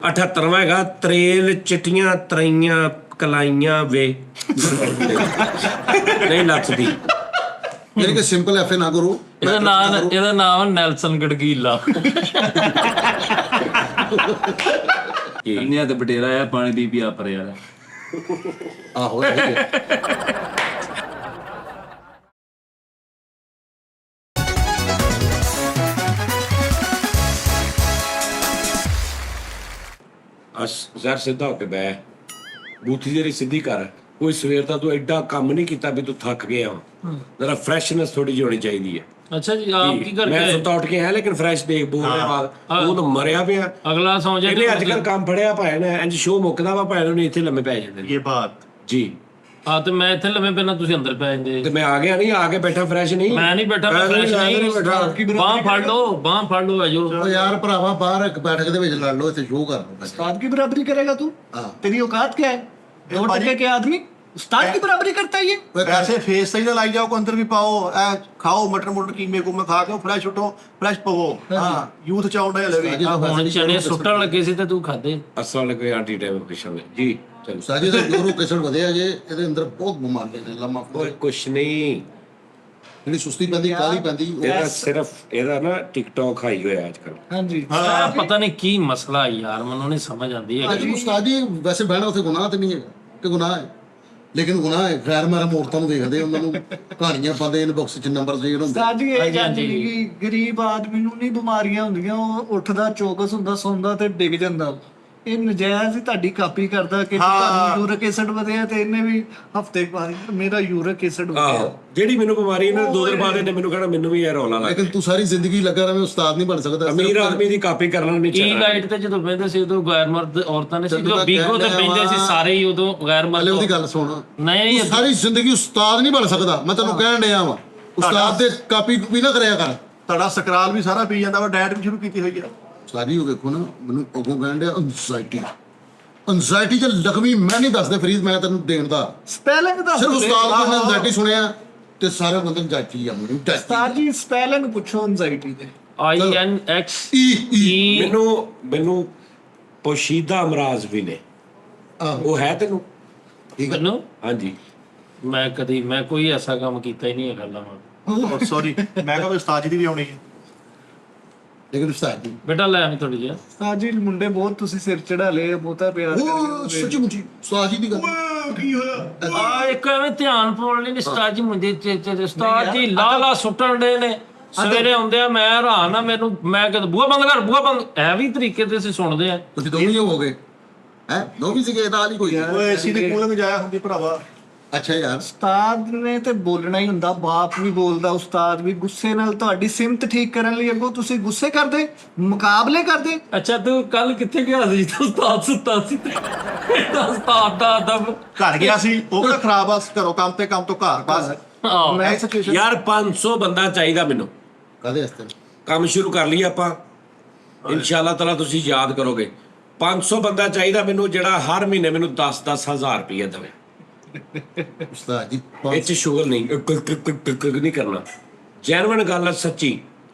78ਵਾਂ ਹੈਗਾ ਤਰੇਲ ਚਿੱਟੀਆਂ ਤਰਈਆਂ ਕਲਾਈਆਂ ਵੇ ਨਹੀਂ ਨੱਚਦੀ। ਯਾਨੀ ਕਿ ਸਿੰਪਲ ਐਫਏ ਨਾ ਕਰੋ। ਇਹਦਾ ਨਾਮ ਨੈਲਸਨ ਗੜਗੀਲਾ। ਕੰਨਿਆ ਤੇ ਬਟੇਰਾ ਆ, ਪਾਣੀ ਦੀ ਪਿਆ ਪਰ ਯਾਰ। ਆਹੋ ਜ਼ਰ ਸਿੱਧਾ ਹੋ ਕੇ ਬਹਿ, ਬੂਥੀ ਜਿਹੜੀ ਸਿੱਧੀ ਕਰ। ਕੋਈ ਸਵੇਰ ਦਾ ਤੂੰ ਐਡਾ ਕੰਮ ਨਹੀਂ ਕੀਤਾ ਵੀ ਤੂੰ ਥੱਕ ਗਿਆ। ਜਰਾ ਫਰੈਸ਼ਨੈਸ ਥੋੜੀ ਜਿਹੀ ਹੋਣੀ ਚਾਹੀਦੀ ਹੈ। ਅੱਛਾ ਜੀ, ਆਪ ਕੀ ਕਰਕੇ ਮੈਂ ਸੁੱਤਾ ਉੱਠ ਕੇ ਹੈ ਲੇਕਿਨ ਫਰੈਸ਼ ਦੇਖ ਬੋਲਦੇ ਬਾਅਦ ਉਹ ਤਾਂ ਮਰਿਆ ਪਿਆ। ਅਗਲਾ ਸੌਂ ਜਾ। ਇਹਨੇ ਅੱਜ ਕੱਲ ਕੰਮ ਫੜਿਆ ਭਾਇਆ ਨੇ, ਇੰਜ ਸ਼ੋਅ ਮੁੱਕਦਾ ਵਾ ਭਾਇਆ ਨੂੰ ਇੱਥੇ ਲੰਮੇ ਪੈ ਜਾਂਦੇ ਨੇ। ਇਹ ਬਾਤ ਜੀ ਹਾਂ, ਤੇ ਮੈਂ ਇੱਥੇ ਲੰਮੇ ਪੈਣਾ, ਤੁਸੀਂ ਅੰਦਰ ਪੈ ਜਾਂਦੇ। ਤੇ ਮੈਂ ਆ ਗਿਆ ਨਹੀਂ, ਆ ਕੇ ਬੈਠਾ ਫਰੈਸ਼ ਨਹੀਂ। ਮੈਂ ਨਹੀਂ ਬੈਠਾ, ਫਰੈਸ਼ ਨਹੀਂ। ਬਾਂਹ ਫੜ ਲਓ ਆਜੋ। ਉਹ ਯਾਰ ਭਰਾਵਾ ਬਾਹਰ ਇੱਕ ਬੈਠਕ ਦੇ ਵਿੱਚ ਲੜ ਲਓ, ਇੱਥੇ ਸ਼ੋਅ ਕਰ ਲਓ। उस्ताद की बराबरी करेगा तू? तेरी औकात क्या है? 2 टके के आदमी उस्ताद की बराबरी करता है ये? वैसे फेस सही ना लाई जाओ, को अंदर भी पाओ, खाओ मटर मुटर कीमे को में खा के फ्रेश उठो, फ्रेश पवो। हां यूथ चाउंडा लगे ਹੁਣ ਚਨੇ ਸੁੱਟਣ ਲੱਗੇ ਸੀ ਤੇ ਤੂੰ ਖਾਦੇ। ਅਸਲ ਕੋਈ ਆਂਟੀ ਟਾਈਮ ਪਿਛਲ ਜੀ ਚਲੋ ਸਾਜੀ ਦਾ ਨਿਊਰੋ ਕੈਸਡ ਵਧਿਆ ਜੇ, ਇਹਦੇ ਅੰਦਰ ਬਹੁਤ ਬਿਮਾਰੀਆਂ ਨੇ। ਲੰਮਾ ਕੋਈ ਕੁਛ ਨਹੀਂ, ਜਿਹੜੀ ਸੁਸਤੀ ਪੈਂਦੀ, ਕਾਹਲੀ ਪੈਂਦੀ, ਇਹਦਾ ਸਿਰਫ ਇਹਦਾ ਨਾ ਟਿਕਟੌਕ ਹਾਈ ਹੋਇਆ ਅੱਜ ਕੱਲ। हाँ जी। ਪਤਾ ਨਹੀਂ ਕੀ ਮਸਲਾ ਯਾਰ, ਮੈਨੂੰ ਨਹੀਂ ਸਮਝ ਆਉਂਦੀ ਹੈ। ਜੀ ਉਸਤਾਦ ਜੀ ਵੈਸੇ ਬਹਿਣਾ ਉੱਥੇ ਗੁਨਾਹ ਤੇ ਨਹੀਂ ਹੈ ਕਿ ਗੁਨਾਹ ਹੈ, ਲੇਕਿਨ ਗੁਨਾਹ ਹੈ। ਖੈਰ ਮਹਿਰਮ ਔਰਤਾਂ ਨੂੰ ਦੇਖਦੇ, ਉਹਨਾਂ ਨੂੰ ਕਹਾਣੀਆਂ ਪਾਉਂਦੇ, ਇਨਬਾਕਸ 'ਚ ਨੰਬਰ ਜਿਹੜੇ ਹੁੰਦੇ। उस्ताद जी ਇਹ ਜਾਂਦੀ ਕਿ ਗਰੀਬ ਆਦਮੀ ਨੂੰ ਨਹੀਂ ਬਿਮਾਰੀਆਂ ਹੁੰਦੀਆਂ, ਉਹ ਉੱਠਦਾ ਚੌਕਸ ਹੁੰਦਾ, ਸੌਂਦਾ ਤੇ ਡਿੱਗ ਜਾਂਦਾ। ਇਹ ਨਜਾਇਜ਼ ਹੀ ਤੁਹਾਡੀ ਕਾਪੀ ਕਰਦਾ ਕਿ ਤੁਹਾਨੂੰ ਯੂਰਿਕ ਐਸਿਡ ਵਧਿਆ ਤੇ ਇਹਨੇ ਵੀ ਹਫਤੇ ਬਾਅਦ ਮੇਰਾ ਯੂਰਿਕ ਐਸਿਡ ਵਧਿਆ। ਆਹੋ, ਜਿਹੜੀ ਮੈਨੂੰ ਬਿਮਾਰੀ ਇਹਨਾਂ ਨੇ 2 ਦਿਨ ਬਾਅਦ ਇਹਨੇ ਮੈਨੂੰ ਕਹਿਣਾ ਮੈਨੂੰ ਵੀ ਇਹ ਰੌਲਾ ਲੱਗ ਲੇਕਿਨ ਤੂੰ ਸਾਰੀ ਜ਼ਿੰਦਗੀ ਲੱਗਾ ਰਵੇਂ, ਉਸਤਾਦ ਨਹੀਂ ਬਣ ਸਕਦਾ। ਅਮੀਰ ਆਦਮੀ ਦੀ ਕਾਪੀ ਕਰਨਾ ਨਹੀਂ ਟੀ ਚਾਹੀਦਾ। ਲਾਈਟ ਤੇ ਜਦੋਂ ਬਹਿੰਦੇ ਸੀ ਉਦੋਂ ਗੈਰ ਮਰਦ ਔਰਤਾਂ ਨੇ ਸੀ, ਜਦੋਂ ਬੀਗੋ ਤੇ ਬਹਿੰਦੇ ਸੀ ਸਾਰੇ ਹੀ ਉਦੋਂ ਗੈਰ ਹਲੇ ਮਰਦ। ਉਹਦੀ ਗੱਲ ਸੁਣ, ਨਹੀਂ ਤੂੰ ਸਾਰੀ ਜ਼ਿੰਦਗੀ ਉਸਤਾਦ ਨਹੀਂ ਬਣ ਸਕਦਾ। ਮੈਂ ਤੈਨੂੰ ਕਹਿਣ ਡਿਆ ਵਾਂ, ਉਸਤਾਦ ਦੇ ਕਾਪੀ ਵੀ ਨਾ ਕਰਿਆ ਕਰ। ਤੁਹਾਡਾ ਸਕਰਾਲ ਵੀ ਸਾਰਾ ਪੀ ਜਾਂਦਾ ਵਾ, ਡਾਇਟ ਵੀ ਸ਼ੁਰੂ ਕੀਤੀ ਹੋਈ ਹੈ। ਸਾਰੀ ਉਹ ਵੇਖੋ ਨਾ, ਮੈਨੂੰ ਅੱਗੋਂ ਕਹਿਣ ਡਿਆ ਐਂਜ਼ਾਇਟੀ ਚ ਲਖਵੀ ਮੈਂ ਨਹੀਂ ਦੱਸਦੇ ਫਰੀਦ, ਮੈਂ ਤੈਨੂੰ ਦੇਣ ਦਾ ਸਪੈਲਿੰਗ ਦਾ ਸਿਰਫ ਉਸਤਾਦ ਕੋਲ ਐਂਜ਼ਾਇਟੀ ਸੁਣਿਆ ਤੇ ਸਾਰੇ ਬੰਦੇ ਐਂਜ਼ਾਇਟੀ ਆ। ਮੈਨੂੰ ਉਸਤਾਦ ਜੀ ਸਪੈਲਿੰਗ ਪੁੱਛੋ ਐਂਜ਼ਾਇਟੀ ਦੇ। INX ਮੈਨੂੰ ਪੋਸ਼ੀਦਾ ਅਮਰਾਜ਼ ਵੀ ਨੇ। ਉਹ ਹੈ ਤੈਨੂੰ? ਮੈਨੂੰ ਹਾਂਜੀ। ਮੈਂ ਕੋਈ ਐਸਾ ਕੰਮ ਕੀਤਾ ਹੀ ਨਹੀਂ ਹੈ ਗੱਲਾਂ। ਸੌਰੀ, ਮੈਂ ਕਿਹਾ ਉਸਤਾਦ ਜੀ ਦੀ ਵੀ ਆਉਣੀ ਹੈ। ਲੇਕਿਨ ਉਸਤਾਦ ਜੀ ਬੇਟਾ ਲੈ ਆਵੀਂ ਥੋੜੀ ਜਿਹੀ। ਉਸਤਾਦ ਜੀ ਮੁੰਡੇ ਬਹੁਤ ਤੁਸੀਂ ਸਿਰ ਚੜਾ ਲਏ, ਬਹੁਤਾ ਪਿਆਰ ਉਹ ਸੱਚੀ ਮੁੱਚੀ ਉਸਤਾਦ ਜੀ ਦੀ ਗੱਲ ਕੀ ਹੋਇਆ? ਇੱਕ ਐਵੇਂ ਧਿਆਨ ਪਾਉਣ ਲਈ ਉਸਤਾਦ ਜੀ ਮੁੰਡੇ ਉਸਤਾਦ ਜੀ ਲਾ ਸੁੱਟਣ ਦੇ ਨੇ। ਸਵੇਰੇ ਆਉਂਦੇ ਆ, ਮੈਂ ਹੈਰਾਨ ਆ, ਮੈਂ ਕਹਿੰਦਾ ਬੂਹਾ ਬੰਦ ਐ ਵੀ ਤਰੀਕੇ ਤੇ ਅਸੀਂ ਸੁਣਦੇ ਆ। ਤੁਸੀਂ ਦੋਵੇਂ ਹੋ ਗਏ ਹੈ, ਦੋਵੇਂ ਸੀਗੇ ਨਾਲ ਹੀ ਕੋਈ। ਓਏ ਏਸੀ ਦੇ ਕੂਲਰ ਜਾਇਆ ਹੁੰਦੀ ਭਰਾਵਾ। ਅੱਛਾ ਯਾਰ, ਉਸਤਾਦ ਨੇ ਤੇ ਬੋਲਣਾ ਹੀ ਹੁੰਦਾ, ਬਾਪ ਵੀ ਬੋਲਦਾ, ਉਸਤਾਦ ਵੀ। ਗੁੱਸੇ ਨਾਲ ਤੁਹਾਡੀ ਸਿਮਤ ਠੀਕ ਕਰਨ ਲਈ ਅੱਗੋਂ ਤੁਸੀਂ ਗੁੱਸੇ ਕਰਦੇ, ਮੁਕਾਬਲੇ ਕਰਦੇ। ਅੱਛਾ ਤੂੰ ਕੱਲ ਕਿੱਥੇ ਗਿਆ ਸੀ? ਉਸਤਾਦ ਸੁੱਤਾ ਸੀ ਤੇ ਉਸਤਾਦ ਦਾ ਅਦਬ। ਘਰ ਗਿਆ ਸੀ, ਉਹ ਕਿਹੜਾ ਖਰਾਬ ਆ, ਘਰੋਂ ਕੰਮ ਤੇ ਕੰਮ ਤੋਂ ਘਰ ਬਸ। ਮੈਂ ਸਿਚੁਏਸ਼ਨ ਯਾਰ 500 ਬੰਦਾ ਚਾਹੀਦਾ ਮੈਨੂੰ। ਕਾਹਦੇ ਵਾਸਤੇ? ਕੰਮ ਸ਼ੁਰੂ ਕਰ ਲਈ ਆਪਾਂ, ਇਨਸ਼ਾਅੱਲਾ ਤਾਲਾ ਤੁਸੀਂ ਯਾਦ ਕਰੋਗੇ। 500 ਬੰਦਾ ਚਾਹੀਦਾ ਮੈਨੂੰ, ਜਿਹੜਾ ਹਰ ਮਹੀਨੇ ਮੈਨੂੰ 10-10 ਹਜ਼ਾਰ ਰੁਪਏ ਦੇਵੇ। ਉਸਤਾਦ ਜੀ ਇਹ 'ਚ ਸ਼ੁਗਰ ਨਹੀਂ, ਨਹੀਂ ਕਰਨਾ। ਜੈਨੂਇਨ ਗੱਲ ਹੈ, ਸੱਚੀ।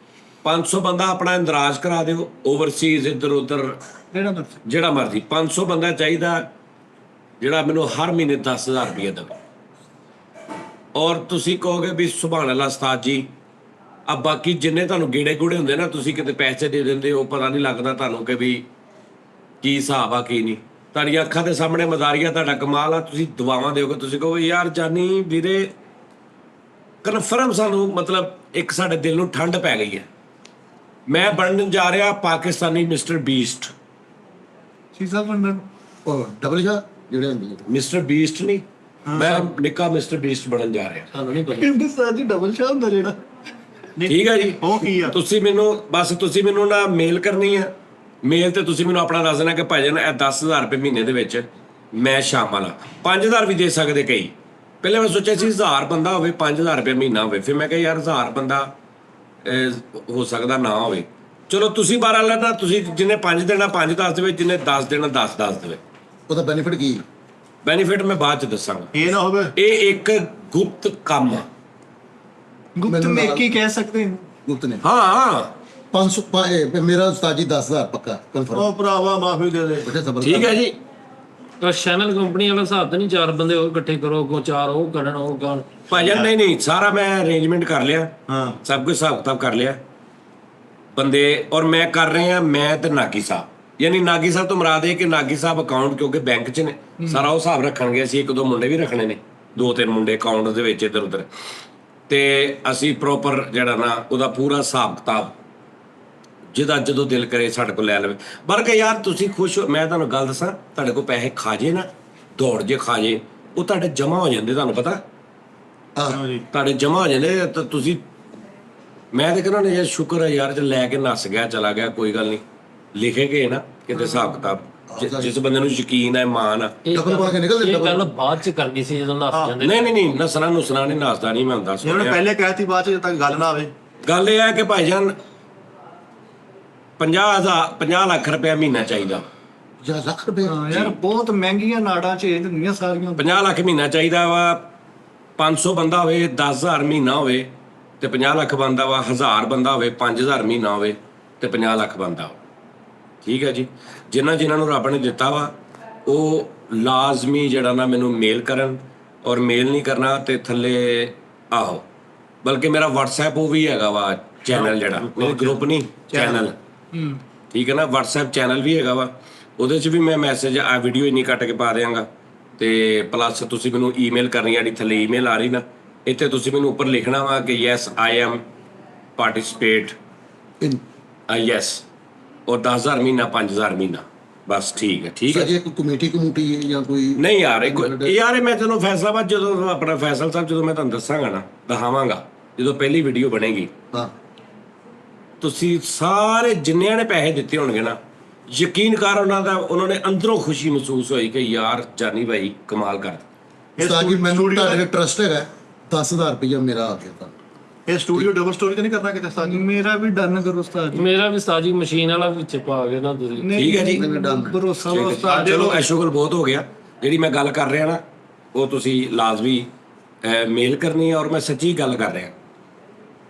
500 ਬੰਦਾ ਆਪਣਾ ਇੰਦਰਾਜ ਕਰਾ ਦਿਓ, ਓਵਰਸੀਜ਼ ਇੱਧਰ ਉੱਧਰ ਜਿਹੜਾ ਮਰਜ਼ੀ। 500 ਬੰਦਾ ਚਾਹੀਦਾ ਜਿਹੜਾ ਮੈਨੂੰ ਹਰ ਮਹੀਨੇ 10,000 ਰੁਪਏ ਦੇਵੇ। ਔਰ ਤੁਸੀਂ ਕਹੋਗੇ ਵੀ ਸੁਭਾਨ ਅੱਲਾਹ ਉਸਤਾਦ ਜੀ, ਆ ਬਾਕੀ ਜਿੰਨੇ ਤੁਹਾਨੂੰ ਗੇੜੇ ਗੂੜੇ ਹੁੰਦੇ ਨਾ, ਤੁਸੀਂ ਕਿਤੇ ਪੈਸੇ ਦੇ ਦਿੰਦੇ ਹੋ, ਪਤਾ ਨਹੀਂ ਲੱਗਦਾ ਤੁਹਾਨੂੰ ਕਿ ਵੀ ਕੀ ਹਿਸਾਬ ਆ ਕੀ ਨਹੀਂ। ਤੁਹਾਡੀਆਂ ਅੱਖਾਂ ਦੇ ਸਾਹਮਣੇ ਮਜ਼ਾਰੀਆ, ਤੁਹਾਡਾ ਕਮਾਲ ਆ। ਤੁਸੀਂ ਦੁਆਵਾਂ ਦਿਓਗੇ, ਤੁਸੀਂ ਕਹੋਗੇ ਯਾਰ ਜਾਨੀ ਵੀਰੇ ਕਨਫਰਮ ਸਾਨੂੰ, ਮਤਲਬ ਇੱਕ ਸਾਡੇ ਦਿਲ ਨੂੰ ਠੰਡ ਪੈ ਗਈ ਹੈ। ਮੈਂ ਬਣਨ ਜਾ ਰਿਹਾ ਪਾਕਿਸਤਾਨੀ ਮਿਸਟਰ ਬੀਸਟ। ਸ਼ੀਜ਼ਾ ਬੰਦਨ ਉਹ ਡਬਲ ਸ਼ਾ ਜਿਹੜੇ ਹੁੰਦੇ ਮਿਸਟਰ ਬੀਸਟ ਨਹੀਂ, ਮੈਂ ਨਿੱਕਾ ਮਿਸਟਰ ਬੀਸਟ ਬਣਨ ਜਾ ਰਿਹਾ। ਸਾਨੂੰ ਨਹੀਂ ਪਤਾ। ਕਹਿੰਦੇ ਉਸਤਾਦ ਜੀ ਡਬਲ ਸ਼ਾ ਹੁੰਦਾ ਜਿਹੜਾ। ਠੀਕ ਹੈ ਜੀ। ਉਹ ਕੀ ਆ? ਤੁਸੀਂ ਮੈਨੂੰ ਨਾ ਮੇਲ ਕਰਨੀ ਆ। ਮੇਲ ਤੇ ਤੁਸੀਂ ਮੈਨੂੰ ਆਪਣਾ ਦੱਸ ਦੇਣਾ ਕਿ ਭਾਈਜਾਨ ਇਹ 10,000 ਰੁਪਏ ਮਹੀਨੇ ਦੇ ਵਿੱਚ ਮੈਂ ਸ਼ਾਮਲ ਆ। 5,000 ਵੀ ਦੇ ਸਕਦੇ ਕਈ। ਪਹਿਲੇ ਮੈਂ ਸੋਚਿਆ ਸੀ 1000 ਬੰਦਾ ਹੋਵੇ, 5,000 ਰੁਪਏ ਮਹੀਨਾ ਹੋਵੇ। ਫਿਰ ਮੈਂ ਕਿਹਾ ਯਾਰ 1000 ਬੰਦਾ ਹੋ ਸਕਦਾ ਨਾ ਹੋਵੇ। ਚਲੋ ਤੁਸੀਂ 12 ਲੈਣਾ, ਤੁਸੀਂ ਜਿਹਨੇ 5 ਦੇਣਾ 5 ਦੱਸ ਦੇਵੇ, ਜਿਹਨੇ 10 ਦੇਣਾ 10 ਦੱਸ ਦੇਵੇ। ਉਹਦਾ ਬੈਨੀਫਿਟ ਕੀ? ਬੈਨੀਫਿਟ ਮੈਂ ਬਾਅਦ ਚ ਦੱਸਾਂਗਾ। ਇਹ ਨਾ ਹੋਵੇ ਇਹ ਇੱਕ ਗੁਪਤ ਕੰਮ ਆ। ਗੁਪਤ ਮੇਕੀ ਕਹਿ ਸਕਦੇ ਹੋ। ਗੁਪਤ ਨੇ ਹਾਂ ਮੇਰਾ ਉਸਤਾਦ ਜੀ 10,000 ਪੱਕਾ ਕਨਫਰਮ। ਉਹ ਭਰਾਵਾ ਮਾਫੀ ਦੇ ਦੇ। ਬੇਟੇ ਸਬਰ ਠੀਕ ਹੈ ਜੀ। ਤਾਂ ਚੈਨਲ ਕੰਪਨੀ ਵਾਲਾ ਹਿਸਾਬ ਤਾਂ ਨਹੀਂ 4 ਬੰਦੇ ਹੋਰ ਇਕੱਠੇ ਕਰੋ, ਕੋ 4 ਉਹ ਕਰਨ ਉਹ ਕਰਨ। ਭਾਜਨ ਨਹੀਂ ਸਾਰਾ ਮੈਂ ਅਰੇਂਜਮੈਂਟ ਕਰ ਲਿਆ, ਹਾਂ ਸਭ ਕੁਝ ਹਿਸਾਬ ਕਿਤਾਬ ਕਰ ਲਿਆ ਬੰਦੇ, ਔਰ ਮੈਂ ਕਰ ਰਹੇ ਆ ਮੈਂ ਤੇ ਨਾਗੀ ਸਾਹਿਬ, ਯਾਨੀ ਨਾਗੀ ਸਾਹਿਬ ਤੋਂ ਮੁਰਾਦ ਇਹ ਕਿ ਨਾਗੀ ਸਾਹਿਬ ਅਕਾਊਂਟ ਕਿਉਂਕਿ ਬੈਂਕ 'ਚ ਨੇ, ਸਾਰਾ ਉਹ ਹਿਸਾਬ ਰੱਖਣਗੇ। ਅਸੀਂ 1-2 ਮੁੰਡੇ ਵੀ ਰੱਖਣੇ ਨੇ, 2-3 ਮੁੰਡੇ ਅਕਾਊਂਟ ਦੇ ਵਿੱਚ ਇੱਧਰ ਉੱਧਰ, ਤੇ ਅਸੀਂ ਪ੍ਰੋਪਰ ਜਿਹੜਾ ਨਾ ਉਹਦਾ ਪੂਰਾ ਹਿਸਾਬ ਕਿਤਾਬ ਜਿਹਦਾ ਜਦੋਂ ਦਿਲ ਕਰੇ ਸਾਡੇ ਕੋਲ ਲੈ ਲਵੇ। ਬਲਕਿ ਯਾਰ ਤੁਸੀਂ ਖੁਸ਼ ਹੋ, ਮੈਂ ਤੁਹਾਨੂੰ ਗੱਲ ਦੱਸਾਂ, ਤੁਹਾਡੇ ਕੋਲ ਪੈਸੇ ਖਾ ਜੇ ਨਾ, ਦੌੜ ਜੇ ਖਾ ਜੇ, ਉਹ ਤੁਹਾਡੇ ਜਮ੍ਹਾਂ ਹੋ ਜਾਂਦੇ, ਤੁਹਾਨੂੰ ਪਤਾ ਤੁਹਾਡੇ ਜਮ੍ਹਾਂ ਹੋ ਜਾਂਦੇ ਤਾਂ ਤੁਸੀਂ, ਮੈਂ ਤਾਂ ਕਹਿੰਦਾ ਯਾਰ ਸ਼ੁਕਰ ਹੈ ਯਾਰ, ਜੇ ਲੈ ਕੇ ਨੱਸ ਗਿਆ ਚਲਾ ਗਿਆ ਕੋਈ ਗੱਲ ਨਹੀਂ, ਲਿਖੇ ਗਏ ਨਾ ਕਿਤੇ ਹਿਸਾਬ ਕਿਤਾਬ, ਜਿਸ ਬੰਦੇ ਨੂੰ ਯਕੀਨ ਹੈ, ਮਾਨ ਆ। ਇਹ ਡਬਲ ਬਣ ਕੇ ਨਿਕਲਦੇ, ਇਹ ਗੱਲ ਬਾਅਦ ਚ ਕਰਨੀ ਸੀ ਜਦੋਂ ਨੱਸ ਜਾਂਦੇ। ਨਹੀਂ ਨਸਣਾ ਨੁਸਣਾ ਨਹੀਂ, ਨਸਦਾ ਨਹੀਂ, ਮੈਂ ਦੱਸ ਉਹਨੇ ਪਹਿਲੇ ਕਹਿਤੀ, ਬਾਅਦ ਚ ਜਦ ਤੱਕ ਗੱਲ ਨਾ ਆਵੇ। ਗੱਲ ਇਹ ਹੈ ਕਿ ਭਾਈਜਾਨ 50 ਲੱਖ ਰੁਪਇਆ ਮਹੀਨਾ ਚਾਹੀਦਾ, ਜਾਂ ਲੱਖ ਰੁਪਏ। ਹਾਂ ਯਾਰ ਬਹੁਤ ਮਹਿੰਗੀਆਂ ਨਾੜਾਂ ਚ ਇਹ ਦਿੰਦੀਆਂ ਸਾਰੀਆਂ। 50 ਲੱਖ ਮਹੀਨਾ ਚਾਹੀਦਾ ਵਾ। 500 ਬੰਦਾ ਹੋਵੇ, 10,000 ਮਹੀਨਾ ਹੋਵੇ ਤੇ 50 ਲੱਖ ਬੰਦਾ ਵਾ। 1000 ਬੰਦਾ ਹੋਵੇ, 5000 ਮਹੀਨਾ ਹੋਵੇ ਤੇ 50 ਲੱਖ ਬੰਦਾ। ਠੀਕ ਹੈ ਜੀ। ਜਿਨ੍ਹਾਂ ਨੂੰ ਰੱਬ ਨੇ ਦਿੱਤਾ ਵਾ ਉਹ ਲਾਜ਼ਮੀ ਜਿਹੜਾ ਨਾ ਮੈਨੂੰ ਮੇਲ ਕਰਨ, ਔਰ ਮੇਲ ਨਹੀਂ ਕਰਨਾ ਤੇ ਥੱਲੇ ਆਹੋ, ਬਲਕਿ ਮੇਰਾ WhatsApp ਉਹ ਵੀ ਹੈਗਾ ਵਾ ਚੈਨਲ, ਜਿਹੜਾ ਮੇਰੇ ਗਰੁੱਪ ਨਹੀਂ ਚੈਨਲ, ਠੀਕ ਹੈ ਨਾ, WhatsApp ਚੈਨਲ ਵੀ ਹੈਗਾ ਵਾ, ਉਹਦੇ 'ਚ ਵੀ ਮੈਂ ਮੈਸੇਜ ਆ ਵੀਡੀਓ ਇੰਨੀ ਕੱਟ ਕੇ ਪਾ ਦਿਆਂਗਾ। ਤੇ ਪਲੱਸ ਤੁਸੀਂ ਮੈਨੂੰ ਈਮੇਲ ਕਰਨੀ, ਜਿਹੜੀ ਥੱਲੇ ਈਮੇਲ ਆ ਰਹੀ ਨਾ, ਇੱਥੇ ਤੁਸੀਂ ਮੈਨੂੰ ਉੱਪਰ ਲਿਖਣਾ ਵਾ ਕਿ yes I am participate, yes, ਔਰ 10,000 ਮਹੀਨਾ, 5,000 ਮਹੀਨਾ, ਬਸ ਠੀਕ ਹੈ। ਠੀਕ ਹੈ ਜੀ। ਕੋਈ ਕਮੇਟੀ ਹੈ ਜਾਂ ਕੋਈ? ਨਹੀਂ ਯਾਰ, ਯਾਰ ਮੈਂ ਤੈਨੂੰ ਫੈਸਲਾਬਾਦ ਜਦੋਂ ਆਪਣਾ ਫੈਸਲ ਸਾਹਿਬ ਜਦੋਂ ਮੈਂ ਤੁਹਾਨੂੰ ਦੱਸਾਂਗਾ ਨਾ, ਦਿਖਾਵਾਂਗਾ ਜਦੋਂ ਪਹਿਲੀ ਵੀਡੀਓ ਬਣੇਗੀ, ਹਾਂ ਤੁਸੀਂ ਸਾਰੇ ਜਿੰਨਿਆਂ ਨੇ ਪੈਸੇ ਦਿੱਤੇ ਹੋਣਗੇ ਨਾ, ਯਕੀਨ ਕਰ ਉਹਨਾਂ ਨੇ ਅੰਦਰੋਂ ਖੁਸ਼ੀ ਮਹਿਸੂਸ ਹੋਈ ਕਿ ਯਾਰ ਜਾਨੀ ਭਾਈ ਕਮਾਲ ਕਰ। ਉਸਤਾਦ ਜੀ ਮੈਨੂੰ ਤੁਹਾਡੇ ਤੇ ਟਰਸਟ ਹੈਗਾ, 10,000 ਰੁਪਇਆ ਮੇਰਾ ਆ ਗਿਆ ਤਾਂ। ਇਹ ਸਟੂਡੀਓ ਡਬਲ ਸਟੋਰੀ ਤਾਂ ਨਹੀਂ ਕਰਨਾ ਕਿਤੇ ਉਸਤਾਦ ਜੀ? ਮੇਰਾ ਵੀ ਡਨ ਕਰੋ ਉਸਤਾਦ ਜੀ। ਮੇਰਾ ਵੀ ਸਾਜੀ ਮਸ਼ੀਨ ਵਾਲਾ ਵਿੱਚ ਪਾ ਕੇ ਨਾ ਤੁਸੀਂ। ਠੀਕ ਹੈ ਜੀ। ਭਰੋਸਾ ਵਾ ਉਸਤਾਦ। ਚਲੋ ਐਸ਼ੋਗਲ ਬਹੁਤ ਹੋ ਗਿਆ, ਜਿਹੜੀ ਮੈਂ ਗੱਲ ਕਰ ਰਿਹਾ ਨਾ ਉਹ ਤੁਸੀਂ ਲਾਜ਼ਮੀ ਮੇਲ ਕਰਨੀ ਹੈ, ਔਰ ਮੈਂ ਸੱਚੀ ਗੱਲ ਕਰ ਰਿਹਾ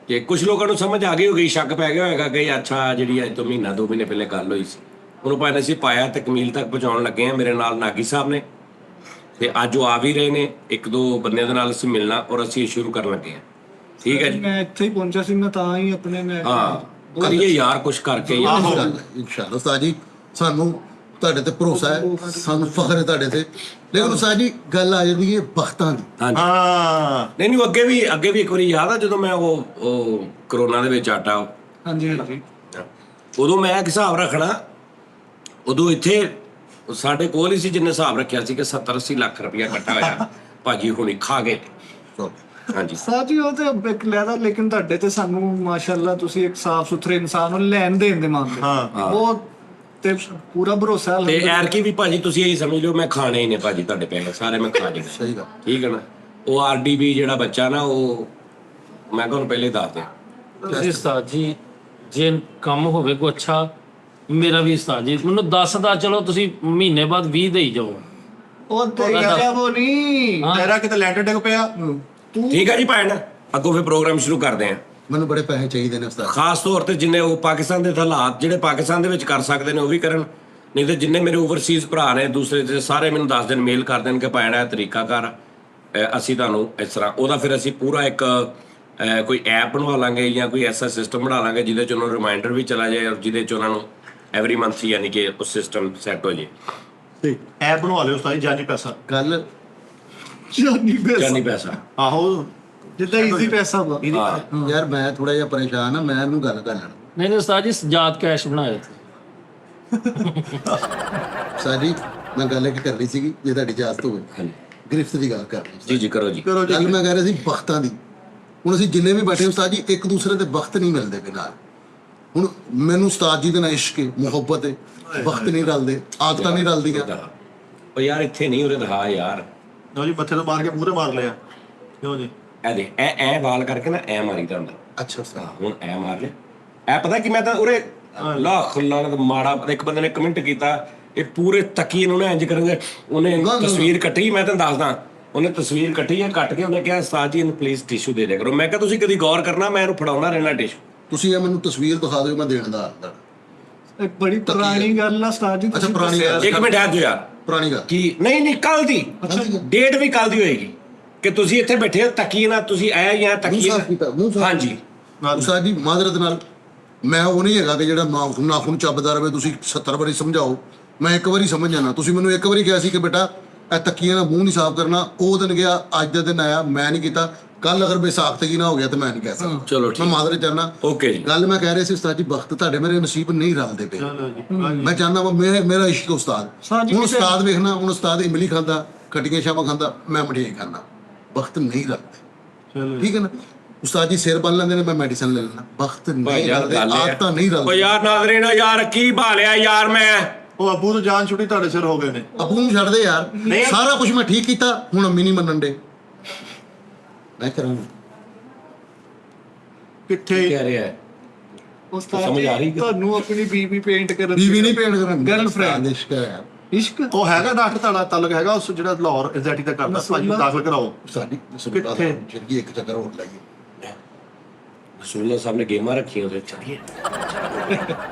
ਕਿ ਕੁਝ ਲੋਕਾਂ ਨੂੰ ਸਮਝ ਆ ਗਈ ਹੋਗੀ, ਸ਼ੱਕ ਪੈ ਗਿਆ ਹੋਏਗਾ ਕਿ ਅੱਛਾ ਜਿਹੜੀ ਅੱਜ ਤੋਂ 1-2 ਮਹੀਨੇ ਪਹਿਲੇ ਗੱਲ ਹੋਈ ਸੀ, ਉਹਨੂੰ ਭਾਵੇਂ ਅਸੀਂ ਪਾਇਆ ਤਕਮੀਲ ਤੱਕ ਪਹੁੰਚਾਉਣ ਲੱਗੇ ਆ। ਮੇਰੇ ਨਾਲ ਨਾਗੀ ਸਾਹਿਬ ਨੇ ਤੇ ਅੱਜ ਉਹ ਆ ਵੀ ਰਹੇ ਨੇ, 1-2 ਬੰਦਿਆਂ ਦੇ ਨਾਲ ਅਸੀਂ ਮਿਲਣਾ ਔਰ ਅਸੀਂ ਸ਼ੁਰੂ ਕਰਨ ਲੱਗੇ ਆ। ਠੀਕ ਹੈ ਜੀ। ਮੈਂ ਇੱਥੇ ਹੀ ਪਹੁੰਚਿਆ ਸੀ, ਮੈਂ ਤਾਂ ਹੀ ਆਪਣੇ ਮੈਂ ਹਾਂ ਕਰੀਏ ਯਾਰ ਕੁਝ ਕਰਕੇ ਯਾਰ। ਇਨਸ਼ਾਅੱਲਾ ਉਸਤਾਦ ਜੀ, ਸਾਨੂੰ ਤੁਹਾਡੇ ਤੇ ਭਰੋਸਾ ਹੈ, ਸਾਨੂੰ ਫਖਰ ਹੈ ਤੁਹਾਡੇ ਤੇ। ਲੇਕਿਨ ਉਸਤਾਦ ਜੀ ਗੱਲ ਆ ਜਾਂਦੀ ਹੈ ਬਖਤਾਂ ਦੀ। ਹਾਂਜੀ ਹਾਂ ਨਹੀਂ ਅੱਗੇ ਵੀ ਇੱਕ ਵਾਰੀ ਯਾਦ ਆ ਜਦੋਂ ਮੈਂ ਉਹ ਕਰੋਨਾ ਦੇ ਵਿੱਚ ਆਟਾ, ਹਾਂਜੀ ਹਾਂਜੀ, ਉਦੋਂ ਮੈਂ ਇੱਕ ਹਿਸਾਬ ਰੱਖਣਾ, ਉਦੋਂ ਇੱਥੇ ਸਾਡੇ ਕੋਲ ਹੀ ਸੀ ਜਿੰਨੇ ਹਿਸਾਬ ਰੱਖਿਆ ਸੀ ਕਿ 70-80 ਲੱਖ ਰੁਪਇਆ ਇਕੱਠਾ ਹੋਇਆ, ਭਾਜੀ ਹੁਣੀ ਖਾ ਗਏ। ਹਾਂਜੀ ਸਾਜੀ ਉਹ ਤੇ ਇੱਕ ਲੈਦਾ, ਲੇਕਿਨ ਤੁਹਾਡੇ ਤੇ ਸਾਨੂੰ ਮਾਸ਼ਾਅੱਲਾ ਤੁਸੀਂ ਇੱਕ ਸਾਫ ਸੁਥਰੇ ਇਨਸਾਨ ਨੂੰ ਲੈਣ ਦੇਣ ਦੇ ਮੰਨਦੇ। ਹਾਂ ਬਹੁਤ ਤੇ ਪੂਰਾ ਭਰੋਸਾ ਤੇ ਐਰਕੀ ਵੀ ਭਾਜੀ ਤੁਸੀਂ ਇਹੀ ਸਮਝ ਲਓ ਮੈਂ ਖਾਣੇ ਹੀ ਨੇ ਭਾਜੀ, ਤੁਹਾਡੇ ਪੈਸੇ ਸਾਰੇ ਮੈਂ ਖਾ ਜਾਣੇ। ਸਹੀ ਗੱਲ। ਠੀਕ ਹੈ ਨਾ। ਉਹ RDB ਜਿਹੜਾ ਬੱਚਾ ਨਾ, ਉਹ ਮੈਂ ਤੁਹਾਨੂੰ ਪਹਿਲੇ ਦੱਸ ਦਿਆਂ। ਤੁਸੀਂ ਉਸਤਾਦ ਜੀ ਜੇ ਕੰਮ ਹੋਵੇ ਕੋ ਅੱਛਾ, ਮੇਰਾ ਵੀ ਉਸਤਾਦ ਜੀ ਮੈਨੂੰ 10 ਦਾ, ਚਲੋ ਤੁਸੀਂ ਮਹੀਨੇ ਬਾਅਦ 20 ਦੇਈ ਜਾਓ। ਉਹ ਤੇ ਗਿਆ ਉਹ ਨਹੀਂ ਤੇਰਾ ਕਿਤੇ ਲੈਂਟਰ ਡਿੱਗ ਪਿਆ। ਤੂੰ ਠੀਕ ਹੈ ਜੀ ਭੈਣ, ਅੱਗੋਂ ਫਿਰ ਪ੍ਰੋਗਰਾਮ ਸ਼ੁਰੂ ਕਰਦੇ ਆਂ। ਮੈਨੂੰ ਬੜੇ ਪੈਸੇ ਚਾਹੀਦੇ ਨੇ ਉਸਤਾਦ। ਖਾਸ ਤੌਰ ਤੇ ਜਿੰਨੇ ਉਹ ਪਾਕਿਸਤਾਨ ਦੇ ਹਾਲਾਤ ਜਿਹੜੇ ਪਾਕਿਸਤਾਨ ਦੇ ਵਿੱਚ ਕਰ ਸਕਦੇ ਨੇ ਉਹ ਵੀ ਕਰਨ, ਨਹੀਂ ਤੇ ਜਿੰਨੇ ਮੇਰੇ ਓਵਰਸੀਜ਼ ਭਰਾ ਨੇ ਦੂਸਰੇ ਤੇ ਸਾਰੇ ਮੈਨੂੰ ਦੱਸ ਦੇਣ, ਮੇਲ ਕਰ ਦੇਣ ਕਿ ਭੈਣ ਇਹ ਤਰੀਕਾ ਕਰ, ਅਸੀਂ ਤੁਹਾਨੂੰ ਇਸ ਤਰ੍ਹਾਂ ਉਹਦਾ ਫਿਰ ਅਸੀਂ ਪੂਰਾ ਇੱਕ ਕੋਈ ਐਪ ਬਣਵਾ ਲਾਂਗੇ ਜਾਂ ਕੋਈ ਐਸਾ ਸਿਸਟਮ ਬਣਾ ਲਾਂਗੇ ਜਿਹਦੇ 'ਚ ਉਹਨਾਂ ਨੂੰ ਰਿਮਾਈਂਡਰ ਵੀ ਚਲਾ ਜਾਏ, ਔਰ ਜਿਹਦੇ 'ਚ ਉਹਨਾਂ ਨੂੰ ਐਵਰੀ ਮੰਥ ਯਾਨੀ ਕਿ ਉਹ ਸਿਸਟਮ ਸੈੱਟ ਹੋ ਜਾਏ। ਐਪ ਬਣਵਾ ਲਿਓ ਉਸਤਾਦ ਜੀ, ਜਾਨੀ ਪੈਸਾ। ਗੱਲ ਜਾਨੀ ਪੈਸਾ ਆਹੋ ਜਿੱਦਾਂ ਈਜ਼ੀ ਪੈਸਾ ਵਾ। ਯਾਰ ਮੈਂ ਥੋੜਾ ਜਿਹਾ ਪਰੇਸ਼ਾਨ ਆ, ਮੈਂ ਇਹਨੂੰ ਗੱਲ ਕਰ ਲੈਣਾ। ਨਹੀਂ ਉਸਤਾਦ ਜੀ ਸਜਾਦ ਕੈਸ਼ ਬਣਾਏ ਉਸਤਾਦ ਜੀ ਮੈਂ ਗੱਲ ਕੀ ਕਰਨੀ ਸੀਗੀ, ਜੇ ਤੁਹਾਡੀ ਇਜਾਜ਼ਤ ਹੋਵੇ, ਗ੍ਰਿਫਤ ਦੀ ਗੱਲ ਕਰਨੀ ਸੀ। ਜੀ ਕਰੋ ਜੀ। ਗੱਲ ਮੈਂ ਕਹਿ ਰਿਹਾ ਸੀ ਬਖਤਾਂ ਦੀ। ਹੁਣ ਅਸੀਂ ਜਿੰਨੇ ਵੀ ਬੈਠੇ ਉਸਤਾਦ ਜੀ, ਇੱਕ ਦੂਸਰੇ ਦੇ ਵਕਤ ਨਹੀਂ ਮਿਲਦੇ ਪਏ ਨਾਲ। ਹੁਣ ਮੈਨੂੰ ਉਸਤਾਦ ਜੀ ਦੇ ਨਾਲ ਇਸ਼ਕ ਹੈ, ਮੁਹੱਬਤ ਹੈ, ਵਕਤ ਨਹੀਂ ਰਲਦੇ, ਆਦਤਾਂ ਨਹੀਂ ਰਲਦੀਆਂ। ਉਹ ਯਾਰ ਇੱਥੇ ਨਹੀਂ ਉਰੇ ਦਿਖਾ ਯਾਰ। ਲਓ ਜੀ, ਮੱਥੇ ਤੋਂ ਮਾਰ ਕੇ ਮੂਹਰੇ ਮਾਰ ਲਿਆ। ਕਿਉਂ ਜੀ? ਇਹ ਦੇ ਐ ਵਾਲ ਕਰਕੇ ਨਾ ਐ ਮਾਰੀ ਤਾਂ ਹੁੰਦਾ। ਅੱਛਾ ਉਸਤਾਦ, ਹੁਣ ਐ ਮਾਰ ਲਿਆ। ਐ ਪਤਾ ਕਿ ਮੈਂ ਤਾਂ ਉਰੇ ਲੱਖ ਲਾਣਾ ਤਾਂ ਮਾੜਾ, ਇੱਕ ਬੰਦੇ ਨੇ ਕਮੈਂਟ ਕੀਤਾ ਇਹ ਪੂਰੇ ਤਕੀਏ ਨੂੰ ਨਾ ਇੰਜ ਕਰਾਂਗੇ, ਉਹਨੇ ਤਸਵੀਰ ਕੱਟੀ, ਮੈਂ ਤੁਹਾਨੂੰ ਦੱਸਦਾ, ਉਹਨੇ ਤਸਵੀਰ ਕੱਟੀ ਹੈ, ਕੱਟ ਕੇ ਉਹਨੇ ਕਿਹਾ ਉਸਤਾਦ ਜੀ ਇਹਨੂੰ ਪਲੀਜ਼ ਟਿਸ਼ੂ ਦੇ ਦਿਆ ਕਰੋ। ਮੈਂ ਕਿਹਾ ਤੁਸੀਂ ਕਦੀ ਗੌਰ ਕਰਨਾ, ਮੈਂ ਇਹਨੂੰ ਫੜਾਉਣਾ ਰਹਿਣਾ ਟਿਸ਼ੂ। ਤੁਸੀਂ ਇਹ ਮੈਨੂੰ ਤਸਵੀਰ ਦਿਖਾ ਦਿਓ, ਮੈਂ ਦੇਣ ਦਾ ਆਂਦਾ। ਇਹ ਬੜੀ ਪੁਰਾਣੀ ਗੱਲ ਆ ਉਸਤਾਦ ਜੀ, ਅੱਛਾ, ਤੁਸੀਂ ਪੁਰਾਣੀ ਦੱਸਿਆ। ਗੱਲ। ਇੱਕ ਮਿੰਟ ਆ ਯਾਰ, ਪੁਰਾਣੀ ਗੱਲ। ਕੀ ਨਹੀਂ ਕੱਲ ਦੀ ਡੇਟ ਵੀ ਕੱਲ ਦੀ ਹੋਏਗੀ ਕਿ ਤੁਸੀਂ ਇੱਥੇ ਬੈਠੇ ਹੋ, ਤਕੀਏ ਨਾਲ ਤੁਸੀਂ ਆਇਆ ਜਾਂ ਮੂੰਹ ਤਕੀਏ ਸਾਫ਼ ਕੀਤਾ, ਮੂੰਹ ਸਾਫ਼ ਹਾਂਜੀ ਉਸਤਾਦ ਜੀ ਮਾਜ਼ਰਤ ਨਾਲ, ਮੈਂ ਉਹ ਨਹੀਂ ਹੈਗਾ ਕਿ ਜਿਹੜਾ ਨਾਖੂਨ ਚੱਬਦਾ ਰਵੇ, ਤੁਸੀਂ 70 ਵਾਰੀ ਸਮਝਾਓ, ਮੈਂ ਇੱਕ ਵਾਰੀ ਸਮਝ ਜਾਣਾ। ਤੁਸੀਂ ਮੈਨੂੰ ਇੱਕ ਵਾਰੀ ਕਿਹਾ ਸੀ ਕਿ ਬੇਟਾ ਇਹ ਤੱਕੀਆਂ ਨਾਲ ਮੂੰਹ ਨਹੀਂ ਸਾਫ਼ ਕਰਨਾ, ਉਹ ਦਿਨ ਗਿਆ, ਅੱਜ ਦਾ ਦਿਨ ਆਇਆ, ਮੈਂ ਨਹੀਂ ਕੀਤਾ। ਕੱਲ ਅਗਰ ਬੇਸਾਖਤਗੀ ਨਾ ਹੋ ਗਿਆ ਤਾਂ ਮੈਂ ਨਹੀਂ ਕਹਿ ਸਕਦਾ। ਚਲੋ ਠੀਕ, ਮੈਂ ਮਾਜ਼ਰਤ ਚਾਹਨਾ। ਓਕੇ ਜੀ। ਗੱਲ ਮੈਂ ਕਹਿ ਰਿਹਾ ਸੀ ਉਸਤਾਦ ਜੀ, ਵਕਤ ਤੁਹਾਡੇ ਮੇਰੇ ਨਸੀਬ ਨਹੀਂ ਰਲਦੇ ਪਏ। ਮੈਂ ਚਾਹੁੰਦਾ ਵਾ ਮੇਰਾ ਇਸ਼ਕ ਉਸਤਾਦ। ਉਸਤਾਦ ਜੀ ਹੁਣ ਕਿਸੇ- ਉਸਤਾਦ ਵੇਖਣਾ, ਹੁਣ ਉਸਤਾਦ ਇਮਲੀ ਖਾਂਦਾ, ਖਟੀਆਂ ਸ਼ਾਮਾਂ ਖਾਂਦਾ, ਮੈਂ ਮਠਿਆਈ ਖਾਂਦਾ। ਵਕਤ ਨਹੀਂ ਰਲਦੇ, ਠੀਕ ਹੈ ਨਾ। ਉਸਤਾਦ ਜੀ ਸਿਰ ਬੰਨ ਲੈਂਦੇ ਨੇ, ਮੈਂ ਮੈਡੀਸਨ ਲੈ ਲੈਣਾ। ਵਕਤ ਭਾਈ ਨਹੀਂ ਯਾਰ ਰਲਦੇ, ਗੱਲ ਆਦਤਾਂ ਨਹੀਂ ਉਹ ਰਲਦੀਆਂ। ਯਾਰ ਨਾਜ਼ਰੀਨ ਯਾਰ ਕੀ ਭਾਲਿਆ ਯਾਰ ਮੈਂ ਉਹ ਅੱਬੂ ਤੋਂ ਜਾਨ ਛੁੱਟੀ ਤੁਹਾਡੇ ਸਿਰ ਹੋ ਗਏ ਨੇ। ਅੱਬੂ ਨੂੰ ਛੱਡ ਦੇ ਯਾਰ, ਸਾਰਾ ਕੁਝ ਮੈਂ ਠੀਕ ਕੀਤਾ, ਹੁਣ ਅੰਮੀ ਨਹੀਂ ਮੰਨਣ ਦੇ। ਮੈਂ ਕਰਾਂ ਕਿੱਥੇ ਕਹਿ ਰਿਹਾ ਹੈ? ਉਸਤਾਦ ਸਮਝ ਆ ਰਹੀ ਜੀ ਕਿ- ਤੁਹਾਨੂੰ ਆਪਣੀ ਬੀਬੀ ਪੇਂਟ ਕਰਨ ਬੀਵੀ ਨਹੀਂ ਪੇਂਟ ਕਰਨ, Girlfriend। ਇਸ਼ਕ ਹੈ ਯਾਰ। ਇਸ਼ਕ ਉਹ ਹੈਗਾ ਡਾਕਟਰ ਤੁਹਾਡਾ ਤਾਲੁਕ ਹੈਗਾ ਉਸ ਜਿਹੜਾ ਲਾਹੌਰ ਐਗਜ਼ੈਕਟੀ ਦਾ ਕਰਦਾ, ਭਾਜੀ ਨੂੰ ਦਾਖਲ ਕਰਾਓ। ਸਾਡੀ ਕਿੱਥੇ? ਜ਼ਿੰਦਗੀ ਇੱਕ ਚੱਕਰ ਹੋਰ ਲੱਗੀ। ਰਸੂਲullah ਸਾਹਿਬ ਨੇ ਗੇਮਾਂ ਰੱਖੀਆਂ ਉਹਦੇ ਚੱਲੀਏ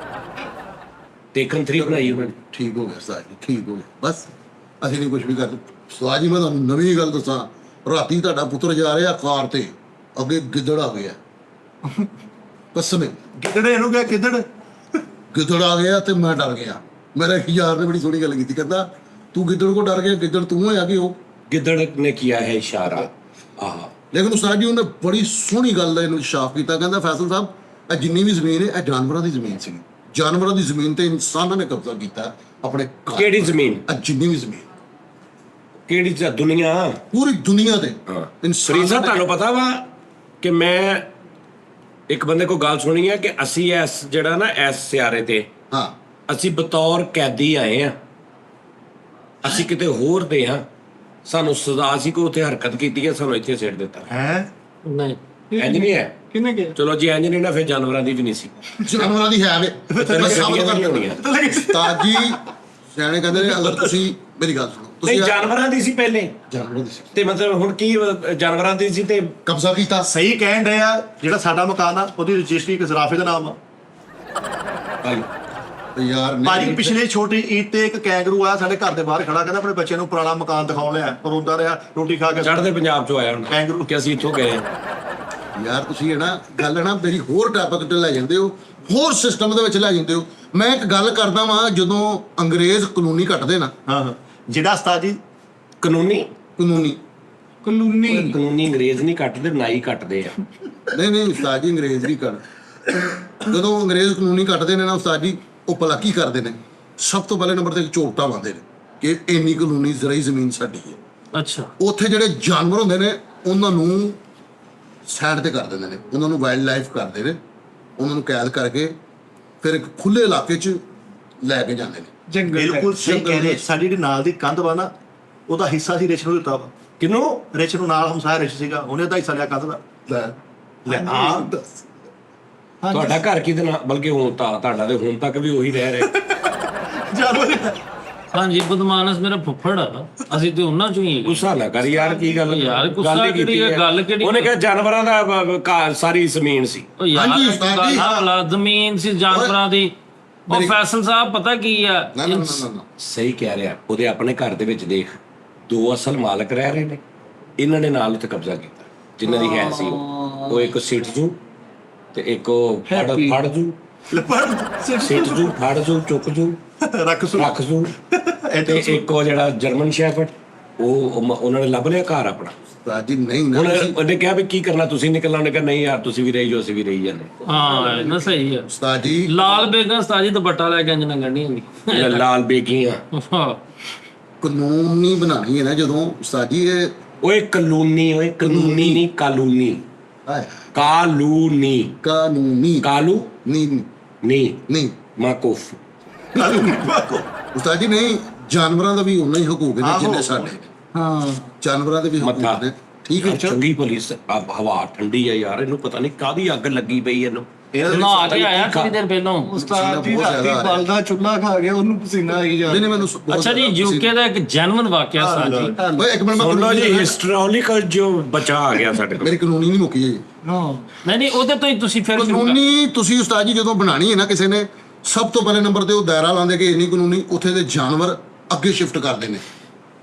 ਟੇਕਨ 3 ਬਣਾਈ ਉਹਨਾਂ ਨੇ। ਠੀਕ ਹੋ ਗਿਆ ਉਸਤਾਦ ਜੀ, ਠੀਕ ਹੋ ਗਿਆ। ਬਸ ਅਸੀਂ ਨਹੀਂ ਕੁਝ ਵੀ ਕਰਦੇ। ਉਸਤਾਦ ਜੀ ਮੈਂ ਤੁਹਾਨੂੰ ਨਵੀਂ ਗੱਲ ਦੱਸਾਂ, ਰਾਤੀ ਤੁਹਾਡਾ ਪੁੱਤਰ ਜਾ ਰਿਹਾ ਕਾਰ ਤੇ, ਅੱਗੇ ਗਿੱਦੜ ਆ ਗਿਆ। ਕਸਮ ਹੈ, ਗਿੱਦੜੇ ਇਹਨੂੰ ਕਿਹਾ ਗਿੱਦੜ। ਗਿੱਦੜ ਆ ਗਿਆ ਤੇ ਮੈਂ ਡਰ ਗਿਆ। ਮੇਰਾ ਇੱਕ ਯਾਰ ਨੇ ਬੜੀ ਸੋਹਣੀ ਗੱਲ ਕੀਤੀ, ਕਹਿੰਦਾ ਤੂੰ ਗਿੱਦੜ ਕੋ ਡਰ ਗਿਆ, ਗਿੱਦੜ ਤੂੰ ਹੋਇਆ ਕਿ ਉਹ। ਗਿੱਦੜ ਨੇ ਕੀਆ ਹੈ ਇਸ਼ਾਰਾ। ਆਹ ਲੇਕਿਨ ਉਸਤਾਦ ਜੀ ਉਹਨੇ ਬੜੀ ਸੋਹਣੀ ਗੱਲ ਦਾ ਇਹਨੂੰ ਸਾਫ਼ ਕੀਤਾ, ਕਹਿੰਦਾ ਫੈਸਲ ਸਾਹਿਬ ਇਹ ਜਿੰਨੀ ਵੀ ਜ਼ਮੀਨ ਹੈ ਇਹ ਜਾਨਵਰਾਂ ਦੀ ਜ਼ਮੀਨ ਸੀ। ਜਾਨਵਰਾਂ ਦੀ ਜ਼ਮੀਨ ਤੇ ਇਨਸਾਨਾਂ ਨੇ ਕਬਜ਼ਾ ਕੀਤਾ ਆਪਣੇ ਘਰ। ਕਿਹੜੀ ਜ਼ਮੀਨ? ਇਹ ਜਿੰਨੀ ਵੀ ਜ਼ਮੀਨ ਕਿਹੜੀ ਚ ਦੁਨੀਆ? ਪੂਰੀ ਦੁਨੀਆ ਤੇ ਹਾਂ ਇਨਸਾਨਾਂ ਫਰੀਦ ਸਾਹਿਬ ਨੇ- ਤੁਹਾਨੂੰ ਪਤਾ ਵਾ ਕਿ ਮੈਂ ਇੱਕ ਬੰਦੇ ਕੋਲ ਗੱਲ ਸੁਣੀ ਹੈ ਕਿ ਅਸੀਂ ਇਸ ਜਿਹੜਾ ਨਾ ਇਸ ਸਿਆਰੇ ਤੇ ਹਾਂ ਅਸੀਂ ਬਤੌਰ ਕੈਦੀ ਆਏ ਆ, ਅਸੀਂ ਕਿਤੇ ਹੋਰ ਦੇ ਹਾਂ, ਸਾਨੂੰ ਸਜ਼ਾ ਸੀ ਕੋਈ ਉੱਥੇ ਹਰਕਤ ਕੀਤੀ ਹੈ, ਸਾਨੂੰ ਇੱਥੇ ਸਿੱਟ ਦਿੱਤਾ। ਹੈ ਨਹੀਂ ਇੰਜ ਨਹੀਂ ਹੈ। ਕਿਹਨੇ ਕਿਹਾ? ਚਲੋ ਜੀ ਇੰਜ ਨਹੀਂ ਨਾ, ਫਿਰ ਜਾਨਵਰਾਂ ਦੀ ਵੀ ਨਹੀਂ ਸੀ। ਜਾਨਵਰਾਂ ਦੀ ਹੈ ਵੇ। ਤੈਨੂੰ ਮੈਂ ਸਾਬਤ ਗੱਡੀਆਂ ਕਰ ਨਹੀਂ ਦਿੰਦਾ। ਹੁੰਦੀਆਂ। ਉਸਤਾਦ ਜੀ ਸਿਆਣੇ ਕਹਿੰਦੇ ਨੇ ਅਗਰ ਤੁਸੀਂ ਮੇਰੀ ਗੱਲ ਸੁਣੋ, ਨਹੀਂ ਤੁਸੀਂ ਜਾਨਵਰਾਂ ਦੀ ਸੀ ਪਹਿਲੇ, ਜਾਨਵਰਾਂ ਦੀ ਸੀ, ਤੇ ਮਤਲਬ ਹੁਣ ਕੀ ਜਾਨਵਰਾਂ ਦੀ ਸੀ ਤੇ ਕਬਜ਼ਾ ਕੀਤਾ। ਸਹੀ ਕਹਿਣ ਡਏ ਆ, ਜਿਹੜਾ ਸਾਡਾ ਮਕਾਨ ਆ ਉਹਦੀ ਰਜਿਸਟਰੀ ਇੱਕ ਜ਼ਰਾਫੇ ਦਾ ਨਾਮ ਆ। ਤੇ ਯਾਰ ਭਾਜੀ ਪਿਛਲੇ ਛੋਟੀ ਈਦ ਤੇ ਇੱਕ ਕੈਂਗਰੂ ਆਇਆ ਸਾਡੇ ਘਰ ਦੇ ਬਾਹਰ ਖੜਾ, ਕਹਿੰਦਾ ਆਪਣੇ ਬੱਚੇ ਨੂੰ ਪੁਰਾਣਾ ਮਕਾਨ ਦਿਖਾਉਣ ਲਿਆ, ਰੋਂਦਾ ਰਿਹਾ, ਰੋਟੀ ਖਾ ਕੇ ਚੜ੍ਹਦੇ ਪੰਜਾਬ ਚੋਂ ਆਇਆ ਹੁਣ ਕੈਂਗਰੂ। ਕਿ ਅਸੀਂ ਇੱਥੋਂ ਗਏ। ਯਾਰ ਤੁਸੀਂ ਇਹ ਨਾ ਗੱਲ ਨਾ ਮੇਰੀ ਹੋਰ ਟਾਪਿਕ ਤੇ ਲੈ ਜਾਂਦੇ ਹੋ, ਹੋਰ ਸਿਸਟਮ ਦੇ ਵਿੱਚ ਲੈ ਜਾਂਦੇ ਹੋ। ਮੈਂ ਇੱਕ ਗੱਲ ਕਰਦਾ ਵਾਂ, ਜਦੋਂ ਅੰਗਰੇਜ਼ ਕਾਨੂੰਨੀ ਕੱਟਦੇ ਨਾ, ਹਾਂ ਜਿਹੜਾ ਉਸਤਾਦ ਜੀ ਕਾਨੂੰਨੀ ਕਾਨੂੰਨੀ ਕਲੋਨੀ ਕਾਨੂੰਨੀ ਅੰਗਰੇਜ਼ ਨਹੀਂ ਕੱਟਦੇ, ਨਾਈ ਕੱਟਦੇ ਆ। ਨਹੀਂ ਉਸਤਾਦ ਜੀ ਅੰਗਰੇਜ਼ ਨਹੀਂ ਕੱਟ, ਜਦੋਂ ਅੰਗਰੇਜ਼ ਕਾਨੂੰਨੀ ਕੱਟਦੇ ਨੇ ਨਾ ਉਸਤਾਦ ਜੀ, ਉਹ ਭਲਾ ਕੀ ਕਰਦੇ ਨੇ? ਸਭ ਤੋਂ ਪਹਿਲੇ ਨੰਬਰ ਤੇ ਇੱਕ ਝੋਟਾ ਪਾਉਂਦੇ ਨੇ ਕਿ ਇੰਨੀ ਕਾਨੂੰਨੀ ਜ਼ਰਾਈ ਜ਼ਮੀਨ ਸਾਡੀ ਹੈ। ਅੱਛਾ ਉੱਥੇ ਜਿਹੜੇ ਜਾਨਵਰ ਹੁੰਦੇ ਨੇ ਉਹਨਾਂ ਨੂੰ ਸਾਈਡ ਤੇ ਕਰ ਦਿੰਦੇ ਨੇ, ਉਹਨਾਂ ਨੂੰ ਵਾਈਲਡ ਲਾਈਫ ਕਰਦੇ ਨੇ, ਉਹਨਾਂ ਨੂੰ ਕੈਦ ਕਰਕੇ ਫਿਰ ਇੱਕ ਖੁੱਲੇ ਇਲਾਕੇ 'ਚ ਲੈ ਕੇ ਜਾਂਦੇ ਨੇ। ਜੰਗਲ ਬਿਲਕੁਲ ਸਹੀ ਕਹਿ ਰਹੇ। ਸਾਡੀ ਜਿਹੜੀ ਨਾਲ ਦੀ ਕੰਧ ਵਾ ਨਾ, ਉਹਦਾ ਹਿੱਸਾ ਸੀ ਰਿਚ ਨੂੰ ਦਿੱਤਾ ਵਾ। ਕਿਨੂੰ? ਰਿਚ ਨੂੰ ਨਾਲ ਹਮਸਾਇਆ ਰਿਚ ਸੀਗਾ, ਉਹਨੇ ਉਹਦਾ ਹਿੱਸਾ ਲਿਆ ਕੰਧ ਦਾ। ਲੈ ਆ ਤੁਹਾਡਾ ਘਰ ਕਿਹਦੇ ਨਾਲ, ਬਲਕਿ ਹੁਣ ਤਾਂ ਤੁਹਾਡਾ ਤੇ ਹੁਣ ਤੱਕ ਵੀ ਉਹੀ ਰਹਿ ਰਿਹਾ। ਜਾਨਵਰ ਹਾਂਜੀ ਬਦਮਾਨਸ ਮੇਰਾ ਫੁੱਫੜ ਆ, ਅਸੀਂ ਤੇ ਉਹਨਾਂ ਚੋਂ ਹੀ ਹੈਗੇ। ਗੁੱਸਾ ਨਾ ਕਰ ਯਾਰ, ਕੀ ਗੱਲ ਯਾਰ, ਗੁੱਸਾ ਗੱਲ ਹੀ ਕਿਹੜੀ ਕੀਤੀ ਹੈ, ਗੱਲ ਕਿਹੜੀ? ਉਹਨੇ ਕਿਹਾ ਜਾਨਵਰਾਂ ਦਾ ਘਰ ਸਾਰੀ ਜ਼ਮੀਨ ਸੀ। ਉਹ ਯਾਰ ਹਾਂਜੀ, ਉਸਤਾਦ ਜੀ। ਭਲਾ ਜ਼ਮੀਨ ਸੀ ਜਾਨਵਰਾਂ ਦੀ। ਉਹ ਫੈਸਲ ਸਾਹਿਬ ਪਤਾ ਕੀ ਆ, ਨਾ ਸਹੀ ਕਹਿ ਰਿਹਾ। ਉਹਦੇ ਆਪਣੇ ਘਰ ਦੇ ਵਿੱਚ ਦੇਖ, 2 ਅਸਲ ਮਾਲਕ ਰਹਿ ਰਹੇ ਨੇ, ਇਹਨਾਂ ਨੇ ਨਾਲ ਉੱਥੇ ਕਬਜ਼ਾ ਕੀਤਾ, ਜਿਨ੍ਹਾਂ ਦੀ ਹੈ ਸੀ ਉਹ ਇੱਕ ਸਿੱਟ ਜੂ ਤੇ ਇੱਕ ਉਹ ਫੜ ਜੂ, ਸਿੱਟ ਜੂ, ਫੜ ਜੂ, ਚੁੱਕ ਜੂ, ਰੱਖ ਸੁ ਰੱਖ ਜੂ, ਤੇ ਇੱਕ ਉਹ ਜਿਹੜਾ ਜਰਮਨ ਸ਼ੈਫਰਡ, ਉਹਨਾਂ ਨੇ ਲੱਭ ਲਿਆ ਘਰ ਆਪਣਾ। ਉਸਤਾਦ ਜੀ ਨਹੀਂ ਨਾ ਹੁਣ ਤੁਸੀਂ- ਉਹਨੇ ਕਿਹਾ ਵੀ ਕੀ ਕਰਨਾ, ਤੁਸੀਂ ਨਿਕਲਣਾ? ਉਹਨੇ ਕਿਹਾ ਨਹੀਂ ਯਾਰ ਤੁਸੀਂ ਵੀ ਰਹੀ ਜਾਓ, ਅਸੀਂ ਵੀ ਰਹੀ ਜਾਂਦੇ। ਹਾਂ ਨਾ ਸਹੀ ਆ। ਉਸਤਾਦ ਜੀ ਲਾਲ ਬੇਗਮ ਸਤਾਜੀ ਦੁਪੱਟਾ ਲੈ ਕੇ ਇੰਜ ਲੰਘਣੀ ਹੁੰਦੀ। ਇਹ ਲਾਲ ਬੇਗੀਆਂ ਹਾਂ ਕਾਨੂੰਨੀ ਬਣਾਣੀ ਹੈ ਨਾ ਜਦੋਂ ਉਸਤਾਦ ਜੀ ਇਹ ਓਏ ਕਾਨੂੰਨੀ, ਓਏ ਕਾਨੂੰਨੀ ਨਹੀਂ ਕਾਲੂਨੀ, ਹਾਏ, ਕਾਲੂਨੀ, ਕਾਨੂੰਨੀ ਕਾਲੂ ਨਹੀਂ ਨਹੀਂ ਨਹੀਂ ਮਾਕੂਫ। ਉਸਤਾਦ ਜੀ ਨਹੀਂ, ਜਾਨਵਰਾਂ ਦਾ ਵੀ ਉਨਾ ਹੀ ਹਕੂਕ ਨੇ ਜਿੰਨੇ ਆਹੋ। ਸਾਡੇ। ਹਾਂ ਜਾਨਵਰਾਂ ਦੇ ਵੀ ਮੱਥਾ। ਹਕੂਕ ਨੇ, ਠੀਕ ਹੈ। ਚੰਗੀ ਪੁਲਿਸ, ਹਵਾ ਠੰਡੀ ਆ ਯਾਰ, ਇਹਨੂੰ ਪਤਾ ਨਹੀਂ ਕਾਹਦੀ ਅੱਗ ਲੱਗੀ ਪਈ ਇਹਨੂੰ। ਨਹਾ ਕੇ ਆਇਆ ਥੋੜੀ ਦੇਰ ਪਹਿਲਾਂ। ਉਸਤਾਦ ਜੀ ਬਹੁਤ ਜ਼ਿਆਦਾ ਰਾਤੀ ਆ ਰਿਹਾ। ਬਲਦਾ ਚੁੱਲ੍ਹਾ ਖਾ ਗਿਆ, ਉਹਨੂੰ ਪਸੀਨਾ ਆਈ ਜਾ ਨਹੀਂ ਨਹੀਂ ਮੈਨੂੰ ਬਹੁਤ ਅੱਛਾ ਜੀ, ਜ਼ਿਆਦਾ ਯੂਕੇ ਦਾ ਇੱਕ ਜੈਨੂਇਨ ਵਾਕਿਆ ਉਸਤਾਦ ਜੀ। ਓਏ ਇੱਕ ਮਿੰਟ ਮੈਂ ਸੁਣ ਲਓ ਜੀ, ਕਾਨੂੰਨੀ- ਹਿਸਟੋਰੀਕਲ ਜੋ ਬਚਾ ਆ ਗਿਆ ਸਾਡੇ ਕੋਲ। ਮੇਰੀ ਕਾਨੂੰਨੀ ਨਹੀਂ ਮੁੱਕੀ ਜੀ। ਨਹੀਂ ਉਹਦੇ ਤੋਂ ਹੀ ਤੁਸੀਂ ਫਿਰ ਸ਼ੁਰੂ ਕਰ- ਕਾਨੂੰਨੀ ਤੁਸੀਂ ਉਸਤਾਦ ਜੀ ਜਦੋਂ ਬਣਾਣੀ ਹੈ ਨਾ ਕਿਸੇ ਨੇ, ਸਭ ਤੋਂ ਪਹਿਲੇ ਨੰਬਰ ਤੇ ਉਹ ਦਾਇਰਾ ਲਾਉਂਦੇ ਕਿ ਇਹ ਨਹੀਂ ਕਾਨੂੰਨੀ, ਉੱਥੇ ਦੇ ਜਾਨਵਰ ਅੱਗੇ ਸ਼ਿਫਟ ਕਰਦੇ ਨੇ,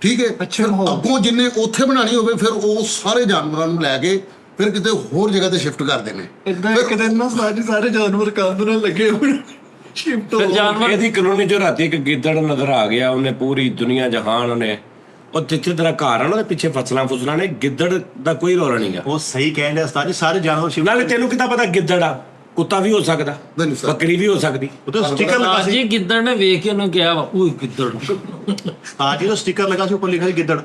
ਠੀਕ ਹੈ। ਅੱਛਾ, ਫਿਰ ਹੋ। ਅੱਗੋਂ ਜਿੰਨੇ ਉੱਥੇ ਬਣਾਣੀ ਹੋਵੇ ਫਿਰ ਉਹ ਸਾਰੇ ਜਾਨਵਰਾਂ ਨੂੰ ਲੈ ਕੇ ਫਿਰ ਕਿਤੇ ਹੋਰ ਜਗ੍ਹਾ ਤੇ ਸ਼ਿਫਟ ਕਰਦੇ ਨੇ। ਇਦਾਂ ਇੱਕ ਦਿਨ ਨਾ ਸਾਰੇ ਜਾਨਵਰ ਕੰਧ ਨਾਲ ਲੱਗੇ ਹੋਣ, ਸ਼ਿਫਟ ਫਿਰ ਹੋ ਜਾਨਵਰ ਇਹਦੀ ਕਾਨੂੰਨੀ ਜੋ ਰਾਤੀ ਇੱਕ ਗਿੱਦੜ ਨਜ਼ਰ ਆ ਗਿਆ, ਉਹਨੇ ਪੂਰੀ ਦੁਨੀਆ ਜਹਾਨ ਉਹਨੇ, ਉਹ ਜਿੱਥੇ ਤੇਰਾ ਘਰ ਆ ਨਾ ਉਹਦੇ ਪਿੱਛੇ ਫਸਲਾਂ ਨੇ, ਗਿੱਦੜ ਦਾ ਕੋਈ ਰੌਲਾ ਨਹੀਂ ਆ। ਉਹ ਸਹੀ ਕਹਿੰਦੇ ਉਸਤਾਦ ਜੀ, ਸਾਰੇ ਜਾਨਵਰ ਸ਼ਿਫਟ ਨਾਲੇ ਤੈਨੂੰ ਕਿਤਾ ਪਤਾ ਗਿੱਦੜ ਆ, ਕੁੱਤਾ ਵੀ ਹੋ ਸਕਦਾ, ਨਹੀਂ ਸਰ। ਬੱਕਰੀ ਵੀ ਹੋ ਸਕਦੀ। ਉਹ ਤਾਂ ਸਟicker ਲਗਾ ਉਸਤਾਦ ਸੀ ਜੀ ਗਿੱਦੜ ਨੇ ਵੇਖ ਕੇ ਉਹਨੂੰ ਕਿਹਾ ਵਾ ਉਹ ਗਿੱਦੜ। ਹਾਂ ਜੀ, ਉਹ ਸਟicker ਲਗਾ ਸੀ, ਉੱਪਰ ਲਿਖਿਆ ਸੀ ਗਿੱਦੜ।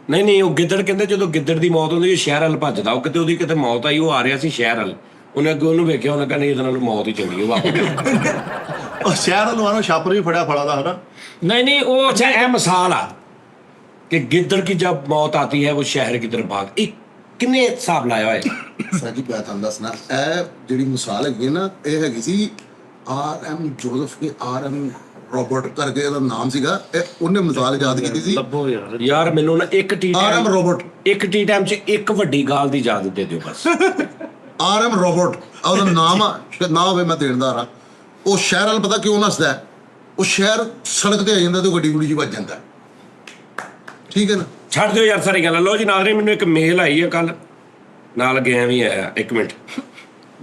ਨਹੀਂ ਉਹ ਗਿੱਦੜ ਕਹਿੰਦੇ ਜਦੋਂ ਗਿੱਦੜ ਦੀ ਮੌਤ ਹੁੰਦੀ, ਉਹ ਸ਼ਹਿਰ ਵੱਲ ਭੱਜਦਾ, ਉਹ ਕਿਤੇ ਉਹਦੀ ਕਿਤੇ ਮੌਤ ਆਈ, ਉਹ ਆ ਰਿਹਾ ਸੀ ਸ਼ਹਿਰ ਵੱਲ, ਉਹਨੇ ਅੱਗੇ ਉਹਨੂੰ ਵੇਖਿਆ, ਉਹਨੇ ਕਹਿੰਦਾ ਇਹਦੇ ਨਾਲ ਮੌਤ ਹੀ ਚੰਗੀ, ਉਹ ਵਾਪਸ। ਉਹ ਸ਼ਹਿਰ ਨੂੰ ਆਨੋ ਛਾਪਰ ਵੀ ਫੜਿਆ ਫੜਾ ਦਾ ਹਨਾ। ਨਹੀਂ ਉਹ अच्छा यह मिसाल आ कि गिद्दड़ की जब मौत आती है वो शहर की तरफ भाग, एक किन्ने हिसाब लाया है? ਸਰ ਜੀ ਮੈਂ ਤੁਹਾਨੂੰ ਦੱਸਣਾ, ਇਹ ਜਿਹੜੀ ਮਿਸਾਲ ਹੈਗੀ ਹੈ ਨਾ, ਇਹ ਹੈਗੀ ਸੀ RM ਜੋਸਫ ਕੇ RM ਰੋਬਰਟ ਕਰਕੇ ਇਹਦਾ ਨਾਮ ਸੀਗਾ, ਇਹ ਉਹਨੇ ਮਿਸਾਲ ਯਾਦ ਕੀਤੀ ਸੀ। ਲੱਭੋ ਯਾਰ। यार मैनू ना एक टी RM ਰੋਬਰਟ एक टी टाइम च एक वड्डी गाल दी इजाजत दे दियो बस। RM ਰੋਬਰਟ ਉਹਦਾ ਨਾਮ ਆ, ਸ਼ਾਇਦ ਨਾ ਹੋਵੇ, ਮੈਂ ਦੇਣਦਾਰ ਆ। ਉਹ ਸ਼ਹਿਰ ਵਾਲ ਪਤਾ ਕਿਉਂ ਨੱਸਦਾ ਹੈ? ਉਹ ਸ਼ਹਿਰ ਸੜਕ ਤੇ ਆ ਜਾਂਦਾ ਤੇ ਗੱਡੀ ਗੁੱਡੀ ਜੀ ਵੱਜ ਜਾਂਦਾ, ਠੀਕ ਹੈ ਨਾ। छड़ दियो यार सारी गल। लो जी नाज़रीन, मैनू एक मेल आई है कल, नाल गया भी आया, एक मिनट,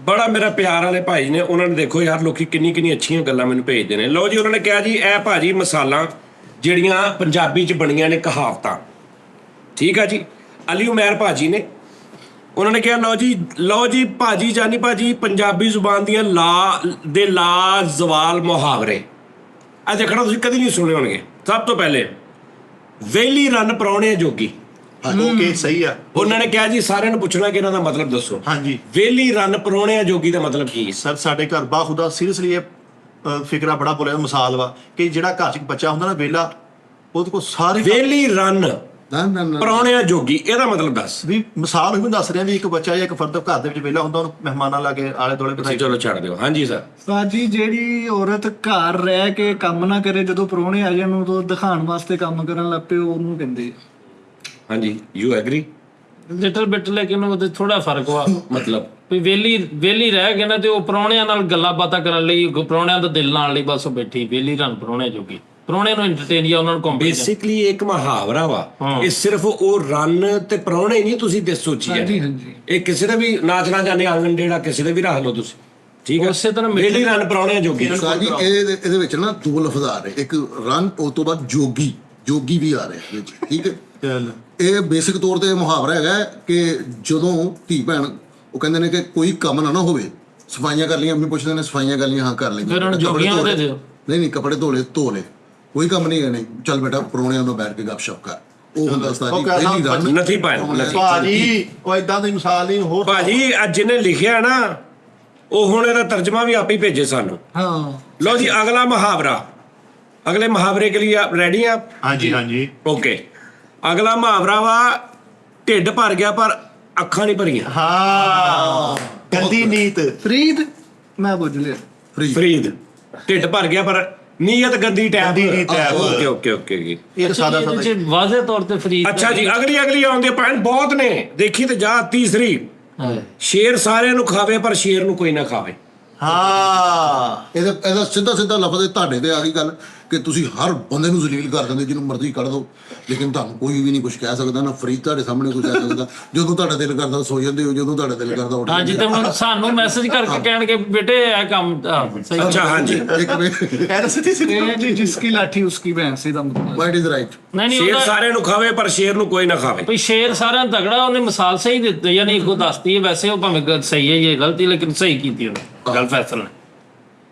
बड़ा मेरा प्यार वाले भाई ने, उन्होंने देखो यार लोग किन्नी अच्छियां गल्लां मैनू भेजते हैं। लो जी उन्होंने कहा जी ए भाजी मिसालां ਜਿਹੜੀਆਂ ਪੰਜਾਬੀ ਚ ਬਣੀਆਂ ਨੇ ਕਹਾਵਤਾਂ, ਠੀਕ ਆ ਜੀ। ਅਲੀ ਉਮਰ ਭਾਜੀ ਨੇ, ਉਹਨਾਂ ਨੇ ਕਿਹਾ ਲਓ ਜੀ ਭਾਜੀ ਜਾਨੀ ਭਾਜੀ, ਪੰਜਾਬੀ ਜ਼ੁਬਾਨ ਦੀਆਂ ਲਾ ਜ਼ਵਾਲ ਮੁਹਾਵਰੇ ਆ ਦੇਖਣਾ ਤੁਸੀਂ ਕਦੀ ਨਹੀਂ ਸੁਣੇ ਹੋਣਗੇ। ਸਭ ਤੋਂ ਪਹਿਲੇ ਵੇਲੀ ਰਨ ਪ੍ਰਾਹੁਣੇ ਜੋਗੀ, ਓਕੇ ਸਹੀ ਆ। ਉਹਨਾਂ ਨੇ ਕਿਹਾ ਜੀ ਸਾਰਿਆਂ ਨੂੰ ਪੁੱਛਣਾ ਕਿ ਇਹਨਾਂ ਦਾ ਮਤਲਬ ਦੱਸੋ। ਹਾਂਜੀ ਵੇਲੀ ਰਨ ਪ੍ਰਾਹੁਣੇ ਜੋਗੀ ਦਾ ਮਤਲਬ ਕੀ ਹੈ? ਸਰ ਸਾਡੇ ਘਰ ਬਾਖੁਦਾ ਸੀਰੀਅਸਲੀ ਇਹ ਫਿਕਰਾ ਬੜਾ ਬੋਲਿਆ ਮਿਸਾਲ ਵਾ ਕਿ ਜਿਹੜਾ ਘਰ 'ਚ ਇੱਕ ਬੱਚਾ ਹੁੰਦਾ ਨਾ ਵਿਹਲਾ, ਉਹਦੇ ਕੋਲ ਸਾਰੇ ਵੇਲੀ ਰਨ ਨਾ ਪ੍ਰਾਹੁਣੇ ਜੋਗੀ, ਇਹਦਾ ਮਤਲਬ ਦੱਸ। ਵੀ ਮਿਸਾਲ ਉਹੀ ਦੱਸ ਰਿਹਾ ਵੀ ਇੱਕ ਬੱਚਾ ਜਾਂ ਇੱਕ ਫਰਦ ਘਰ ਦੇ ਵਿੱਚ ਵਿਹਲਾ ਹੁੰਦਾ, ਉਹਨੂੰ ਮਹਿਮਾਨਾਂ ਲਾ ਕੇ ਆਲੇ ਦੁਆਲੇ ਬਿਠਾਈ। ਚਲੋ ਛੱਡ ਦਿਓ। ਹਾਂਜੀ ਸਰ। ਸਾਜੀ ਜਿਹੜੀ ਔਰਤ ਘਰ ਰਹਿ ਕੇ ਕੰਮ ਨਾ ਕਰੇ, ਜਦੋਂ ਪ੍ਰਾਹੁਣੇ ਆ ਜਾਣ ਉਦੋਂ ਦਿਖਾਉਣ ਵਾਸਤੇ ਕੰਮ ਕਰਨ ਲੱਗ ਪਏ, ਉਹਨੂੰ ਕਹਿੰਦੇ ਹਾਂਜੀ, ਯੂ ਐਗਰੀ? ਲਿਟਲ ਬਿਟ, ਲੇਕਿਨ ਉਹਦੇ ਥੋੜਾ ਫਰਕ ਵਾ। ਮਤਲਬ ਵੀ ਵੇਲੀ ਰਹਿ ਗਏ ਨਾ ਤੇ ਉਹ ਪ੍ਰਾਹੁਣਿਆਂ ਨਾਲ ਗੱਲਾਂ ਬਾਤਾਂ ਕਰਨ ਲਈ, ਪ੍ਰਾਹੁਣਿਆਂ ਦਾ ਦਿਲ ਨਾਲ ਲਈ ਬਸ ਉਹ ਬੈਠੀ ਵੇਲੀ ਰਨ ਪ੍ਰਾਹੁਣੇ ਜੋਗੀ, ਪ੍ਰਾਹੁਣੇ ਨੂੰ ਐਂਟਰਟੇਨ ਜਾਂ ਉਹਨਾਂ ਨੂੰ ਕੰਪਨੀ। ਬੇਸਿਕਲੀ ਇੱਕ ਮੁਹਾਵਰਾ ਵਾ, ਇਹ ਸਿਰਫ ਉਹ ਰਨ ਤੇ ਪ੍ਰਾਹੁਣੇ ਨਹੀਂ ਤੁਸੀਂ ਸੋਚੀ ਹਾਂਜੀ ਹੈ, ਹਾਂਜੀ ਇਹ ਕਿਸੇ ਦਾ ਵੀ ਨਾਚਣਾ ਜਾਣੇ ਆਂਗਣ ਜਿਹੜਾ ਕਿਸੇ ਦਾ ਵੀ ਰੱਖ ਲਓ ਤੁਸੀਂ, ਠੀਕ ਹੈ। ਉਸੇ ਤਰ੍ਹਾਂ ਵੇਲੀ ਰਨ ਪ੍ਰਾਹੁਣੇ ਜੋਗੀ। ਸਾਜੀ ਇਹਦੇ ਵਿੱਚ ਨਾ ਦੋ ਲਫ਼ਜ਼ ਆ ਰਹੇ, ਇੱਕ ਰਨ, ਉਸ ਤੋਂ ਬਾਅਦ ਜੋਗੀ ਵੀ ਆ ਰਿਹਾ ਵਿੱਚ, ਠੀਕ ਹੈ। ਚੱਲ ਇਹ ਬੇਸਿਕ ਤੌਰ ਤੇ ਮੁਹਾਵਰਾ ਹੈਗਾ ਕਿ ਜਦੋਂ ਧੀ ਭੈਣ ਉਹ ਕਹਿੰਦੇ ਨੇ ਕਿ ਕੋਈ ਕੰਮ ਨਾ ਹੋਵੇ, ਸਫਾਈਆਂ ਕਰ ਲਈਆਂ, ਮੰਮੀ ਪੁੱਛਦੇ ਨੇ ਸਫਾਈਆਂ ਕਰ ਲਈਆਂ, ਹਾਂ ਕਰ ਲਈਆਂ, ਫਿਰ ਹੁਣ ਜੋਗੀਆਂ ਦੇ ਦਿਓ। ਨਹੀਂ ਕੱਪੜੇ ਧੋ ਲਏ, ਕੋਈ ਕੰਮ ਨਹੀਂ ਕਰਨੇ, ਚੱਲ ਬੇਟਾ ਪ੍ਰਾਹੁਣਿਆਂ ਨਾਲ ਬੈਠ ਕੇ ਗੱਪਸ਼ਪ ਕਰ, ਉਹ ਹੁੰਦਾ ਉਸਤਾਦ ਜੀ ਪਹਿਲੀ ਰਨ। ਨਥੀ ਭੈਣ, ਭਾਜੀ ਉਹ ਇਦਾਂ ਦੀ ਮਿਸਾਲ ਨਹੀਂ ਹੋਰ। ਭਾਜੀ ਅੱਜ ਜਿਹਨੇ ਲਿਖਿਆ ਨਾ, ਉਹ ਹੁਣ ਇਹਦਾ ਤਰਜਮਾ ਵੀ ਆਪੇ ਭੇਜੇ ਸਾਨੂੰ। ਹਾਂ। लो जी अगला मुहावरा, अगले मुहावरे के लिए आप रेडी हैं आप? ਹਾਂਜੀ ਹਾਂਜੀ ओके, अगला मुहावरा वा ढिड भर गया पर अखां नहीं भरियां। ਹਾਂ ਗੰਦੀ ਨੀਤ। ਫਰੀਦ ਮੈਂ ਬੁੱਝ ਲਿਆ। फरीद, ढिड भर गया पर नीयत गंदी टैप। गंदी नीयत टैप। ओके ओके ओके जी। ਇਹ ਸਾਦਾ ਇਹਦੇ ਸਾਦਾ ਚ ਵਾਜ਼ੇ ਤੌਰ ਤੇ ਫਰੀਦ। अच्छा जी, अगली आउंदी भैन बहुत ने, देखी ते जा तीसरी, शेर सारे नु खावे पर शेर नु कोई ना खावे। ਹਾਂ ਇਹਦਾ ਸਿੱਧਾ ਲਫ਼ਜ਼ ਤੁਹਾਡੇ ਤੇ ਆ ਗਈ ਗੱਲ ਕਿ ਤੁਸੀਂ ਹਰ ਬੰਦੇ ਨੂੰ ਜ਼ਲੀਲ ਕਰ ਦਿੰਦੇ, ਜਿਹਨੂੰ ਮਰਜ਼ੀ ਕੱਢ ਦਿਓ, ਲੇਕਿਨ ਤੁਹਾਨੂੰ ਕੋਈ ਵੀ ਨਹੀਂ ਕੁਝ ਕਹਿ ਸਕਦਾ, ਨਾ ਫਰੀਦ ਤੁਹਾਡੇ ਸਾਹਮਣੇ ਕੁਝ ਕਹਿ ਸਕਦਾ। ਜਦੋਂ ਤੁਹਾਡਾ ਦਿਲ ਕਰਦਾ ਸੋ ਜਾਂਦੇ ਹੋ, ਜਦੋਂ ਤੁਹਾਡਾ ਦਿਲ ਕਰਦਾ ਉੱਠ ਹਾਂਜੀ, ਤੇ ਹੁਣ ਸਾਨੂੰ ਮੈਸੇਜ ਕਰਕੇ ਕਹਿਣਗੇ ਬੇਟੇ ਇਹ ਕੰਮ ਸਹੀ। अच्छा हाँ जी, ਇੱਕ ਵੇ ਇਹ ਤਾਂ ਸਿੱਧੀ ਸਿੱਧੀ ਇਹ ਜੀ ਜਿਸकी ਲਾਠੀ ਉਸकी भैंस ਦਾ ਮਤਲਬ। White is right. ਨਹੀਂ शेर ਉਹਦਾ सारे नु खावे पर शेर नु कोई ना खावे। ਭਈ ਸ਼ੇਰ ਸਾਰਿਆਂ ਨੂੰ ਤਗੜਾ, ਉਹਨੇ ਮਿਸਾਲ ਸਹੀ ਦਿੱਤੀ, ਯਾਨੀ ਇੱਕੋ ਦੱਸਤੀ ਹੈ। ਵੈਸੇ ਉਹ ਭਾਵੇਂ ਸਹੀ ਹੈ ਜਾਂ ਗਲਤੀ, ਲੇਕਿਨ ਸਹੀ ਕੀਤੀ ਉਹਨੇ ਗੱਲ ਫੈਸਲਾ।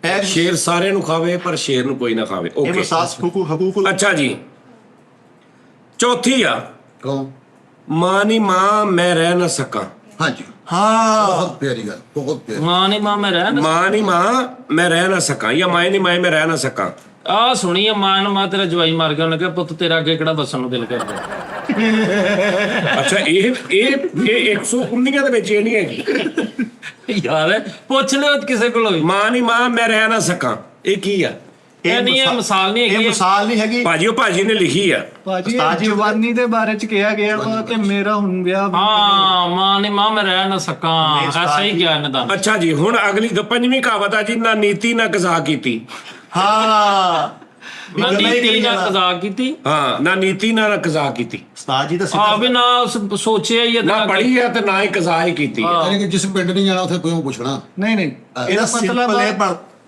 ਇਹ शेर सारे नु खावे पर शेर नु कोई ना खावे। ਇਹ ओके ਮਿਸਾਲ ਹਕੂਕ अच्छा जी, चौथी आ, ਕਹੋ मां नी मां मैं रह ना सका। ਹਾਂਜੀ, ਹਾਂ ਬਹੁਤ ਪਿਆਰੀ ਗੱਲ, ਬਹੁਤ ਪਿਆਰੀ। ਮਾਂ ਨਹੀਂ ਮਾਂ ਮੈਂ ਰਹਿ ਨਾ मां नी मां मैं रह ना सका, या माए नी माए मैं रह ना सका। ਆ ਸੁਣੀ ਆ, ਮਾਂ ਨੂੰ ਮਾਂ ਤੇਰਾ ਜਵਾਈ ਮਾਰ ਗਿਆ, ਉਹਨੇ ਕਿਹਾ ਪੁੱਤ ਤੇਰਾ ਅੱਗੇ ਕਿਹੜਾ ਬਸਣ ਨੂੰ ਦਿਲ ਕਰਦਾ। ਅੱਛਾ ਇਹ 119 ਦੇ ਵਿੱਚ ਇਹ ਨਹੀਂ ਹੈਗੀ। ਯਾਰ ਪੁੱਛ ਲਿਓ ਕਿਸੇ ਕੋਲੋਂ ਵੀ। ਮਾਂ ਨਹੀਂ ਮਾਂ ਮੈਂ ਰਹਿ ਨਾ ਸਕਾਂ, ਇਹ ਕੀ ਆ? ਇਹ ਨਹੀਂ, ਇਹ ਮਿਸਾਲ ਨਹੀਂ ਇਹ ਹੈਗੀ। ਮਿਸਾਲ ਨਹੀਂ ਹੈਗੀ ਭਾਜੀ ਉਹ ਭਾਜੀ ਨੇ ਲਿਖੀ ਆ। ਭਾਜੀ ਉਸਤਾਦ ਜੀ, ਜਵਾਨੀ ਦੇ ਬਾਰੇ ਚ ਕਿਹਾ ਗਿਆ ਵਾ ਕਿ ਮੇਰਾ ਹੁਣ ਵਿਆਹ ਹਾਂ, ਮਾਂ ਨਹੀਂ ਮਾਂ ਮੈਂ ਰਹਿ ਨਾ ਸਕਾਂ, ਨਹੀਂ, ਐਸਾ ਹੀ ਕਿਹਾ ਇਹਨੇ ਤਾਂ। ਅੱਛਾ ਜੀ, ਹੁਣ ਅਗਲੀ ਪੰਜਵੀਂ ਕਹਾਵਤ ਆ ਜੀ, ਨਾ ਨੀਤੀ ਨਾ ਕਜ਼ਾ ਕੀਤੀ। ਹਾਂ ਨਾ ਨੀਤੀ ਨਾ ਕਜ਼ਾ ਕੀਤੀ। ਹਾਂ, ਨਾ ਨੀਤੀ ਨਾ ਕਜ਼ਾ ਕੀਤੀ। ਉਸਤਾਦ ਜੀ ਦਾ ਆ ਵੀ ਨਾ ਸੋਚਿਆ ਹੀ ਨਾ ਪੜ੍ਹੀ ਆ ਤੇ ਨਾ ਹੀ ਕਜ਼ਾ ਹੀ ਕੀਤੀ ਆ। ਯਾਨੀ ਕਿ ਜਿਸ ਪਿੰਡ ਨਹੀਂ ਜਾਣਾ ਉੱਥੇ ਕਿਉਂ ਪੁੱਛਣਾ। ਨਹੀਂ ਇਹਦਾ ਸਿੰਪਲ ਇਹ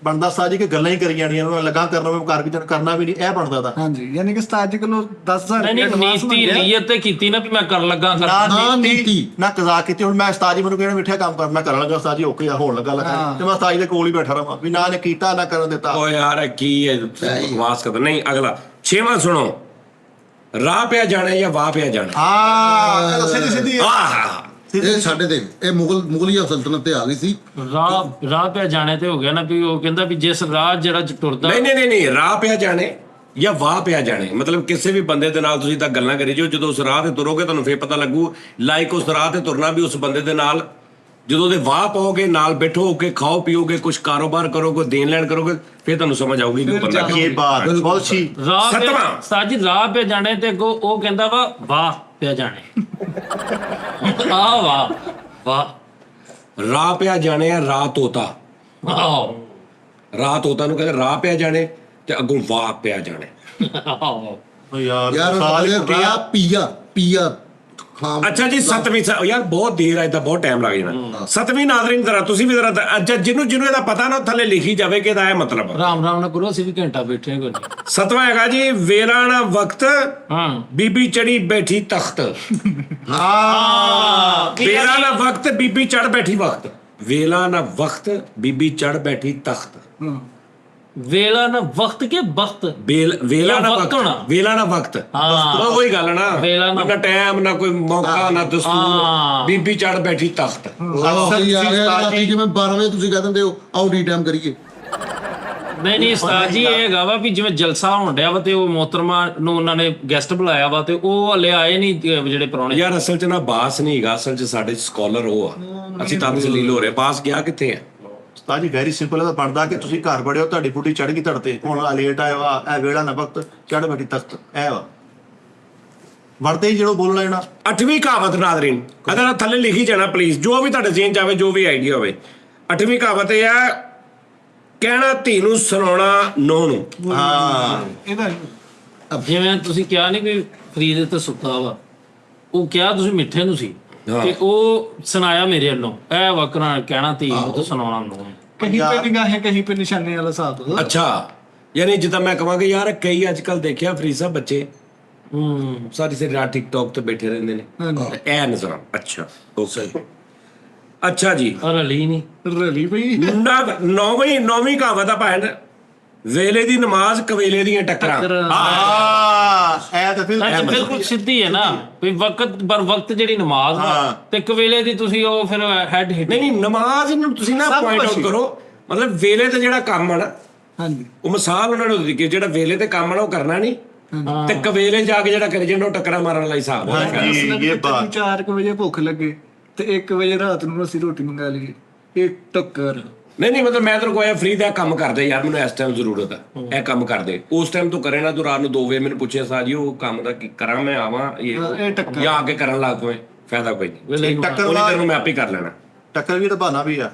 ਬਣਦਾ ਉਸਤਾਦ ਜੀ ਕਿ ਗੱਲਾਂ ਹੀ ਕਰੀ ਜਾਣੀਆਂ, ਉਹਨਾਂ ਲੱਗਾ ਕਰਨਾ ਮੈਂ ਕਰਨਾ ਵੀ ਨਹੀਂ, ਇਹ ਬਣਦਾ ਦਾ। ਹਾਂਜੀ, ਯਾਨੀ ਕਿ ਉਸਤਾਦ ਜੀ ਕੋਲੋਂ 10,000 ਨਹੀਂ ਨੀਤੀ ਨੀਅਤ ਤੇ ਕੀਤੀ ਨਾ ਵੀ ਮੈਂ ਕਰ ਲੱਗਾ ਕਰ। ਨਾ ਨੀਤੀ ਨੀਤੀ। ਨਾ ਕਜ਼ਾ ਕੀਤੀ। ਹੁਣ ਮੈਂ ਉਸਤਾਦ ਜੀ ਮੈਨੂੰ ਕਹਿਣਾ ਮਿੱਠਾ ਕੰਮ ਕਰ, ਮੈਂ ਕਰਨ ਲੱਗਾ ਉਸਤਾਦ ਜੀ ਓਕੇ ਆ ਹੋਣ ਲੱਗਾ ਤੇ ਮੈਂ ਉਸਤਾਦ ਜੀ ਦੇ ਕੋਲ ਹੀ ਬੈਠਾ ਰਹਾਂ ਵੀ ਨਾ ਨੇ ਕੀਤਾ ਨਾ ਕਰਨ ਦਿੱਤਾ। ਓ ਯਾਰ ਇਹ ਕੀ ਹੈ ਬਕਵਾਸ ਕਰਦਾ। ਨਹੀਂ ਅਗਲਾ 6ਵਾਂ ਸੁਣੋ, ਰਾਹ ਪਿਆ ਜਾਣੇ ਜਾਂ ਵਾਹ ਪਿਆ ਜਾਣੇ। ਹਾਂ ਸਿੱਧੀ ਸਿੱਧੀ ਆਹ ਇਹ ਸਾਡੇ ਤੇ ਇਹ ਮੁਗਲੀਆ ਸਲਤਨਤ ਤੇ ਆ ਗਈ ਸੀ। ਰਾਹ ਪਿਆ ਜਾਣੇ ਤੇ ਹੋ ਗਿਆ ਨਾ ਵੀ ਉਹ ਕਹਿੰਦਾ ਵੀ ਜਿਸ ਰਾਹ ਜਿਹੜਾ ਟੁਰਦਾ। ਨਹੀਂ ਰਾਹ ਪਿਆ ਜਾਣੇ ਜਾਂ ਵਾਹ ਪਿਆ ਜਾਣੇ, ਮਤਲਬ ਕਿਸੇ ਵੀ ਬੰਦੇ ਦੇ ਨਾਲ ਤੁਸੀਂ ਤਾਂ ਗੱਲਾਂ ਕਰੀ ਜਾਓ, ਜਦੋਂ ਉਸ ਰਾਹ ਤੇ ਤੁਰੋਗੇ ਤੁਹਾਨੂੰ ਫੇਰ ਪਤਾ ਲੱਗੂ। ਲਾਈਕ ਉਸ ਰਾਹ ਤੇ ਤੁਰਨਾ ਵੀ ਉਸ ਬੰਦੇ ਦੇ ਨਾਲ, ਜਦੋਂ ਉਹਦੇ ਵਾਹ ਪਾਓਗੇ, ਨਾਲ ਬੈਠੋਗੇ, ਖਾਓ ਪੀਓਗੇ, ਕੁਝ ਕਾਰੋਬਾਰ ਕਰੋਗੇ, ਦੇਣ ਲੈਣ ਕਰੋਗੇ, ਫੇਰ ਤੁਹਾਨੂੰ ਸਮਝ ਆਊਗੀ ਕਿ ਉਹ ਬੰਦਾ ਇਹ ਬਾਤ ਬਹੁਤ ਸੀ। ਰਾਹ ਸੱਤਵਾਂ। ਸਾਜੀ ਰਾਹ ਪਿਆ ਜਾਣੇ ਤੇ ਅੱਗੋਂ ਉਹ ਕਹਿੰਦਾ ਵਾ ਵਾਹ ਪਿਆ ਜਾਣੇ। ਆ ਵਾਹ ਰਾਹ ਪਿਆ ਜਾਣੇ ਆ ਰਾਹ ਤੋਤਾ। ਆਹ ਰਾਹ ਤੋਤਾ ਨੂੰ ਕਹਿੰਦੇ ਰਾਹ ਪਿਆ ਜਾਣੇ ਤੇ ਅੱਗੋਂ ਵਾਹ ਪਿਆ ਜਾਣੇ। ਯਾਰ ਯਾਰ ਰਾਹ ਪੀਆ ਖਾਮ। ਅੱਛਾ ਜੀ, 7ਵੀਂ ਯਾਰ ਬਹੁਤ ਦੇਰ ਆ, ਇਦਾਂ ਬਹੁਤ ਟਾਈਮ ਲੱਗ ਜਾਣਾ। 7ਵੀਂ ਨਾਜ਼ਰੀਨ ਜ਼ਰਾ ਤੁਸੀਂ ਵੀ ਜ਼ਰਾ ਅੱਛਾ ਜਿਹਨੂੰ ਇਹਦਾ ਪਤਾ ਨਾ ਥੱਲੇ ਲਿਖੀ ਜਾਵੇ ਕਿ ਇਹਦਾ ਇਹ ਮਤਲਬ। ਰਾਮ ਨਾ ਕਰੋ, ਅਸੀਂ ਵੀ ਘੰਟਾ ਬੈਠੇ ਕੋਈ ਨਹੀਂ। 7ਵਾਂ ਹੈਗਾ ਜੀ, ਵੇਲਾ ਨਾ ਵਕਤ ਹਾਂ ਬੀਬੀ ਚੜੀ ਬੈਠੀ ਤਖਤ। ਵੇਲਾ ਨਾ ਵਕਤ ਬੀਬੀ ਚੜ ਬੈਠੀ ਵਕਤ। ਵੇਲਾ ਨਾ ਵਕਤ ਬੀਬੀ ਚੜ ਬੈਠੀ ਤਖਤ। ਵੇਲਾ ਨਾ ਵਕਤ ਕੇ ਵਕਤ। ਵੇਲਾ ਨਾ ਵਕਤ ਹੋਣਾ। ਵਕਤ, ਵੇਲਾ ਨਾ ਵਕਤ। ਹਾਂ ਉਹੀ ਗੱਲ ਨਾ, ਵੇਲਾ ਨਾ- ਨਾ ਟਾਈਮ, ਨਾ ਕੋਈ ਮੌਕਾ, ਨਾ ਦਸਤੂਰ। ਬੀਬੀ ਚੜ ਬੈਠੀ ਤਖਤ। ਜਿਵੇਂ 12 ਵਜੇ ਤੁਸੀਂ ਕਹਿ ਦਿੰਦੇ ਹੋ ਆਓ ਡੀ ਟਾਈਮ ਕਰੀਏ। ਨਹੀਂ ਉਸਤਾਦ ਜੀ, ਇਹ ਹੈਗਾ ਵਾ ਵੀ ਜਿਵੇਂ ਜਲਸਾ ਹੋਣ ਡਿਆ ਵਾ ਤੇ ਉਹ ਮੋਹਤਰਮਾ ਨੂੰ ਉਹਨਾਂ ਨੇ ਗੈਸਟ ਬੁਲਾਇਆ ਵਾ ਤੇ ਉਹ ਹਲੇ ਆਏ ਨਹੀਂ ਜਿਹੜੇ ਪ੍ਰਾਹੁਣੇ। ਯਾਰ ਅਸਲ 'ਚ ਨਾ ਬਾਸ ਨਹੀਂ ਹੈਗਾ, ਅਸਲ 'ਚ ਸਾਡੇ ਸਕਾਲਰ ਉਹ ਆ। ਅਸੀਂ ਤਾਂ ਜਲੀਲ ਹੋ ਰਹੇ। ਬਾਸ ਗਿਆ ਕਿੱਥੇ ਆ? ਉਸਤਾਦ ਜੀ ਵੈਰੀ ਸਿੰਪਲ ਇਹਦਾ ਬਣਦਾ ਕਿ ਤੁਸੀਂ ਘਰ ਬੜੇ ਹੋ, ਤੁਹਾਡੀ ਬੁੱਢੀ ਚੜ ਗਈ ਧੜ ਤੇ, ਹੁਣ ਲੇਟ ਆਇਆ ਵਾ, ਇਹ ਵੇਲਾ ਨਾ ਵਕਤ ਚੜ ਬੈਠੀ ਤਖਤ, ਇਹ ਵਾ ਵੜਦੇ ਹੀ ਜਿਹੜਾ ਬੋਲਣਾ ਇਹਨਾਂ। 8ਵੀਂ ਕਹਾਵਤ ਨਾਜ਼ਰੀਨ, ਅਗਰ ਥੱਲੇ ਲਿਖੀ ਜਾਣਾ ਪਲੀਜ਼, ਜੋ ਵੀ ਤੁਹਾਡੇ ਜ਼ਿਹਨ 'ਚ ਆਵੇ, ਜੋ ਵੀ ਆਈਡੀਆ ਹੋਵੇ। 8ਵੀਂ ਕਹਾਵਤ ਇਹ ਆ, ਕਹਿਣਾ ਧੀ ਨੂੰ ਸੁਣਾਉਣਾ ਨੂੰਹ ਨੂੰ। ਹਾਂ ਇਹਦਾ ਜਿਵੇਂ ਤੁਸੀਂ ਕਿਹਾ ਨਹੀਂ ਵੀ ਫਰੀਦ ਤੇ ਸੁੱਤਾ ਵਾ, ਉਹ ਕਿਹਾ ਤੁਸੀਂ ਮਿੱਠੇ ਨੂੰ ਸੀ ਤੇ ਉਹ ਸੁਣਾਇਆ ਮੇਰੇ ਵੱਲੋਂ। ਇਹ ਵਕਰਾਂ ਕਹਿਣਾ ਧੀ ਨੂੰ ਤੇ ਸੁਣਾਉਣਾ ਨੂੰ। ਕहीं पे निगाहें कहीं पे निशाने वाला साहब। ਅੱਛਾ, ਯਾਨੀ ਜਿੱਦਾਂ ਮੈਂ ਕਹਾਂਗਾ ਯਾਰ ਕਈ ਅੱਜ ਕੱਲ ਦੇਖਿਆ ਫਰੀਦ ਸਾਹਿਬ ਬੱਚੇ ਸਾਰੀ ਰਾਤ ਟਿਕਟੌਕ ਤੇ ਬੈਠੇ ਰਹਿੰਦੇ ਨੇ। ਇਹ ਨਜ਼ਰ। ਅੱਛਾ ਓਕੇ। ਅੱਛਾ ਜੀ, ਰਲੀ ਨਹੀਂ रली भाई। ਨੌਵੀਂ ਕਹਾਵਤ ਆ ਭੈਣ, ਵੇਲੇ ਦੀ ਨਮਾਜ਼ ਕਵੇਲੇ ਦੀਆਂ ਟੱਕਰਾਂ। ਇਹ ਤਾਂ ਫਿਰ ਅੱਛਾ ਬਿਲਕੁਲ ਸਿੱਧੀ ਹੈ ਨਾ ਵੀ ਵਕਤ ਬਰ ਵਕਤ ਜਿਹੜੀ ਨਮਾਜ਼ ਆ ਤੇ ਕਵੇਲੇ ਦੀ ਤੁਸੀਂ ਉਹ ਫਿਰ ਹੈਡ ਹਿੱਟ। ਨਹੀਂ ਨਮਾਜ਼ ਨੂੰ ਤੁਸੀਂ ਨਾ ਸਭ ਪੁਆਇੰਟ ਕੁਛ ਆਊਟ ਹੀ। ਕਰੋ, ਮਤਲਬ ਵੇਲੇ ਤੇ ਜਿਹੜਾ ਕੰਮ ਆ ਨਾ, ਹਾਂਜੀ ਉਹ ਮਿਸਾਲ ਉਹਨਾਂ ਨੂੰ ਦਿੱਤੀ ਕਿ ਜਿਹੜਾ ਵੇਲੇ ਤੇ ਕੰਮ ਆ ਨਾ ਉਹ ਕਰਨਾ ਨਹੀਂ, ਤੇ ਕਵੇਲੇ ਜਾ ਕੇ ਜਿਹੜਾ ਕਰੀ ਜਾਂਦਾ ਉਹ ਟੱਕਰਾਂ ਮਾਰਨ ਵਾਲਾ ਹਿਸਾਬ ਹੋ ਗਿਆ। ਇਹ ਬਾਤ 4 ਵਜੇ ਭੁੱਖ ਲੱਗੇ ਤੇ 1 ਵਜੇ ਰਾਤ ਨੂੰ ਅਸੀਂ ਰੋਟੀ ਮੰਗਾ ਲਈਏ, ਇਹ ਟੱਕਰ। ਨਹੀਂ ਮਤਲਬ ਮੈਂ ਤੈਨੂੰ ਕੋਈ ਫਰੀ ਦਾ ਕੰਮ ਕਰਦੇ ਯਾਰ, ਮੈਨੂੰ ਇਸ ਟਾਈਮ ਜ਼ਰੂਰਤ ਆ, ਇਹ ਕੰਮ ਕਰਦੇ। ਉਸ ਟਾਈਮ ਤੂੰ ਕਰੇ ਨਾ, ਤੂੰ ਰਾਤ ਨੂੰ 2 ਵਜੇ ਮੈਨੂੰ ਪੁੱਛਿਆ ਸਾਜੀ ਉਹ ਕੰਮ ਦਾ ਕੀ ਕਰਾਂ, ਮੈਂ ਆਵਾਂ ਇਹ ਟੱਕਰ। ਜਾਂ ਆ ਕੇ ਕਰਨ ਲੱਗ ਪਏ, ਫਾਇਦਾ ਕੋਈ ਨਹੀਂ। ਟੱਕਰ ਉਹਨੇ ਤੈਨੂੰ ਮੈਂ ਆਪੇ ਕਰ ਲੈਣਾ। ਟੱਕਰ ਵੀ ਤਾਂ ਬਹਾਨਾ ਵੀ ਆ।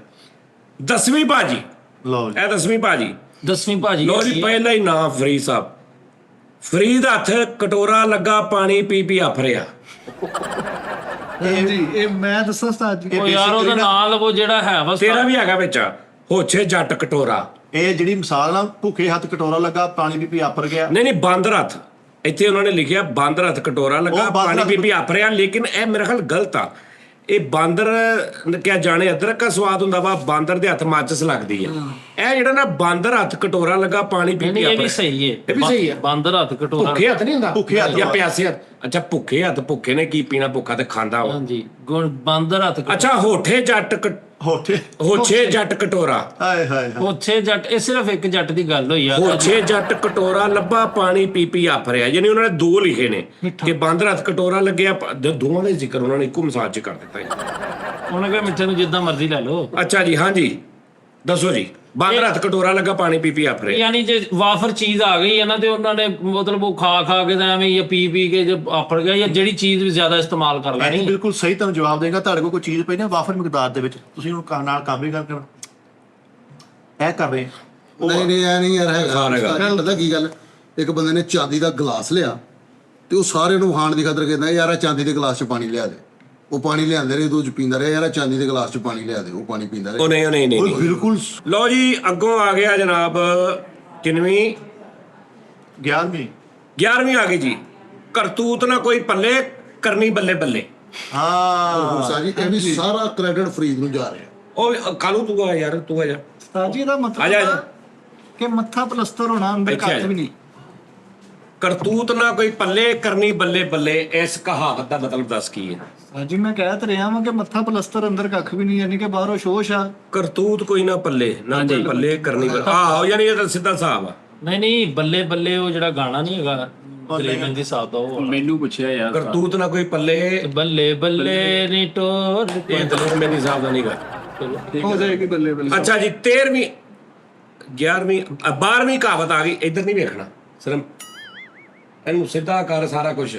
10ਵੀਂ ਭਾਜੀ, ਲਓ ਜੀ ਇਹ 10ਵੀਂ ਭਾਜੀ। 10ਵੀਂ ਭਾਜੀ ਲੋ ਜੀ ਪਹਿਲਾ ਹੀ ਨਾਂ ਫਰੀਦ ਸਾਹਿਬ। ਫਰੀਦ ਹੱਥ ਕਟੋਰਾ ਲੱਗਾ ਪਾਣੀ ਪੀ ਪੀ ਆਫਰਿਆ। ਹਾਂਜੀ, ਇਹ ਮੈਂ ਦੱਸਾਂ ਉਸਤਾਦ ਜੀ। ਉਹ ਯਾਰ ਉਹਦਾ ਨਾਂ ਲਵੋ ਜਿਹੜਾ ਹੈ ਵਾ ਤੇਰਾ ਵੀ ਹੈਗਾ ਵਿੱਚ, ਹੋਛੇ ਜੱਟ ਕਟੋਰਾ। ਇਹ ਜਿਹੜੀ ਮਿਸਾਲ ਨਾਲ ਭੁੱਖੇ ਹੱਥ ਕਟੋਰਾ ਲੱਗਾ ਪਾਣੀ ਪੀ ਪੀ ਆਫਰ ਗਿਆ। ਨਹੀਂ ਬਾਂਦਰ ਹੱਥ, ਇੱਥੇ ਉਹਨਾਂ ਨੇ ਲਿਖਿਆ ਬਾਂਦਰ ਹੱਥ ਕਟੋਰਾ ਲੱਗਾ ਉਹ ਬਾਂਦਰ ਪਾਣੀ ਪੀ ਪੀ ਆਫਰਿਆ, ਲੇਕਿਨ ਇਹ ਮੇਰੇ ਖਿਆਲ ਗਲਤ ਆ। ਇਹ ਬਾਂਦਰ ਕਿਆ ਜਾਣੇ ਅਦਰਕ ਦਾ ਸਵਾਦ ਹੁੰਦਾ ਵਾ, ਬਾਂਦਰ ਦੇ ਹੱਥ ਮਾਚਸ ਲੱਗਦੀ ਹੈ। ਇਹ ਜਿਹੜਾ ਨਾ ਬਾਂਦਰ ਹੱਥ ਕਟੋਰਾ ਲੱਗਾ ਪਾਣੀ ਪੀ ਪੀ ਇਹ ਵੀ ਆਫਰਿਆ, ਸਹੀ ਹੈ। ਇਹ ਵੀ ਸਹੀ ਹੈ। ਬਾਂਦਰ ਹੱਥ ਕਟੋਰਾ ਭੁੱਖੇ ਹੱਥ ਨਹੀਂ ਹੁੰਦਾ, ਭੁੱਖੇ ਹੱਥ ਜਾਂ ਪਿਆਸੇ ਹੱਥ। ਅੱਛਾ ਭੁੱਖੇ ਹੱਥ, ਭੁੱਖੇ ਨੇ ਕੀ ਪੀਣਾ, ਭੁੱਖਾ ਤੇ ਖਾਂਦਾ ਵਾ। ਹਾਂਜੀ ਬਾਂਦਰ ਹੱਥ ਅੱਛਾ ਹੋਠੇ ਜੱਟ ਹੋਛੇ ਜੱਟ ਕਟੋਰਾ, ਹਾਏ ਹਾਏ ਹਾਏ। ਉੱਥੇ ਜੱਟ, ਇਹ ਸਿਰਫ ਇੱਕ ਜੱਟ ਦੀ ਗੱਲ ਹੋਈ ਆ। ਹੋਛੇ ਜੱਟ ਕਟੋਰਾ ਲੱਭਾ ਪਾਣੀ ਪੀ ਪੀ ਆਫਰਿਆ, ਯਾਨੀ ਉਹਨਾਂ ਨੇ ਦੋ ਲਿਖੇ ਨੇ ਕਿ ਬਾਂਦਰ ਹੱਥ ਕਟੋਰਾ ਲੱਗਿਆ, ਦੋਵਾਂ ਦਾ ਜ਼ਿਕਰ ਉਹਨਾਂ ਨੇ ਇੱਕੋ ਮਿਸਾਲ 'ਚ ਕਰ ਦਿੱਤਾ ਜੀ। ਉਹਨੇ ਕਿਹਾ ਮਿੱਠੇ ਨੂੰ ਜਿੱਦਾਂ ਮਰਜ਼ੀ ਲੈ ਲਓ। ਅੱਛਾ ਜੀ, ਹਾਂਜੀ ਦੱਸੋ ਜੀ। ਬਾਂਦਰ ਹੱਥ ਕਟੋਰਾ ਲੱਗਾ ਪਾਣੀ ਪੀ ਪੀ ਆਫਰਿਆ, ਯਾਨੀ ਜੇ ਵਾਫਰ ਚੀਜ਼ ਆ ਗਈ ਹੈ ਨਾ ਤੇ ਉਹਨਾਂ ਨੇ ਮਤਲਬ ਉਹ ਖਾ ਖਾ ਕੇ ਤਾਂ ਐਵੇਂ ਜਾਂ ਪੀ ਪੀ ਕੇ ਜੇ ਆਫਰ ਗਿਆ, ਜਾਂ ਜਿਹੜੀ ਚੀਜ਼ ਵੀ ਜ਼ਿਆਦਾ ਇਸਤੇਮਾਲ ਕਰ ਮੈਂ ਲੈਣੀ। ਬਿਲਕੁਲ ਸਹੀ ਤੁਹਾਨੂੰ ਜਵਾਬ ਦੇਗਾ। ਤੁਹਾਡੇ ਕੋਲ ਕੋਈ ਚੀਜ਼ ਪਈ ਨਾ ਵਾਫਰ ਮਿਕਦਾਰ ਦੇ ਵਿੱਚ, ਤੁਸੀਂ ਉਹਨੂੰ ਨਾਲ ਕਾਬੂ ਕਰਕੇ ਇਹ ਕਰ ਰਹੇ ਨਹੀਂ ਐ ਨਹੀਂ ਯਾਰ ਹਾਂ, ਹੈਗਾ। ਹੈਗਾ। ਪਤਾ ਕੀ ਗੱਲ, ਇੱਕ ਬੰਦੇ ਨੇ ਚਾਂਦੀ ਦਾ ਗਲਾਸ ਲਿਆ ਤੇ ਉਹ ਸਾਰੇ ਨੂੰ ਖਾਣ ਦੀ ਖਾਤਰ ਕਹਿੰਦਾ ਯਾਰ ਆਹ ਚਾਂਦੀ ਦੇ ਗਲਾਸ 'ਚ ਪਾਣੀ ਲਿਆ ਦੇ। ਉਹ ਪਾਣੀ ਲਿਆਂਦੇ ਰਹੇ, ਦੁੱਧ ਪੀਂਦਾ ਰਿਹਾ, ਯਾਰ ਆਹ ਚਾਂਦੀ ਦੇ ਗਲਾਸ 'ਚ ਪਾਣੀ ਲਿਆ ਦੇ। ਉਹ ਪਾਣੀ ਪੀਂਦਾ ਰਿਹਾ। ਉਹ ਨਹੀਂ ਨਹੀਂ ਬਿਲਕੁਲ। ਲਓ ਜੀ, ਅੱਗੋਂ ਆ ਗਿਆ ਜਨਾਬ ਕਿੰਨਵੀਂ 11ਵੀਂ ਆ ਗਈ ਜੀ। ਕਰਤੂਤ ਨਾ ਕੋਈ ਪੱਲੇ, ਕਰਨੀ ਬੱਲੇ ਬੱਲੇ। ਹਾਂ ਸਾਜੀ ਇਹ ਵੀ ਸਾਰਾ ਕ੍ਰੈਡਿਟ ਫਰੀਦ ਨੂੰ ਜਾ ਰਿਹਾ। ਉਹ ਕਾਲੂ ਤੂੰ ਆ ਯਾਰ, ਤੂੰ ਆ ਜਾ। ਉਸਤਾਦ ਜੀ ਇਹਦਾ ਆ ਜਾ, ਆ ਮਤਲਬ ਜਾ। ਆ ਕਿ ਮੱਥਾ ਪਲਸਤਰ ਹੋਣਾ, ਅੰਦਰ ਅੱਛਾ ਕੱਖ ਜੀ। ਵੀ ਨਹੀਂ। ਕਰਤੂਤ ਨਾ ਕੋਈ ਪੱਲੇ, ਕਰਨੀ ਬੱਲੇ ਬੱਲੇ, ਇਸ ਕਹਾਵਤ ਦਾ ਮਤਲਬ ਦੱਸ ਕੀ ਹੈ? ਹਾਂਜੀ ਮੈਂ ਕਹਿ ਤਾਂ ਰਿਹਾ ਵਾਂ ਕਿ ਮੱਥਾ ਪਲਸਤਰ ਅੰਦਰ ਕੱਖ ਵੀ ਨਹੀਂ, ਯਾਨੀ ਕਿ ਬਾਹਰੋਂ ਸ਼ੋਸ਼ ਆ। ਕਰਤੂਤ ਕੋਈ ਨਾ ਪੱਲੇ, ਨਾ ਕੋਈ ਪੱਲੇ, ਕਰਨੀ ਬੱਲੇ। ਆਹੋ, ਯਾਨੀ ਇਹ ਤਾਂ ਸਿੱਧਾ ਹਿਸਾਬ ਆ। ਨਹੀਂ ਬੱਲੇ ਬੱਲੇ ਉਹ ਜਿਹੜਾ ਗਾਣਾ ਨਹੀਂ ਹੈਗਾ ਗਰੀਬਨ ਦੀ ਸਾਥ ਦਾ, ਉਹ ਮੈਨੂੰ ਪੁੱਛਿਆ ਯਾਰ ਕਰਤੂਤ ਨਾ ਕੋਈ ਪੱਲੇ, ਬੱਲੇ ਬੱਲੇ ਨੀ ਟੋਰ ਇਹ ਤਾਂ ਮੇਰੇ ਹਿਸਾਬ ਦਾ ਨਹੀਂਗਾ। ਹੋ ਜਾਏਗੀ ਬੱਲੇ ਬੱਲੇ। ਅੱਛਾ ਜੀ, 13ਵੀਂ 11ਵੀਂ 12ਵੀਂ ਕਹਾਵਤ ਆ ਗਈ। ਇੱਧਰ ਨਹੀਂ ਵੇਖਣਾ, ਸਿਰਫ ਇਹਨੂੰ ਸਿੱਧਾ ਕਰ ਸਾਰਾ ਕੁਝ।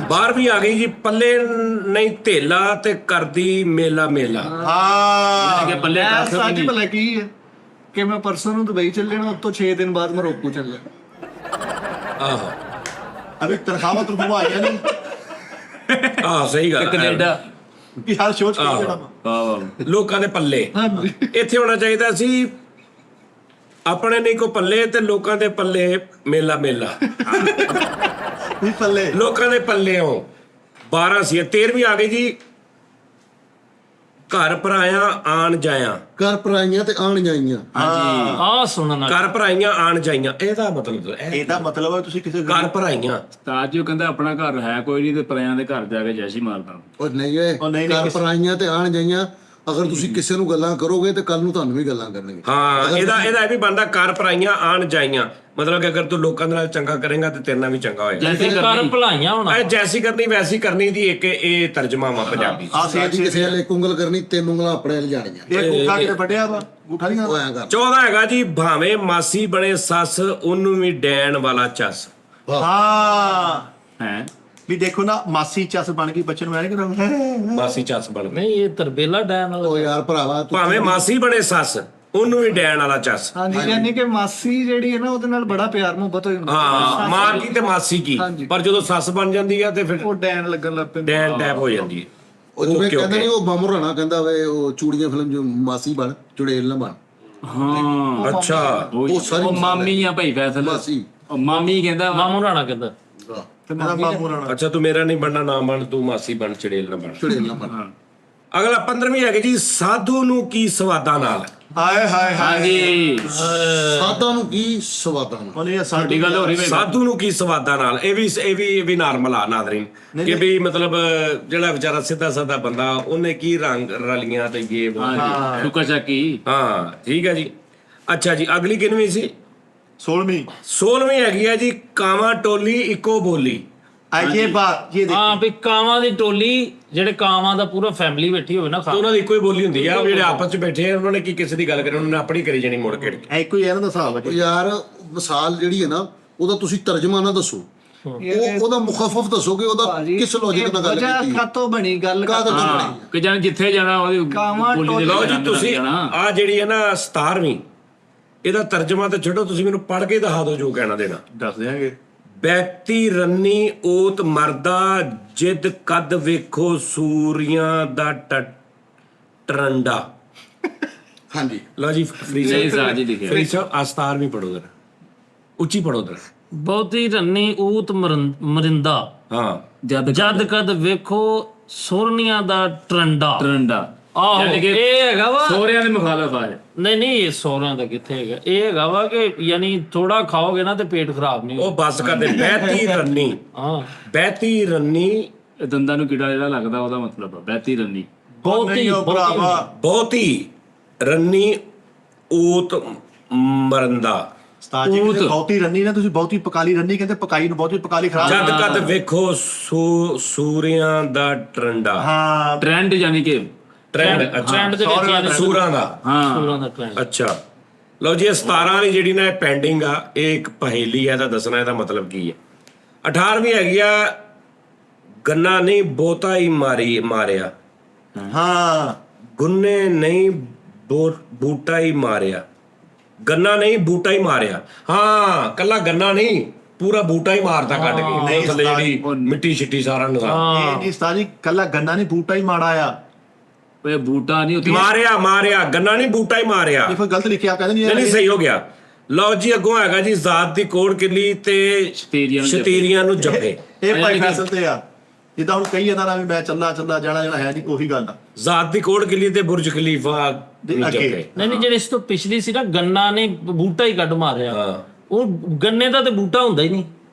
12ਵੀਂ ਆ ਗਈ ਜੀ। ਪੱਲੇ ਨਹੀਂ ਧੇਲਾ ਤੇ ਕਰਦੀ ਮੇਲਾ ਮੇਲਾ। ਹਾਂ ਕਿ ਬੱਲੇ ਮੈਂ ਕੱਖ ਵੀ ਸੱਚ ਨਹੀਂ। ਭਲਾ ਕੀ ਹੈ ਕਿ ਮੈਂ ਪਰਸੋਂ ਨੂੰ ਦੁਬਈ ਚੱਲਣਾ, ਉਸ ਤੋਂ 6 ਦਿਨ ਬਾਅਦ ਮੋਰੋਕੋ ਚੱਲਣਾ। ਆਹੋ ਅਭੀ ਤਨਖਾਹਾਂ ਤੋਂ ਆਈਆਂ ਨਹੀਂ ਆਹ ਸਹੀ ਗੱਲ। ਕੈਨੇਡਾ ਕਿ ਹਰ ਸ਼ੋਅ ਚ ਆਹੋ। ਜਿਹੜਾ ਵਾਹ ਲੋਕਾਂ ਦੇ ਪੱਲੇ ਹਾਂਜੀ ਇੱਥੇ ਹੋਣਾ ਚਾਹੀਦਾ ਸੀ, ਆਪਣੇ ਨਹੀਂ ਕੋ ਪੱਲੇ ਤੇ ਲੋਕਾਂ ਦੇ ਪੱਲੇ ਮੇਲਾ ਮੇਲਾ। ਵੀ ਪੱਲੇ ਲੋਕਾਂ ਦੇ ਪੱਲੇ ਹੋ 12 ਸੀ। 13ਵੀਂ ਆ ਗਈ ਜੀ। ਘਰ ਭਰਾਇਆ ਆਣ ਜਾਇਆ, ਘਰ ਪਰਾਈਆਂ ਤੇ ਆਣ ਜਾਈਆਂ। ਆ ਸੁਣਨਾ। ਘਰ ਭਰਾਈਆਂ ਆਣ ਜਾਈਆਂ, ਇਹਦਾ ਮਤਲਬ ਇਹਦਾ ਮਤਲਬ ਹੈ ਤੁਸੀਂ ਕਿਸੇ ਘਰ ਭਰਾਈਆਂ। ਤਾਂ ਜੋ ਕਹਿੰਦਾ ਆਪਣਾ ਘਰ ਹੈ ਕੋਈ ਨਹੀਂ ਤੇ ਪਰਿਆਂ ਦੇ ਘਰ ਜਾ ਕੇ ਜੈਸੀ ਮਾਰਦਾ। ਉਹ ਨਹੀਂ ਏ, ਉਹ ਨਹੀਂ, ਘਰ ਪਰਾਈਆਂ ਤੇ ਆਣ ਜਾਈਆਂ। ਅਗਰ ਤੁਸੀਂ ਕਿਸੇ ਨੂੰ ਗੱਲਾਂ ਕਰੋਗੇ ਤੇ ਕੱਲ ਨੂੰ ਤੁਹਾਨੂੰ ਵੀ ਗੱਲਾਂ ਕਰਨਗੇ। ਹਾਂ, ਇਹਦਾ ਇਹ ਵੀ ਬਣਦਾ ਘਰ ਭਰਾਈਆਂ ਆਣ ਜਾਈਆਂ। ਮਤਲਬ ਕਿ ਅਗਰ ਤੂੰ ਲੋਕਾਂ ਦੇ ਨਾਲ ਚੰਗਾ ਕਰੇਗਾ ਤੇ ਤੇਰੇ ਨਾਲ ਵੀ ਚੰਗਾ ਹੋਏਗਾ। ਜੈਸੇ ਕਰ ਭਲਾਈਆਂ ਹੋਣਾ। ਇਹ ਜੈਸੀ ਕਰਨੀ ਵੈਸੀ ਕਰਨੀ ਦੀ ਇੱਕ ਇਹ ਤਰਜਮਾ ਵਾ ਪੰਜਾਬੀ 'ਚ। ਆ ਸੇ ਸਾਡੀ ਕਿਸੇ ਵਾਲੇ ਇੱਕ ਉਂਗਲ ਕਰਨੀ, ਤਿੰਨ ਉਂਗਲਾਂ ਆਪਣੇ ਵੱਲ ਜਾਣੀਆਂ। ਇਹ ਗੁੱਠਾ ਕਿਤੇ ਵੱਡਿਆ ਵਾ, ਗੁੱਠਾ ਨਹੀਂ ਉਹ ਐਂ ਕਰ 14 ਹੈਗਾ ਜੀ। ਭਾਵੇਂ ਮਾਸੀ ਬਣੇ ਸੱਸ, ਉਹਨੂੰ ਵੀ ਡੈਣ ਵਾਲਾ ਚੱਸ। ਹਾਂ ਹੈ ਵੀ ਦੇਖੋ ਨਾ, ਮਾਸੀ ਚੱਸ ਬਣ ਗਈ ਬੱਚੇ ਨੂੰ ਐ ਕਿ ਮਾਸੀ ਚੱਸ ਬਣ ਗਈ। ਨਹੀਂ ਇਹ ਤਰਬੇਲਾ ਡੈਨ ਵਾਲਾ। ਉਹ ਯਾਰ ਭਰਾਵਾ ਤੂੰ ਭਾਵੇਂ ਮਾਸੀ ਬਣੇ ਸੱਸ, ਉਹਨੂੰ ਵੀ ਡੈਣ ਵਾਲਾ ਚੱਸ। ਹਾਂਜੀ, ਯਾਨੀ ਕਿ ਮਾਸੀ ਜਿਹੜੀ ਹੈ ਨਾ ਉਹਦੇ ਨਾਲ ਬੜਾ ਪਿਆਰ ਮੁਹੱਬਤ ਹੋਈ ਹੁੰਦੀ ਹੈ। ਹਾਂ, ਮਾਂ ਕੀ ਤੇ ਮਾਸੀ ਕੀ, ਹਾਂਜੀ। ਪਰ ਜਦੋਂ ਸੱਸ ਬਣ ਜਾਂਦੀ ਆ ਤੇ ਫਿਰ ਉਹ ਡੈਨ ਲੱਗਣ ਲੱਗ ਪੈਂਦੀ। ਡੈਣ ਟੈਪ ਹੋ ਜਾਂਦੀ ਹੈ। ਉਹ ਜਿਵੇਂ Okay, ਕਹਿੰਦੇ okay. ਨਹੀਂ, ਉਹ ਬਾਮੂ ਰਾਣਾ ਕਹਿੰਦਾ ਵੇ ਉਹ ਚੂੜੀਆਂ ਫਿਲਮ ਜੋ ਮਾਸੀ ਬਣ ਚੁੜੇਲ ਨਾ ਬਣ। ਹਾਂ ਅੱਛਾ, ਉਹ ਸਾਰੀ ਉਹ ਮਾਮੀ ਆ ਭਾਈ ਫੈਸਲ ਮਾਸੀ। ਉਹ ਮਾਮੀ ਕਹਿੰਦਾ ਮਾਮੂ ਰਾਣਾ ਕਹਿੰਦਾ ਤੇ ਮੇਰਾ ਮਾਮੂ ਰਾਣਾ। ਅੱਛਾ ਤੂੰ ਮੇਰਾ ਨਹੀਂ ਬਣਨਾ, ਨਾ ਬਣ, ਤੂੰ ਮਾਸੀ ਬਣ, ਚੜੇਲ ਨਾ ਬਣ। ਚੁੜੇਲ ਨਾ ਬਣ। ਅਗਲਾ 15ਵੀਂ ਹੈਗੀ ਜੀ। ਸਾਧੂ ਨੂੰ ਕੀ ਸਵਾਦਾਂ ਨਾਲ। ਹਾਏ ਹਾਏ ਹਾਏ। ਹਾਂਜੀ ਸਾਦਾ ਨੂੰ ਕੀ ਸਵਾਦਾਂ ਨਾਲ। ਉਹਨੇ ਸਾਡੀ ਗੱਲ ਹੋ ਰਹੀ ਵੇ ਸਾਧੂ ਨੂੰ ਕੀ ਸਵਾਦਾਂ ਨਾਲ। ਇਹ ਵੀ ਨਾਰਮਲ ਆ ਨਾਜ਼ਰੀਨ, ਕਿ ਵੀ ਮਤਲਬ ਜਿਹੜਾ ਵਿਚਾਰਾ ਸਿੱਧਾ ਸਾਦਾ ਬੰਦਾ, ਉਹਨੇ ਕੀ ਰੰਗ ਰਲੀਆਂ ਤੇ ਇਹ ਉਹ। ਹਾਂਜੀ ਸੁੱਕਾ ਚੱਕੀ ਹਾਂ ਠੀਕ ਹੈ ਜੀ। ਅੱਛਾ ਜੀ, ਅਗਲੀ ਕਿੰਨਵੀਂ ਸੀ? 16ਵੀਂ 16ਵੀਂ ਹੈਗੀ ਹੈ ਜੀ। ਕਾਵਾਂ ਟੋਲੀ ਇੱਕੋ ਬੋਲੀ। ਇਹ ਬਾਤ ਇਹ ਦੇਖੋ ਹਾਂ ਵੀ ਕਾਵਾਂ ਦੀ ਟੋਲੀ, ਜਿਹੜੇ ਕਾਵਾਂ ਦਾ ਪੂਰਾ ਫੈਮਿਲੀ ਬੈਠੀ ਹੋਵੇ ਨਾ ਤੇ ਉਹਨਾਂ ਦੀ ਇੱਕੋ ਹੀ ਬੋਲੀ ਹੁੰਦੀ ਆ। ਉਹ ਜਿਹੜੇ ਆਪਸ ਚ ਬੈਠੇ ਆ, ਉਹਨਾਂ ਨੇ ਕੀ ਕਿਸੇ ਦੀ ਗੱਲ ਕਰੀ, ਉਹਨਾਂ ਨੇ ਆਪਣੀ ਕਰੀ ਜਾਣੀ ਮੁੜ ਕੇ। ਐ ਕੋਈ ਇਹਨਾਂ ਦਾ ਹਿਸਾਬ ਹੈ ਉਹ ਜੀ। ਯਾਰ ਮਿਸਾਲ ਜਿਹੜੀ ਹੈ ਨਾ, ਉਹਦਾ ਤੁਸੀਂ ਤਰਜਮਾ ਨਾ ਦੱਸੋ, ਉਹਦਾ ਮੁਖਫਫ ਦੱਸੋਗੇ, ਉਹਦਾ ਕਿਸ ਲੌਜੀਕ ਨਾਲ ਗੱਲ ਵਜ੍ਹਾ ਕੀਤੀ। ਕਾਤੋਂ ਬਣੀ ਗੱਲ ਕਾਹਤੋਂ ਕਾਤੋਂ ਬਣੀ? ਕਿ ਜਾਨ ਜਿੱਥੇ ਜਾਣਾ ਉਹਦੀ ਕਾਵਾਂ ਬੋਲੀ ਦੇ ਟੋਲੀ। ਲਓ ਵਿੱਚ ਜੀ, ਤੁਸੀਂ ਜਾਣਾ। ਆ ਜਿਹੜੀ ਹੈ ਨਾ 17ਵੀਂ, ਇਹਦਾ ਤਰਜਮਾ ਤੇ ਛੱਡੋ, ਤੁਸੀਂ ਮੈਨੂੰ ਪੜ੍ਹ ਕੇ ਦਿਖਾ ਦਿਓ ਜੋ ਕਹਿਣਾ ਦੇਣਾ। ਦੱਸ ਦਿਆਂਗੇ। ਬੈਤੀ ਰੰਨੀ ਓਤ ਮਰਦਾ, ਜਿੱਦ ਕੱਦ ਵੇਖੋ ਸੂਰੀਆਂ ਦਾ ਟਰੰਡਾ। ਹਾਂਜੀ ਲਓ ਜੀ, ਫਰੀਦ ਨਹੀਂ ਸਾਜੀ ਲਿਖਿਆ। ਫਰੀਦ ਸਾਹਿਬ ਆ 17ਵੀਂ ਪੜੋ ਦਰ, ਉੱਚੀ ਪੜੋ ਦਰ। ਬਹੁਤੀ ਰੰਨੀ ਊਤ ਮਰਿੰਦਾ, ਹਾਂ, ਜਦ ਕਦ ਵੇਖੋ ਸੁਰਨੀਆਂ ਦਾ ਟਰੰਡਾ। ਟਰੰਡਾ ਆਹੋ ਯਾਨੀ ਕਿ ਇਹ ਹੈਗਾ ਵਾ। ਸੋਹਰਿਆਂ ਦੇ ਮੁਖਾਲਫ ਆ ਇਹ। ਨਹੀਂ ਇਹ ਸੋਹਰਿਆਂ ਦਾ ਕਿੱਥੇ ਹੈਗਾ। ਇਹ ਹੈਗਾ ਵਾ ਕਿ ਯਾਨੀ ਥੋੜਾ ਖਾਓਗੇ ਨਾ ਤੇ ਪੇਟ ਖਰਾਬ ਨਹੀਂ ਉਹ ਬੱਸ ਕਰਦੇ। ਬੈਤੀ ਰੰਨੀ, ਹਾਂ ਬੈਤੀ ਰੰਨੀ, ਇਹ ਦੰਦਾਂ ਨੂੰ ਕੀੜਾ ਜਿਹੜਾ ਲੱਗਦਾ ਉਹਦਾ ਮਤਲਬ ਆ ਬੈਤੀ ਰੰਨੀ। ਬਹੁਤ ਹੀ ਨਹੀਂ ਉਹ ਭਰਾਵਾ ਬਹੁਤ ਹੀ ਰੰਨੀ ਊਤ ਮਰੰਦਾ ਉਸਤਾਦ ਜੀ ਕਹਿੰਦੇ ਬਹੁਤੀ ਰੰਨੀ ਨਾ ਤੁਸੀਂ ਬਹੁਤੀ ਪਕਾਲੀ ਰੰਨੀ ਕਹਿੰਦੇ ਪਕਾਈ ਨੂੰ ਬਹੁਤੀ ਪਕਾਲੀ ਖਰਾਬ ਜਦ ਕਦ ਵੇਖੋ ਸੂਰਿਆਂ ਦਾ ਟਰੰਡਾ ਹਾਂ ਟ੍ਰੈਂਡ ਯਾਨੀ ਕਿ ਟ੍ਰੈਂਡ ਅੱਛਾ ਟ੍ਰੈਂਡ ਦੇ ਵਿੱਚ ਯਾਨੀ ਸੂਰਾਂ ਦਾ ਹਾਂ ਸੂਰਾਂ ਦਾ ਟ੍ਰੈਂਡ। ਅੱਛਾ ਲਓ ਜੀ ਇਹ 17 ਵਾਲੀ ਜਿਹੜੀ ਨਾ ਇਹ ਪੈਂਡਿੰਗ ਆ ਇਹ ਇੱਕ ਪਹੇਲੀ ਆ ਇਹਦਾ ਦੱਸਣਾ ਇਹਦਾ ਮਤਲਬ ਕੀ ਹੈ। 18ਵੀਂ ਹੈਗੀ ਆ ਗੰਨਾ ਨਹੀਂ ਬਹੁਤਾ ਹੀ ਮਾਰਿਆ ਹਾਂ ਗੁੰਨੇ ਨਹੀਂ ਬੂਟਾ ਹੀ ਮਾਰਿਆ ਗੰਨਾ ਨਹੀਂ ਬੂਟਾ ਹੀ ਮਾਰਿਆ ਹਾਂ ਕੱਲਾ ਗੰਨਾ ਨਹੀਂ ਪੂਰਾ ਬੂਟਾ ਹੀ ਮਾਰਦਾ ਕੱਢ ਕੇ ਨਹੀਂ ਥੱਲੇ ਉਸਤਾਦ ਜਿਹੜੀ ਮਿੱਟੀ ਛਿੱਟੀ ਸਾਰਾ ਨਿਜ਼ਾਮ ਇਹ ਨਹੀਂ ਉਸਤਾਦ ਜੀ ਕੱਲਾ ਗੰਨਾ ਨਹੀਂ ਬੂਟਾ ਹੀ ਮਾੜਾ ਆ ਓਏ ਬੂਟਾ ਨਹੀਂ ਉੱਥੇ ਮਾਰਿਆ ਗੰਨਾ ਨਹੀਂ ਬੂਟਾ ਹੀ ਮਾਰਿਆ ਇਹ ਫਿਰ ਗਲਤ ਲਿਖਿਆ ਕਹਿੰਦੇ ਨਹੀਂ ਨਹੀਂ ਸਹੀ ਹੋ ਗਿਆ। ਲਓ ਜੀ ਅੱਗੋਂ ਹੈਗਾ ਜੀ ਜ਼ਾਤ ਦੀ ਕੋੜ ਕਿੱਲੀ ਤੇ ਸ਼ਤੀਰੀਆਂ ਨੂੰ ਜੱਫੇ ਇਹ ਭਾਈ ਫੈਸਲ ਤੇ ਆ ਜਿੱਦਾਂ ਹੁਣ ਕਈ ਜਾਂਦਾ ਨਾ ਵੀ ਮੈਂ ਚੱਲਾ ਜਾਣਾ ਹੈ ਨਹੀਂ ਉਹੀ ਗੱਲ ਆ ਜ਼ਾਤ ਦੀ ਕੋੜ ਕਿੱਲੀ ਤੇ ਬੁਰਜ ਖਲੀਫਾ ਦੇ ਨੂੰ ਅੱਗੇ। ਜੱਫੇ ਨਹੀਂ ਜਿਹੜੇ ਇਸ ਤੋਂ ਪਿਛਲੀ ਸੀ ਨਾ ਗੰਨਾ ਨੇ ਬੂਟਾ ਹੀ ਕੱਢ ਮਾਰਿਆ ਹਾਂ ਉਹ ਗੰਨੇ ਦਾ ਤੇ ਬੂਟਾ ਹੁੰਦਾ ਹੀ ਨਹੀਂ।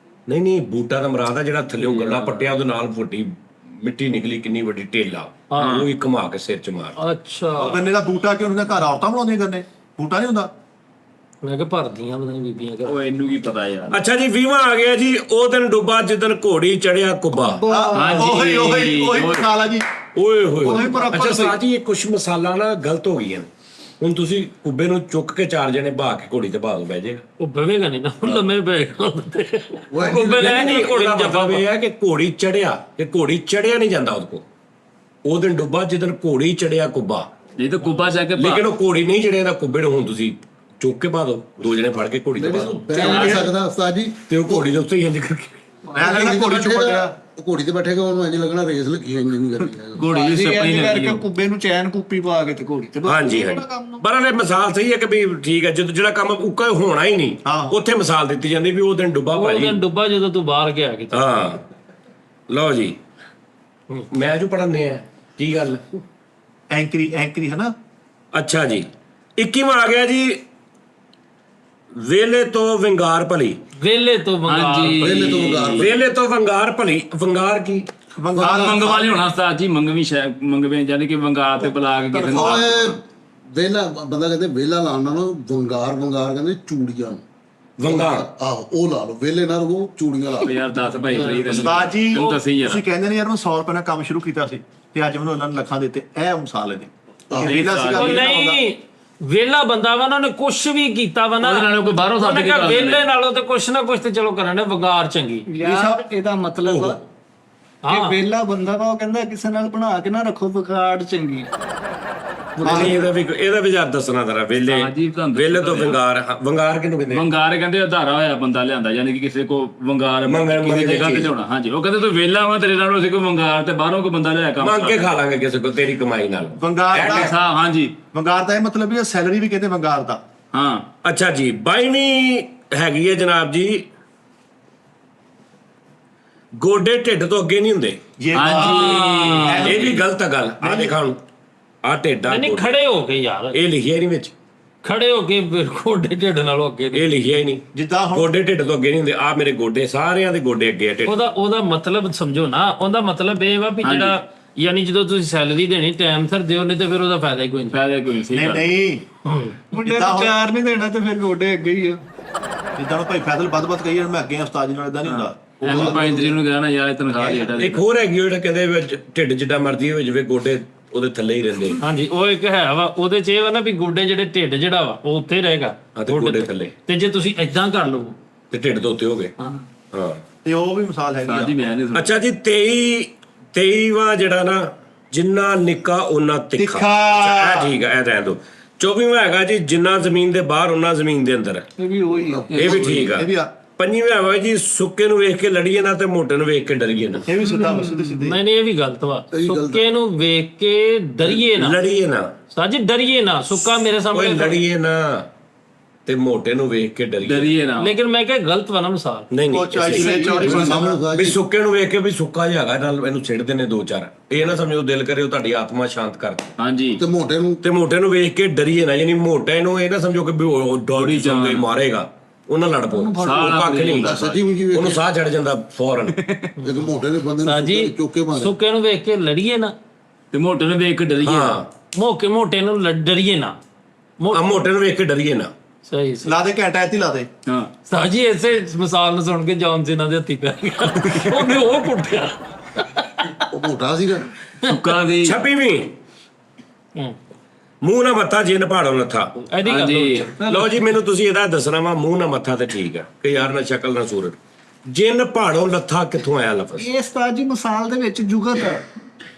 ਨਹੀਂ ਬੂਟਾ ਦਾ ਮਰਾਦ ਆ ਜਿਹੜਾ ਥੱਲੇੋਂ ਗੰਨਾ ਪੱਟਿਆ ਉਹਦੇ ਨਾਲ ਵੱਡੀ ਮਿੱਟੀ ਨਿਕਲੀ ਕਿੰਨੀ ਵੱਡੀ ਢੇਲਾ ਉਹ ਹੀ ਘੁਮਾ ਕੇ ਸਿਰ ਚ ਮਾਰ ਅੱਛਾ ਉਹ ਗੰਨੇ ਦਾ ਬੂਟਾ ਕਿਉਂ ਹੁੰਦਾ ਘਰ ਔਰਤਾਂ ਬਣਾਉਂਦੀਆਂ ਗੰਨੇ ਬੂਟਾ ਨਹੀਂ ਹੁੰਦਾ ਮੈਂ ਕਿਹਾ ਭਰਦੀਆਂ ਪਤਾ ਨਹੀਂ ਬੀਬੀਆਂ ਕਰ। ਓਏ ਇਹਨੂੰ ਕੀ ਪਤਾ ਯਾਰ। ਅੱਛਾ ਜੀ 20ਵਾਂ ਆ ਗਿਆ ਜੀ ਉਹ ਦਿਨ ਡੁੱਬਾ ਜਿੱਦਣ ਘੋੜੀ ਚੜਿਆ ਕੁੱਬਾ ਉਹੀ ਮਿਸਾਲ ਆ ਜੀ ਓਏ ਹੋਏ ਉਹੀ ਬਰਾਬਰ ਅੱਛਾ ਸਹੀ। ਸਾਜੀ ਇਹ ਕੁਛ ਮਸਾਲਾ ਨਾ ਗਲਤ ਹੋ ਗਈਆਂ ਨੇ। ਹੁਣ ਤੁਸੀਂ ਕੁੱਬੇ ਨੂੰ ਚੁੱਕ ਕੇ 4 ਜਣੇ ਬਹਾ ਕੇ ਘੋੜੀ ਤੇ ਬਹਾ ਦੋ ਬਹਿ ਜਾਏਗਾ ਉਹ ਬਵੇਗਾ ਨਹੀਂ ਨਾ ਲੰਮੇ ਬੈਗ ਉਹ ਨਹੀਂ ਘੋੜੀ ਜੱਫਾ ਇਹ ਹੈ ਕਿ ਘੋੜੀ ਚੜਿਆ ਨਹੀਂ ਜਾਂਦਾ ਉਹਦੇ ਕੋ ਉਹ ਦਿਨ ਡੁੱਬਾ ਜਿੱਦਣ ਘੋੜੀ ਚੜਿਆ ਕੁੱਬਾ ਨਹੀਂ ਤਾਂ ਕੁੱਬਾ ਜਾ ਕੇ ਲੇਕਿਨ ਉਹ ਘੋੜੀ ਨਹੀਂ ਚੜਿਆ ਦਾ ਕੁੱਬੇ ਨੂੰ ਹੁਣ ਤੁਸੀਂ ਚੁੱਕ ਕੇ ਬਹਾ ਦੋ 2 ਜਣੇ ਫੜ ਕੇ ਘੋੜੀ ਤੇ ਬਹਾ ਦੋ ਬਹਿ ਨਹੀਂ ਸਕਦਾ ਉਸਤਾਦ ਜੀ ਤੇ ਉਹ ਘੋੜੀ ਦੇ ਉੱਤੇ ਹੀ ਇੰਜ ਕਰਕੇ ਮੈਂ ਲੱਗਦਾ ਘੋੜੀ ਚ ਪੜਿਆ ਘੋੜੀ ਤੇ ਬੈਠੇਗਾ ਉਹਨੂੰ ਇੰਜ ਲੱਗਣਾ ਰੇਸ ਲੱਗੀ ਇੰਜ ਨਹੀਂ ਕਰਨੀ ਘੋੜੀ ਦੀ ਅਸੀਂ ਸਪਾਈ ਇੰਜ ਨਹੀਂ ਕਰਕੇ ਕੁੱਬੇ ਨੂੰ ਚੈਨ ਕੁੱਪੀ ਪਾ ਕੇ ਤੇ ਘੋੜੀ ਤੇ ਹਾਂਜੀ ਪਰ ਇਹ ਮਿਸਾਲ ਸਹੀ ਹੈ ਕਿ ਵੀ ਠੀਕ ਹੈ ਜਦੋਂ ਜਿਹੜਾ ਕੰਮ ਉੱਕਾ ਹੋਣਾ ਹੀ ਨਹੀਂ ਹਾਂ। ਉੱਥੇ ਮਿਸਾਲ ਦਿੱਤੀ ਜਾਂਦੀ ਵੀ ਉਹ ਦਿਨ ਡੁੱਬਾ ਉਹ ਭਾਜੀ ਦਿਨ ਡੁੱਬਾ ਜਦੋਂ ਤੂੰ ਬਾਹਰ ਗਿਆ ਕਿਤੇ। ਹਾਂ ਲਓ ਜੀ ਮੈਂ ਜੋ ਪੜ੍ਹਨੇ ਆ ਕੀ ਗੱਲ ਐਂਕਰੀ ਹੈ ਨਾ ਅੱਛਾ ਜੀ 21ਵਾਂ ਆ ਗਿਆ ਜੀ ਵੇਲੇ ਤੋਂ ਵਿੰਗਾਰ ਭਲੀ ਵੇਲੇ ਤੋਂ ਹਾਂਜੀ ਵੇਲੇ ਤੋਂ ਵੰਗਾਰ ਭਲੀ ਵੰਗਾਰ ਕੀ ਮੰਗਵਾ ਲਿਆਉਣਾ ਉਸਤਾਦ ਜੀ ਮੰਗਵੇਂ ਯਾਨੀ ਕਿ ਵੰਗਾਰ ਤੇ ਬੁਲਾ ਕੇ ਕਿਸੇ ਨੂੰ ਓਏ ਵੇਲਾ ਬੰਦਾ ਕਹਿੰਦੇ ਵੇਲਾ ਲਾਉਣ ਨਾਲ ਵੰਗਾਰ ਕਹਿੰਦੇ ਚੂੜੀਆਂ ਨੂੰ। ਵੰਗਾਰ ਆਹੋ ਉਹ ਲਾ ਲਓ ਵੇਲੇ ਨਾਲ ਉਹ ਚੂੜੀਆਂ ਲਾ ਲਓ ਯਾਰ ਦੱਸ ਭਾਈ ਫਰੀਦ ਉਸਤਾਦ ਜੀ ਤੈਨੂੰ ਤਾਂ ਸਹੀ ਯਾਰ ਤੁਸੀਂ ਕਹਿੰਦੇ ਨੇ ਯਾਰ ਮੈਂ 100 ਰੁਪਏ ਨਾਲ ਕੰਮ ਸ਼ੁਰੂ ਕੀਤਾ ਸੀ ਤੇ ਅੱਜ ਮੈਨੂੰ ਉਹਨਾਂ ਨੇ ਲੱਖਾਂ ਦਿੱਤੇ ਇਹ ਮਿਸਾਲ ਹੈ ਜੀ ਵੇਲਾ ਸੀਗਾ ਉਹ ਵੇਲਾ ਹੁੰਦਾ। ਨਹੀਂ ਵੇਲਾ ਬੰਦਾ ਵਾ ਉਹਨਾਂ ਨੇ ਕੁਛ ਵੀ ਕੀਤਾ ਵਾ ਨਾ ਉਹਦੇ ਨਾਲੋਂ ਕੋਈ ਬਾਹਰੋਂ ਉਹਨੇ certificate ਕਿਹਾ ਆ ਜਾਂਦੇ ਵੇਲੇ ਨਾਲੋਂ ਤੇ ਕੁਛ ਨਾ ਕੁਛ ਤੇ ਚਲੋ ਕਰਨ ਦੇ ਵਗਾਰ ਚੰਗੀ ਯਾਰ ਇਹਦਾ ਮਤਲਬ ਆ ਕਿ ਵੇਲਾ ਬੰਦਾ ਵਾ ਉਹ ਕਹਿੰਦਾ ਕਿਸੇ ਨਾਲ ਬਣਾ ਕੇ ਨਾ ਰੱਖੋ ਵਿਗਾੜ ਚੰਗੀ। ਨਹੀਂ ਇਹਦਾ ਵੀ ਯਾਰ ਦੱਸਣਾ ਤੇਰਾ ਵੇਲੇ ਹਾਂਜੀ, ਤੁਹਾਨੂੰ ਵੇਲੇ ਤੋਂ ਵੰਗਾਰ ਕਿਹਨੂੰ ਕਹਿੰਦੇ ਵੰਗਾਰ ਕਹਿੰਦੇ ਆਧਾਰਾ ਹੋਇਆ ਬੰਦਾ ਲਿਆਂਦਾ ਯਾਨੀ ਕਿ ਕਿਸੇ ਕੋ ਵੰਗਾਰ ਕਿਸੇ ਜਗ੍ਹਾ ਤੇ ਲਿਆਉਣਾ ਹਾਂਜੀ ਉਹ ਕਹਿੰਦੇ ਤੂੰ ਵੇਲਾ ਵਾ ਤੇਰੇ ਨਾਲੋਂ ਅਸੀਂ ਕੋਈ ਵੰਗਾਰ ਤੇ ਬਾਹਰੋਂ ਕੋਈ ਬੰਦਾ ਲਿਆ ਕੰਮ ਮੰਗ ਕੇ ਖਾ ਲਾਂਗੇ ਕਿਸੇ ਕੋ ਤੇਰੀ ਕਮਾਈ ਨਾਲ ਵੰਗਾਰ ਦਾ ਸਾਹਿਬ ਹਾਂਜੀ ਵੰਗਾਰ ਦਾ ਇਹ ਮਤਲਬ ਵੀ ਸੈਲਰੀ ਵੀ ਕਹਿੰਦੇ ਵੰਗਾਰ ਦਾ ਹਾਂ ਅੱਛਾ ਜੀ 22ਵੀਂ ਹੈਗੀ ਹੈ ਜਨਾਬ ਜੀ ਗੋਡੇ ਢਿੱਡ ਤੋਂ ਅੱਗੇ ਨਹੀਂ ਹੁੰਦੇ ਹਾਂਜੀ ਇਹ ਵੀ ਗਲਤ ਆ ਗੱਲ ਆ ਦੇਖਾਂ ਹੁਣ ਆ ਢਿੱਡਾ ਨਹੀਂ ਖੜੇ ਹੋ ਕੇ ਯਾਰ ਇਹ ਲਿਖਿਆ ਹੀ ਨਹੀਂ ਵਿੱਚ ਖੜੇ ਹੋ ਕੇ ਗੋਡੇ ਢਿੱਡ ਨਾਲੋਂ ਅੱਗੇ ਨਹੀਂ। ਇਹ ਲਿਖਿਆ ਹੀ ਨਹੀਂ ਜਿੱਦਾਂ ਹੁਣ ਗੋਡੇ ਢਿੱਡ ਤੋਂ ਅੱਗੇ ਨਹੀਂ ਹੁੰਦੇ ਆ ਮੇਰੇ ਗੋਡੇ ਸਾਰਿਆਂ ਦੇ ਗੋਡੇ ਅੱਗੇ ਆ ਢਿੱਡ ਉਹਦਾ ਮਤਲਬ ਸਮਝੋ ਨਾ ਉਹਦਾ ਮਤਲਬ ਇਹ ਵਾ ਵੀ ਜਿਹੜਾ ਯਾਨੀ ਜਦੋਂ ਤੁਸੀਂ ਸੈਲਰੀ ਦੇਣੀ ਟਾਈਮ ਸਿਰ ਦਿਓ ਨਹੀਂ ਤੇ ਫਿਰ ਉਹਦਾ ਫਾਇਦਾ ਹੀ ਕੋਈ ਨਹੀਂ। ਫਾਇਦਾ ਕੋਈ ਨਹੀਂ ਸੀ ਨਹੀਂ ਮੁੰਡੇ ਨੂੰ ਚਾਰ ਨਹੀਂ ਦੇਣਾ ਤੇ ਫਿਰ ਗੋਡੇ ਅੱਗੇ ਹੀ ਆ। ਜਿੱਦਾਂ ਹੁਣ ਭਾਈ ਫੈਸਲ ਵੱਧ ਕਹੀ ਮੈਂ ਅੱਗੇ ਆ ਉਸਤਾਦ ਜੀ ਨਾਲ ਇਦਾਂ ਨਹੀਂ ਹੁੰਦਾ ਐਵੇਂ ਪੈਂਤਰੀ ਨੂੰ ਕਹਿਣਾ ਯਾਰ ਇਹ ਤਨਖਾਹ ਰੇਟ ਆ ਇੱਕ ਹੋਰ ਹੈਗੀ ਉਹ ਜਿਹੜਾ ਕਹਿੰਦੇ ਵਿੱਚ ਢਿੱਡ ਜਿੱਡਾ ਮਰਜ਼ੀ ਹੋਵੇ ਜਿਵੇਂ ਗੋਡੇ ਉਹਦੇ ਥੱਲੇ ਹੀ ਰਹਿੰਦੇ ਹਾਂਜੀ ਉਹ ਇੱਕ ਹੈ ਵਾ ਉਹਦੇ ਚ ਇਹ ਵਾ ਨਾ ਵੀ ਗੋਡੇ ਜਿਹੜੇ ਢਿੱਡ ਜਿਹੜਾ ਵਾ ਉਹ ਉੱਥੇ ਰਹੇਗਾ ਆ ਤੇ ਗੋਡੇ ਥੱਲੇ ਤੇ ਜੇ ਤੁਸੀਂ ਏਦਾਂ ਕਰ ਲਓ ਤੇ ਢਿੱਡ ਤੋਂ ਉੱਤੇ ਹੋ ਗਏ ਹਾਂ ਤੇ ਉਹ ਵੀ ਮਿਸਾਲ ਹੈਗੀ ਸਾਜੀ ਆ ਮੈਂ ਨਹੀਂ ਅੱਛਾ ਜੀ 23ਵਾਂ ਜਿਹੜਾ ਨਾ ਜਿੰਨਾ ਨਿੱਕਾ ਓਨਾ ਤਿੱਖਾ ਅੱਛਾ, ਇਹ ਠੀਕ ਆ ਇਹ ਰਹਿਣ ਦੋ 24ਵਾਂ ਹੈਗਾ ਜੀ ਜਿੰਨਾ ਜ਼ਮੀਨ ਦੇ ਬਾਹਰ ਓਨਾ ਜ਼ਮੀਨ ਦੇ ਅੰਦਰ ਇਹ ਵੀ ਉਹੀ ਆ। ਇਹ ਵੀ ਠੀਕ ਆ ਇਹ ਵੀ ਆ 25ਵਾਂ ਹੈਗਾ ਜੀ ਸੁੱਕੇ ਨੂੰ ਵੇਖ ਕੇ ਲੜੀਏ ਨਾ ਤੇ ਮੋਟੇ ਨੂੰ ਵੇਖ ਕੇ ਡਰੀਏ ਨਾ ਇਹ ਵੀ ਸਿੱਧਾ ਸਿੱਧੀ ਨਹੀਂ ਨਹੀਂ ਇਹ ਵੀ ਗਲਤ ਵਾ ਸੁੱਕੇ ਨੂੰ ਵੇਖ ਕੇ ਡਰੀਏ ਨਾ ਲੜੀਏ ਨਾ ਸਾਜੀ ਡਰੀਏ ਨਾ ਸੁੱਕਾ ਮੇਰੇ ਓਏ ਸਾਹਮਣੇ ਲੜੀਏ ਨਾ ਤੇ ਮੋਟੇ ਨੂੰ ਵੇਖ ਕੇ ਡਰੀਏ ਡਰੀਏ ਨਾ ਲੇਕਿਨ ਮੈਂ ਕਿਹਾ ਗਲਤ ਵਾ ਨਾ ਮਿਸਾਲ ਨਹੀਂ ਉਹ ਨਹੀਂ ਚੌੜੀ ਸਾਹਮਣੇ ਉਸਤਾਦ ਵੀ ਜੀ ਸੁੱਕੇ ਨੂੰ ਵੇਖ ਕੇ ਵੀ ਸੁੱਕਾ ਜਿਹਾ ਹੈਗਾ ਨਾਲ ਇਹਨੂੰ ਛਿੜਦੇ ਨੇ 2-4 ਇਹ ਨਾ ਸਮਝੋ ਦਿਲ ਕਰੇ ਉਹ ਤੁਹਾਡੀ ਆਤਮਾ ਸ਼ਾਂਤ ਕਰ ਦੇ ਹਾਂਜੀ ਤੇ ਮੋਟੇ ਨੂੰ ਤੇ ਮੋਟੇ ਨੂੰ ਵੇਖ ਕੇ ਡਰੀਏ ਨਾ ਯਾਨੀ ਮੋਟੇ ਨੂੰ ਇਹ ਨਾ ਸਮਝੋ ਕਿ ਵੀ ਉਹ ਡੋਰੀ ਚੰਗੇ ਮਾਰੇਗਾ ਉਹਨਾਂ ਲੜ ਪੋ ਉਹ ਕੱਖ ਨਹੀਂ ਹੁੰਦਾ ਸੱਚੀ ਮੁੱਚੀ ਵੇਖ ਉਹਨੂੰ ਸਾਹ ਚੜ ਜਾਂਦਾ ਫੌਰਨ ਇੱਕ ਮੋਟੇ ਦੇ ਬੰਦੇ ਨੂੰ ਸਾਜੀ ਚੁੱਕ ਕੇ ਮਾਰੇ ਸੁੱਕੇ ਨੂੰ ਵੇਖ ਕੇ ਲੜੀਏ ਨਾ ਤੇ ਮੋਟੇ ਨੂੰ ਵੇਖ ਕੇ ਡਰੀਏ ਹਾਂ ਮੋਟੇ ਨੂੰ ਡਰੀਏ ਨਾ। ਆ ਮੋਟੇ ਨੂੰ ਵੇਖ ਕੇ ਡਰੀਏ ਨਾ। ਸਹੀ ਲਾ ਦੇ ਘੰਟਾ ਇੱਥੇ ਲਾ ਦੇ। ਹਾਂ ਸਾਜੀ ਇਸੇ ਮਿਸਾਲ ਨੂੰ ਸੁਣ ਕੇ ਜੌਨ ਸੀਨਾ ਦੇ ਹੱਥੀ ਪੈ ਗਿਆ ਉਹਨੇ ਉਹ ਕੁੱਟਿਆ। ਉਹ ਮੋਟਾ ਸੀਗਾ। ਸੁੱਕਾ ਦੀ 26ਵੀਂ ਮੂੰਹ ਨਾ ਮੱਥਾ ਜਿੰਨ ਪਹਾੜੋਂ ਲੱਥਾ। ਇਹਦੀ ਗੱਲ ਹਾਂਜੀ ਲਓ ਜੀ ਮੈਨੂੰ ਤੁਸੀਂ ਇਹਦਾ ਦੱਸਣਾ ਵਾ ਮੂੰਹ ਨਾ ਮੱਥਾ ਤੇ ਠੀਕ ਆ ਕਿ ਯਾਰ ਨਾ ਸ਼ਕਲ ਨਾ ਸੂਰਤ। ਜਿੰਨ ਪਹਾੜੋਂ ਲੱਥਾ ਕਿੱਥੋਂ ਆਇਆ ਲਫ਼ਜ਼? ਇਹ ਉਸਤਾਦ ਜੀ ਮਿਸਾਲ ਦੇ ਵਿੱਚ ਜੁਗਤ ਹੈ।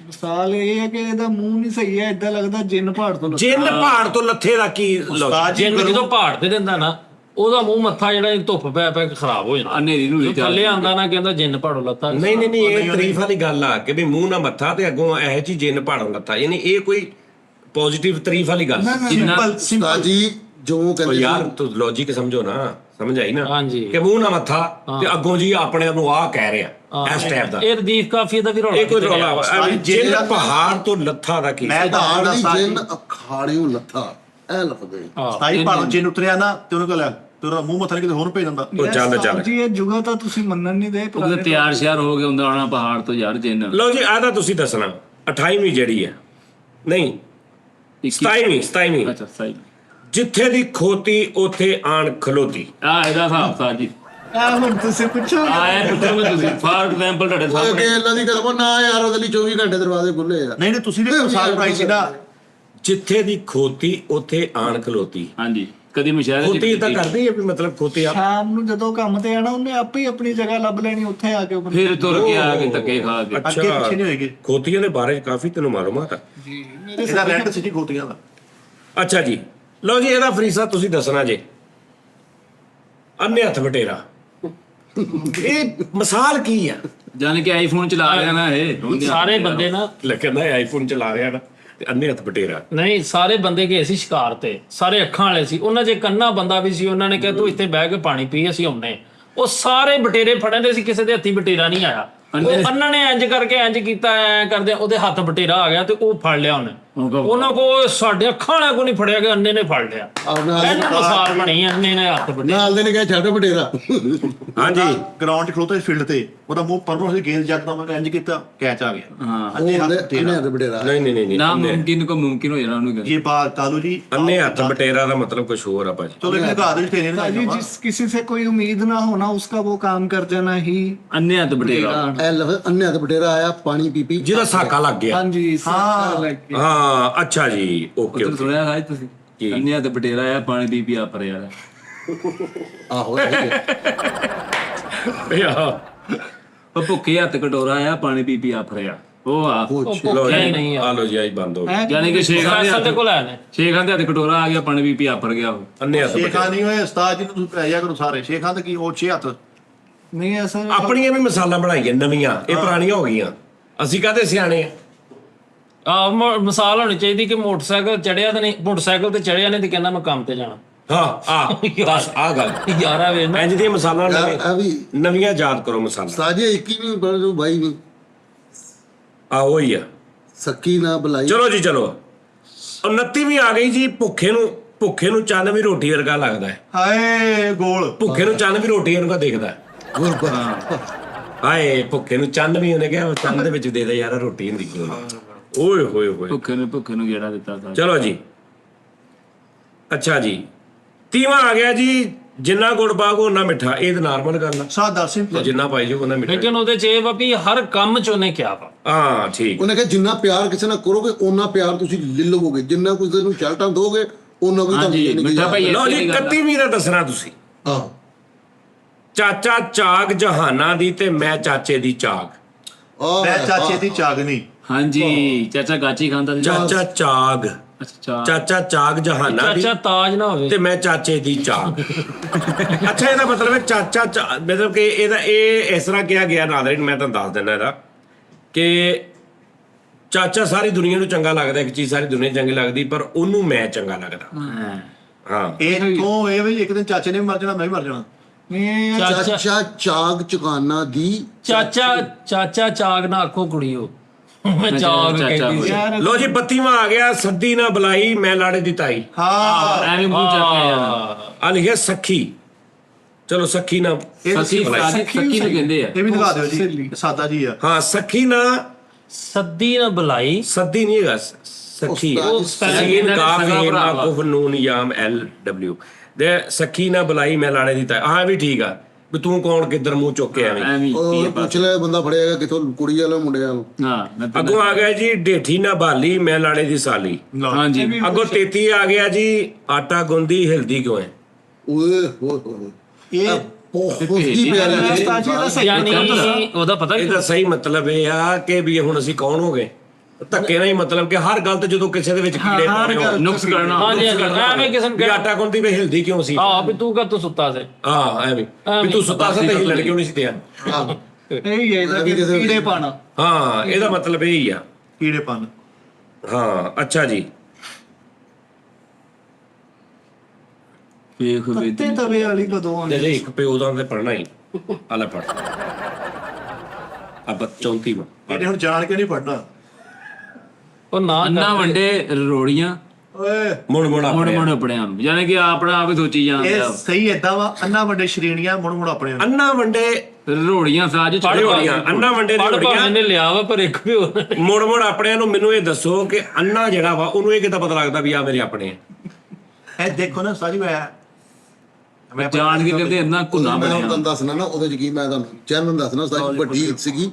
ਮਿਸਾਲ ਇਹ ਹੈ ਕਿ ਇਹਦਾ ਮੂੰਹ ਨਹੀਂ ਸਹੀ ਹੈ, ਇਦਾਂ ਲੱਗਦਾ ਜਿੰਨ ਪਹਾੜ ਤੋਂ ਲੱਗਾ। ਜਿੰਨ ਪਹਾੜ ਤੋਂ ਲੱਥੇ ਦਾ ਕੀ ਲਓ ਜਿੰਨ ਜਦੋਂ ਪਹਾੜ ਤੇ ਰਹਿੰਦਾ ਨਾ ਉਹਦਾ ਮੂੰਹ ਮੱਥਾ ਜਿਹੜਾ ਇਹ ਧੁੱਪ ਪੈ ਪੈ ਕੇ ਖਰਾਬ ਹੋ ਜਾਂਦਾ। ਹਨੇਰੀ ਨੂੰ ਜੋ ਥੱਲੇ ਆਂਦਾ ਨਾ ਕਹਿੰਦਾ ਜਿੰਨ ਪਹਾੜੋਂ ਲੱਥਾ। ਨਹੀਂ ਨਹੀਂ ਨਹੀਂ ਇਹ ਤਾਰੀਫ ਵਾਲੀ ਗੱਲ ਆ ਕਿ ਵੀ ਮੂੰਹ ਨਾ ਮੱਥਾ ਤੇ ਅੱਗੋਂ ਇਹ ਜੀ ਜਿੰਨ ਪਹਾੜੋਂ ਲੱਥਾ, ਯਾਨੀ ਇਹ ਕੋਈ ਪੋਜ਼ਿਟਿਵ ਤਾਰੀਫ ਵਾਲੀ ਗੱਲ। ਉਸਤਾਦ ਜੀ ਜੋ ਉਹ ਕਹਿੰਦੇ ਯਾਰ ਤੂੰ ਲੌਜੀਕ ਸਮਝੋ ਨਾ, ਸਮਝ ਆਈ ਨਾ ਹਾਂਜੀ। ਕਿ ਮੂੰਹ ਨਾ ਮੱਥਾ ਤੇ ਅੱਗੋਂ ਜੀ ਆਪਣੇ ਨੂੰ ਆਹ ਕਹਿ ਰਿਹਾ ਇਸ ਟਾਈਪ ਦਾ। ਇਹ ਰਦੀਫ ਕਾਫੀ ਦਾ ਵੀ ਰੌਲਾ ਇਹ ਕੋਈ ਰੌਲਾ ਵਾ। ਜਿੰਨ ਪਹਾੜ ਤੋਂ ਲੱਥਾ ਦਾ ਕੀ? ਮੈਂ ਪਹਾੜ ਤਾਂ ਦੀ ਸਾਜੀ ਜਿੰਨ ਅਖਾੜਿਓਂ ਲੱਥਾ ਇਹ ਲਫ਼ਜ਼ ਹੈ। ਸਾਈ ਪਹਾੜੋਂ ਜਿੰਨ ਉਤਰਿਆ ਨਾ ਤੇ ਉਹਨੂੰ ਕਹ ਤੇਰਾ ਮੂੰਹ ਮੱਥਾ ਕਿਤੇ ਹੋਰ ਭੇਜ ਦਿੰਦਾ। ਉਹ ਚੱਲ ਚੱਲ ਜੀ ਇਹ ਜੁਗਤ ਆ, ਤੁਸੀਂ ਮੰਨਣ ਨਹੀਂ ਦੇ। ਉਹਦੇ ਤਿਆਰ ਸ਼ਿਆਰ ਹੋ ਕੇ ਹੁੰਦਾ ਆਣਾ ਪਹਾੜ ਤੋਂ ਯਾਰ ਜਿੰਨ। ਲਓ ਜੀ ਆਹ ਤਾਂ ਤੁਸੀਂ ਦੱਸਣਾ 28ਵੀਂ ਜਿਹੜੀ ਹੈ ਨਹੀਂ 27ਵੀਂ ਅੱਛਾ ਸਹੀ ਜਿੱਥੇ ਦੀ ਖੋਤੀ ਉੱਥੇ ਆਣ ਖਲੋਤੀ। ਆ ਇਹਦਾ ਹਿਸਾਬ ਸਾਜ ਜੀ ਆ ਹੁਣ ਤੁਸੀਂ ਪੁੱਛੋ ਆਏ ਪੁੱਛੋਗੇ ਤੁਸੀਂ ਫਾਰ ਐਗਜ਼ਾਮਪਲ ਤੁਹਾਡੇ ਓਏ ਸਾਹਮਣੇ ਕਿ ਅੱਲਾ ਦੀ ਕਸਮ ਨਾ ਯਾਰ ਉਹਦੇ ਲਈ 24 ਘੰਟੇ ਦਰਵਾਜ਼ੇ ਖੁੱਲੇ ਆ। ਨਹੀਂ ਨਹੀਂ ਤੁਸੀਂ ਵੀ ਮਿਸਾਲ ਬਣਾਈ ਸੀ ਨਾ। ਜਿੱਥੇ ਦੀ ਖੋਤੀ ਉੱਥੇ ਆਣ ਖਲੋਤੀ। ਹਾਂਜੀ ਕਦੀ ਮੁਸ਼ਾਹਰੇ ਖੋਤੀ ਤਾਂ ਕਰਦੀ ਹੈ ਵੀ ਮਤਲਬ ਖੋਤੀ ਆ ਸ਼ਾਮ ਨੂੰ ਜਦੋਂ ਕੰਮ ਤੇ ਆਣਾ ਉਹਨੇ ਆਪੇ ਹੀ ਆਪਣੀ ਜਗ੍ਹਾ ਲੱਭ ਲੈਣੀ, ਉੱਥੇ ਆ ਕੇ ਉਹ ਫਿਰ ਤੁਰ ਕੇ ਆ ਕੇ ਧੱਕੇ ਖਾ ਕੇ। ਅੱਗੇ ਪਿੱਛੇ ਨਹੀਂ ਹੋਏਗੀ। ਖੋਤੀਆਂ ਦੇ ਬਾਰੇ 'ਚ ਕਾਫੀ ਤੈਨੂੰ ਮਾਲੂਮਾਤ ਆ। ਜੀ ਮੇਰੇ ਇਹਦਾ ਰੈਂਟ ਸੀ ਜੀ ਖੋਤੀਆਂ ਦਾ। ਅੱਛਾ ਜੀ ਲਓ ਜੀ ਇਹਦਾ ਫਰੀਸਾ ਤੁਸੀਂ ਦੱਸਣਾ ਜੇ। ਅੰਨੇ ਹੱਥ ਬਟੇਰਾ ਇਹ ਮਿਸਾਲ ਕੀ ਆ? ਜਾਨ ਕਿ ਆਈਫੋਨ ਚਲਾ ਰਿਹਾ ਨਾ ਇਹ ਸਾਰੇ ਬੰਦੇ ਨਾ ਕਹਿੰਦਾ ਆਈਫੋਨ ਚਲਾ ਰਿਹਾ ਨਾ ਤੇ ਅੰਨੇ ਹੱਥ ਬਟੇਰਾ। ਨਹੀਂ ਸਾਰੇ ਬੰਦੇ ਗਏ ਸੀ ਸ਼ਿਕਾਰ ਤੇ, ਸਾਰੇ ਅੱਖਾਂ ਵਾਲੇ ਸੀ। ਉਹਨਾਂ 'ਚ ਕੰਨਾ ਬੰਦਾ ਵੀ ਸੀ। ਉਹਨਾਂ ਨੇ ਕਿਹਾ ਤੂੰ ਇੱਥੇ ਬਹਿ ਕੇ ਪਾਣੀ ਪੀ, ਅਸੀਂ ਆਉਨੇ। ਉਹ ਸਾਰੇ ਬਟੇਰੇ ਫੜਨਦੇ ਸੀ, ਕਿਸੇ ਦੇ ਹੱਥੀ ਬਟੇਰਾ ਨਹੀਂ ਆਇਆ। ਉਹ ਅੰਨਾ ਨੇ ਇੰਜ ਕਰਕੇ ਇੰਜ ਕੀਤਾ, ਐ ਕਰਦੇ ਉਹਦੇ ਹੱਥ ਬਟੇਰਾ ਆ ਗਿਆ ਤੇ ਉਹ ਫੜ ਲਿਆ ਉਹਨੇ। ਉਹਨਾਂ ਕੋ ਸਾਡੇ ਅੱਖਾਂ ਵਾਲਿਆਂ ਕੋ ਨਹੀਂ ਫੜਿਆ ਗਿਆ, ਅੰਨੇ ਨੇ ਫੜ ਲਿਆ। ਇਹਨਾਂ ਮਿਸਾਲ ਬਣੀ ਅੰਨੇ ਨੇ ਹੱਥ ਬਟੇਰਾ। ਨਾਲ ਦੇ ਨੇ ਕਿਹਾ ਛੱਡ ਬਟੇਰਾ। ਹਾਂਜੀ ਗਰਾਊਂਡ 'ਚ ਖਲੋਤਾ ਫੀਲਡ ਤੇ ਉਹਦਾ ਮੂੰਹ ਪਰਨੋਂ ਸੀ ਗੇਂਦ ਜੱਟਦਾ ਮੈਂ ਇੰਜ ਕੀਤਾ ਕੈਚ ਆ ਗਿਆ। ਹਾਂ ਅੰਨੇ ਹੱਥ ਉਹਨੇ ਤੇਰਾ ਹੱਥ ਬਟੇਰਾ। ਨਹੀਂ ਨਾ ਮੁਮਕਿਨ ਕੋ ਮੁਮਕਿਨ ਹੋ ਜਾਣਾ ਉਹਨੂੰ ਕਹਿੰਦੇ। ਇਹ ਬਾਤ ਕਾਲੂ ਜੀ ਅੰਨੇ ਹੱਥ ਬਟੇਰਾ ਦਾ ਮਤਲਬ ਕੁਝ ਹੋਰ ਆ ਭਾਜੀ। ਚਲੋ ਇਹਨੇ ਘਰ ਦੇ ਟ੍ਰੇਨਰ जी ਨਾ जिस किसी से कोई उम्मीद ना होना उसका वो काम कर जाना ही। ਅੰਨੇ ਹੱਥ ਬਟੇਰਾ ਇਹ ਲਫ਼ਜ਼ ਅੰਨੇ ਹੱਥ ਬਟੇਰਾ ਆਇਆ ਪਾਣੀ ਪੀ ਪੀ। ਜਿਹਦਾ ਸਾਕਾ ਲੱਗ ਗਿਆ। हाँ जी हाँ ਹਾਂ ਅੱਛਾ ਜੀ ਓਕੇ ਉਧਰ ਓਕੇ। ਸੁਣਿਆ ਸਾਜ ਤੁਸੀਂ ਕੀ? ਅੰਨੇ ਹੱਥ ਬਟੇਰਾ ਆ ਪਾਣੀ ਪੀ ਪੀ ਆ ਪਰ ਯਾਰ ਆਹੋ ਉਹ ਭੁੱਖੇ ਹੱਥ ਕਟੋਰਾ ਆ ਪਾਣੀ ਪੀ ਪੀ ਆ ਫਰਿਆ ਉਹ ਆ ਲਓ ਜੀ ਨਹੀਂ ਆ ਲਓ ਜੀ ਆਈ ਬੰਦ ਹੋ ਗਈ। ਯਾਨੀ ਕਿ ਸ਼ੇਖਾਂ ਦੇ ਫੈਸਲ ਦੇ ਕੋਲ ਆਏ ਨੇ। ਸ਼ੇਖਾਂ ਦੇ ਹੱਥ ਕਟੋਰਾ ਆ ਗਿਆ ਪਾਣੀ ਪੀ ਪੀ ਆਫਰ ਗਿਆ ਉਹ। ਅੰਨੇ ਹੱਥ ਬਟੇਰਾ। ਸ਼ੇਖਾਂ ਨਹੀਂ ਹੋਏ ਉਸਤਾਦ ਜੀ ਨੂੰ ਤੁਸੀਂ ਪੈ ਜਾ ਕਰੋ ਸਾਰੇ ਸ਼ੇਖਾਂ ਤੇ ਕੀ ਉਹ 6 ਹੱਥ। नहीं ऐसा ਆਪਣੀਆਂ ਵੀ ਮਿਸਾਲਾਂ ਬਣਾਈਆਂ ਨਵੀਆਂ, ਇਹ ਪੁਰਾਣੀਆਂ ਹੋ ਗਈਆਂ। ਅਸੀਂ ਕਾਹਦੇ ਸਿਆਣੇ ਆ। ਮਿਸਾਲ ਹੋਣੀ ਚਾਹੀਦੀ ਕਿ ਮੋਟਰਸਾਈਕਲ ਚੜਿਆ ਤੇ ਨਹੀਂ, ਮੋਟਰਸਾਈਕਲ ਤੇ ਚੜਿਆ ਨਹੀਂ ਤੇ ਕਹਿੰਦਾ ਮੈਂ ਕੰਮ ਤੇ ਜਾਣਾ। ਹਾਂ ਆ ਦੱਸ ਆ ਗੱਲ ਯਾਰਾ ਵੇ ਨਾ ਇੰਜ ਦੀਆਂ ਮਿਸਾਲਾਂ ਆ ਵੀ ਨਵੀਆਂ ਯਾਦ ਕਰੋ ਮਿਸਾਲਾਂ। ਸਾਜੇ 21ਵੀਂ ਪੜ੍ਹ ਜੋ ਬਾਈ ਵੀ ਆ ਉਹੀ ਆ। ਸੱਕੀ ਨਾ ਬੁਲਾਈ। ਚਲੋ ਜੀ ਚਲੋ 29ਵੀਂ ਆ ਗਈ ਜੀ। ਭੁੱਖੇ ਨੂੰ ਚੰਨ ਵੀ ਰੋਟੀ ਵਰਗਾ ਲੱਗਦਾ ਹੈ। ਹਾਏ ਗੋਲ ਭੁੱਖੇ ਨੂੰ ਚੰਨ ਵੀ ਰੋਟੀ ਵਰਗਾ ਦਿਖਦਾ ਹੈ। ਹਾਏ ਭੁੱਖੇ ਨੂੰ ਚੰਨ ਵੀ ਉਹਨੇ ਕਿਹਾ ਚੰਨ ਦੇ ਵਿੱਚ ਦੇ ਦੇ ਯਾਰ ਰੋਟੀ ਹੁੰਦੀ ਕਿਉਂ ਨਹੀਂ। ਓਏ ਹੋਏ ਹੋਏ। ਭੁੱਖੇ ਨੂੰ ਗੇੜਾ ਦਿੱਤਾ ਸਾਜ। ਚਲੋ ਜੀ ਅੱਛਾ ਜੀ 30ਵਾਂ ਆ ਗਿਆ ਜੀ। ਜਿੰਨਾ ਗੁੜ ਪਾਗੋ ਉਹਨਾਂ ਮਿੱਠਾ। ਇਹ ਤਾਂ ਨਾਰਮਲ ਗੱਲ ਆ, ਸਾਦਾ ਸਿੰਪਲ। ਜਿੰਨਾ ਪਾਈ ਜੋ ਉਹਨਾਂ ਮਿੱਠਾ। ਲੇਕਿਨ ਉਹਦੇ ਚ ਇਹ ਵਾ ਵੀ ਹਰ ਕੰਮ ਚ ਉਹਨੇ ਕਿਹਾ ਵਾ। ਹਾਂ ਠੀਕ। ਉਹਨੇ ਕਿਹਾ ਜਿੰਨਾ ਪਿਆਰ ਕਿਸੇ ਨਾਲ ਕਰੋਗੇ ਓਨਾ ਪਿਆਰ ਤੁਸੀਂ ਲੈ ਲਵੋਗੇ, ਜਿੰਨਾ ਕਿਸੇ ਨੂੰ ਚਲਟਾਂ ਦੋਗੇ ਉਹਨਾਂ ਕੋਈ ਹਾਂਜੀ ਤੁਹਾਨੂੰ ਮਿੱਠਾ ਭਾਈ ਲਓ ਜੀ 31ਵੀਂ ਦਾ ਦੱਸਣਾ ਤੁਸੀਂ। ਆਹ ਚਾਚਾ ਚਾਗ ਜਹਾਨਾ ਦੀ ਤੇ ਮੈਂ ਚਾਚੇ ਦੀ ਚਾਗ। ਮੈਂ ਚਾਚੇ ਦੀ ਚਾਗਨੀ। ਹਾਂਜੀ ਚਾਚਾ ਗਾਚੀ ਖਾਂਦਾ ਸੀ। ਚਾਚਾ ਚਾਗ ਅੱਛਾ ਚਾਚਾ ਚਾਗ ਜਹਾਨਾ ਦੀ ਚਾਚਾ ਤਾਜ ਨਾ ਹੋਵੇ ਤੇ ਮੈਂ ਚਾਚੇ ਦੀ ਚਾਗ। ਅੱਛਾ ਇਹਦਾ ਮਤਲਬ ਹੈ ਮਤਲਬ ਕਿ ਇਹਦਾ ਇਹ ਇਸ ਤਰ੍ਹਾਂ ਕਿਹਾ ਗਿਆ ਨਾਜ਼ਰੀਨ, ਮੈਂ ਤੁਹਾਨੂੰ ਦੱਸ ਦਿੰਦਾ ਇਹਦਾ ਕਿ ਚਾਚਾ ਸਾਰੀ ਦੁਨੀਆ ਨੂੰ ਚੰਗਾ ਲੱਗਦਾ, ਇੱਕ ਚੀਜ਼ ਸਾਰੀ ਦੁਨੀਆ ਚੰਗੀ ਲੱਗਦੀ ਪਰ ਉਹਨੂੰ ਮੈਂ ਚੰਗਾ ਲੱਗਦਾ। ਹਾਂ ਇਹ ਤੋਂ ਇਹ ਵੀ ਇੱਕ ਦਿਨ ਚਾਚੇ ਨੇ ਵੀ ਮਰ ਜਾਣਾ ਮੈਂ ਵੀ ਮਰ ਜਾਣਾ। नहीं ਚਾਚਾ ਚਾਗ ਚੁਕਾਨਾ ਦੀ। ਚਾਚਾ ਚਾਗ ਨਾ ਆਖੋ ਕੁੜੀਓ, ਮੈਂ ਚਾਗ ਕਹਿੰਦੀ ਸੀ। यार ਲੋ ਜੀ 32ਵਾਂ ਆ ਗਿਆ। ਸੱਦੀ ਨਾ ਬੁਲਾਈ ਮੈਂ ਲਾੜੇ ਦੀ ਤਾਈ। ਹਾਂ ਐਵੇਂ ਮੂੰਹ ਚੱਕ ਕੇ ਯਾਰ ਆ ਲਿਖਿਆ ਸਖੀ। ਚਲੋ ਸਖੀ ਨਾ ਸੱਕੀ ਨੂੰ ਕਹਿੰਦੇ ਆ। ਇਹ ਵੀ ਦਿਖਾ ਦਿਓ ਜੀ ਸਾਦਾ ਜੀ ਆ। ਹਾਂ ਸਖੀ ਨਾ ਸੱਦੀ ਨਾ ਬੁਲਾਈ ਸੱਦੀ ਨਹੀਂ ਹੈਗਾ ਸਖੀ ਉਹ ਸੀਨ ਕਾਫ ਹੀਮਾ ਕੁਫ ਨੂਨ ਯਾਮ LW ਦੇ ਸਖੀ ਨਾ ਬੁਲਾਈ ਮੈਂ ਲਾਣੇ ਦੀ ਤਾਂ ਹਾਂ ਵੀ ਠੀਕ ਆ ਵੀ ਤੂੰ ਕੌਣ ਕਿੱਧਰ ਮੂੰਹ ਚੁੱਕ ਕੇ ਐਵੇਂ ਐਵੇਂ ਉਹ ਪੁੱਛ ਲੈ ਬੰਦਾ ਫੜਿਆਗਾ ਕਿਥੋਂ ਕੁੜੀ ਵਾਲਾ ਮੁੰਡਿਆਂ ਨੂੰ। ਹਾਂ ਮੈਂ ਤਾਂ- ਅੱਗੋਂ ਆ ਗਿਆ ਜੀ ਢੇਠੀ ਨਾ ਬਾਲੀ ਮੈਂ ਲਾਣੇ ਦੀ ਸਾਲੀ। ਹਾਂਜੀ ਅੱਗੋਂ 33 ਆ ਗਿਆ ਜੀ ਆਟਾ ਗੁੰਦੀ ਹਿਲਦੀ ਕਿਉਂ ਹੈ। ਓਏ ਹੋਏ ਇਹ ਬਹੁਤ ਹੀ ਪਿਆਰੀ ਉਸਤਾਦ ਜੀ ਦਾ ਸਹੀ ਯਾਨੀ ਉਹਦਾ ਪਤਾ ਇਹਦਾ ਸਹੀ ਮਤਲਬ ਇਹ ਆ ਕਿ ਵੀ ਹੁਣ ਅਸੀਂ ਕੌਣ ਹੋ ਗਏ ਧੱਕੇ ਨਾਲ ਹੀ ਮਤਲਬ ਕਿ ਹਰ ਗੱਲ ਤੇ ਜਦੋਂ ਕਿਸੇ ਦੇ ਵਿੱਚ ਕੀੜੇ ਪਾਉਣੇ ਹੋਣ ਨੁਕਸ ਕਰਨਾ ਹਾਂਜੀ ਐਵੇਂ ਕਿਸੇ ਨੂੰ ਵੀ ਆਟਾ ਗੁੰਦੀ ਵੀ ਹਿਲਦੀ ਕਿਉਂ ਸੀ ਹਾਂ ਵੀ ਤੂੰ ਕਾ ਸੁੱਤਾ ਸੀ ਹਾਂ ਐਵੇਂ ਵੀ ਤੂੰ ਸੁੱਤਾ ਸੀ ਤੇ ਹਿੱਲਣ ਕਿਉਂ ਨਹੀਂ ਸੀ ਦਿਆ। ਇਹੀ ਹੈ ਇਹਦਾ ਕਿ ਕੀੜੇ ਪਾਣਾ। ਹਾਂ ਇਹਦਾ ਮਤਲਬ ਇਹ ਹੀ ਆ। ਕੀੜੇਪਨ। ਹਾਂ ਅੱਛਾ ਜੀ ਵੇਖ ਵੇ ਤੇ ਤਵੇ ਵਾਲੀ ਕਦੋਂ ਆਉਣੀ? ਜੇ ਇੱਕ ਪਿਓ ਦਾ ਤੇ ਪੜਨਾ ਹੀ ਆਲੇ ਪੜ ਅਬ 34ਵਾਂ ਇਹਨੇ ਹੁਣ ਜਾਣ ਕੇ ਨਹੀਂ ਪੜਨਾ। ਉਹ ਨਾ ਅੰਨਾ ਵੰਡੇ ਰੋੜੀਆਂ ਓਏ ਮੁੜ ਮੁੜ ਮੁੜ ਆਪਣੇ ਮੁੜ ਆਪਣੇ ਆਪ ਯਾਨੀ ਕਿ ਆਪਣਾ ਆਪ ਹੀ ਸੋਚੀ ਜਾਂਦੇ ਇਹ ਆ ਸਹੀ ਏਦਾਂ ਵਾ ਅੰਨਾ ਵੱਡੇ ਸ਼੍ਰੇਣੀਆਂ ਮੁੜ ਮੁੜ ਆਪਣੇ ਨੂੰ। ਅੰਨਾ ਵੰਡੇ ਰੋੜੀਆਂ ਸਾਜ ਪੜ੍ਹ ਰੋੜੀਆਂ ਅੰਨਾ ਵੰਡੇ ਪੜ ਰੋੜੀਆਂ ਭਾਵੇਂ ਨੇ ਲਿਆ ਵਾ ਪਰ ਇੱਕ ਵੀ ਹੋਰ ਮੁੜ ਮੁੜ ਆਪਣਿਆਂ ਨੂੰ ਮੈਨੂੰ ਇਹ ਦੱਸੋ ਕਿ ਅੰਨਾ ਜਿਹੜਾ ਵਾ ਉਹਨੂੰ ਇਹ ਕਿੱਦਾਂ ਪਤਾ ਲੱਗਦਾ ਵੀ ਆ ਮੇਰੇ ਆਪਣੇ ਆ। ਇਹ ਦੇਖੋ ਨਾ ਸਾਜੀ ਮੈਂ ਜਾਣ ਕੇ ਕਹਿੰਦੇ ਇੰਨਾ ਘੁੰਨਾ ਮੈਂ ਬਣਿਆ ਤੁਹਾਨੂੰ ਦੱਸਣਾ ਨਾ ਉਹਦੇ ਚ ਕੀ ਮੈਂ ਤੁਹਾਨੂੰ ਚੈਨਲ ਦੱਸਣਾ ਸਾਡੀ ਵੱਡੀ ਈਦ ਸੀਗੀ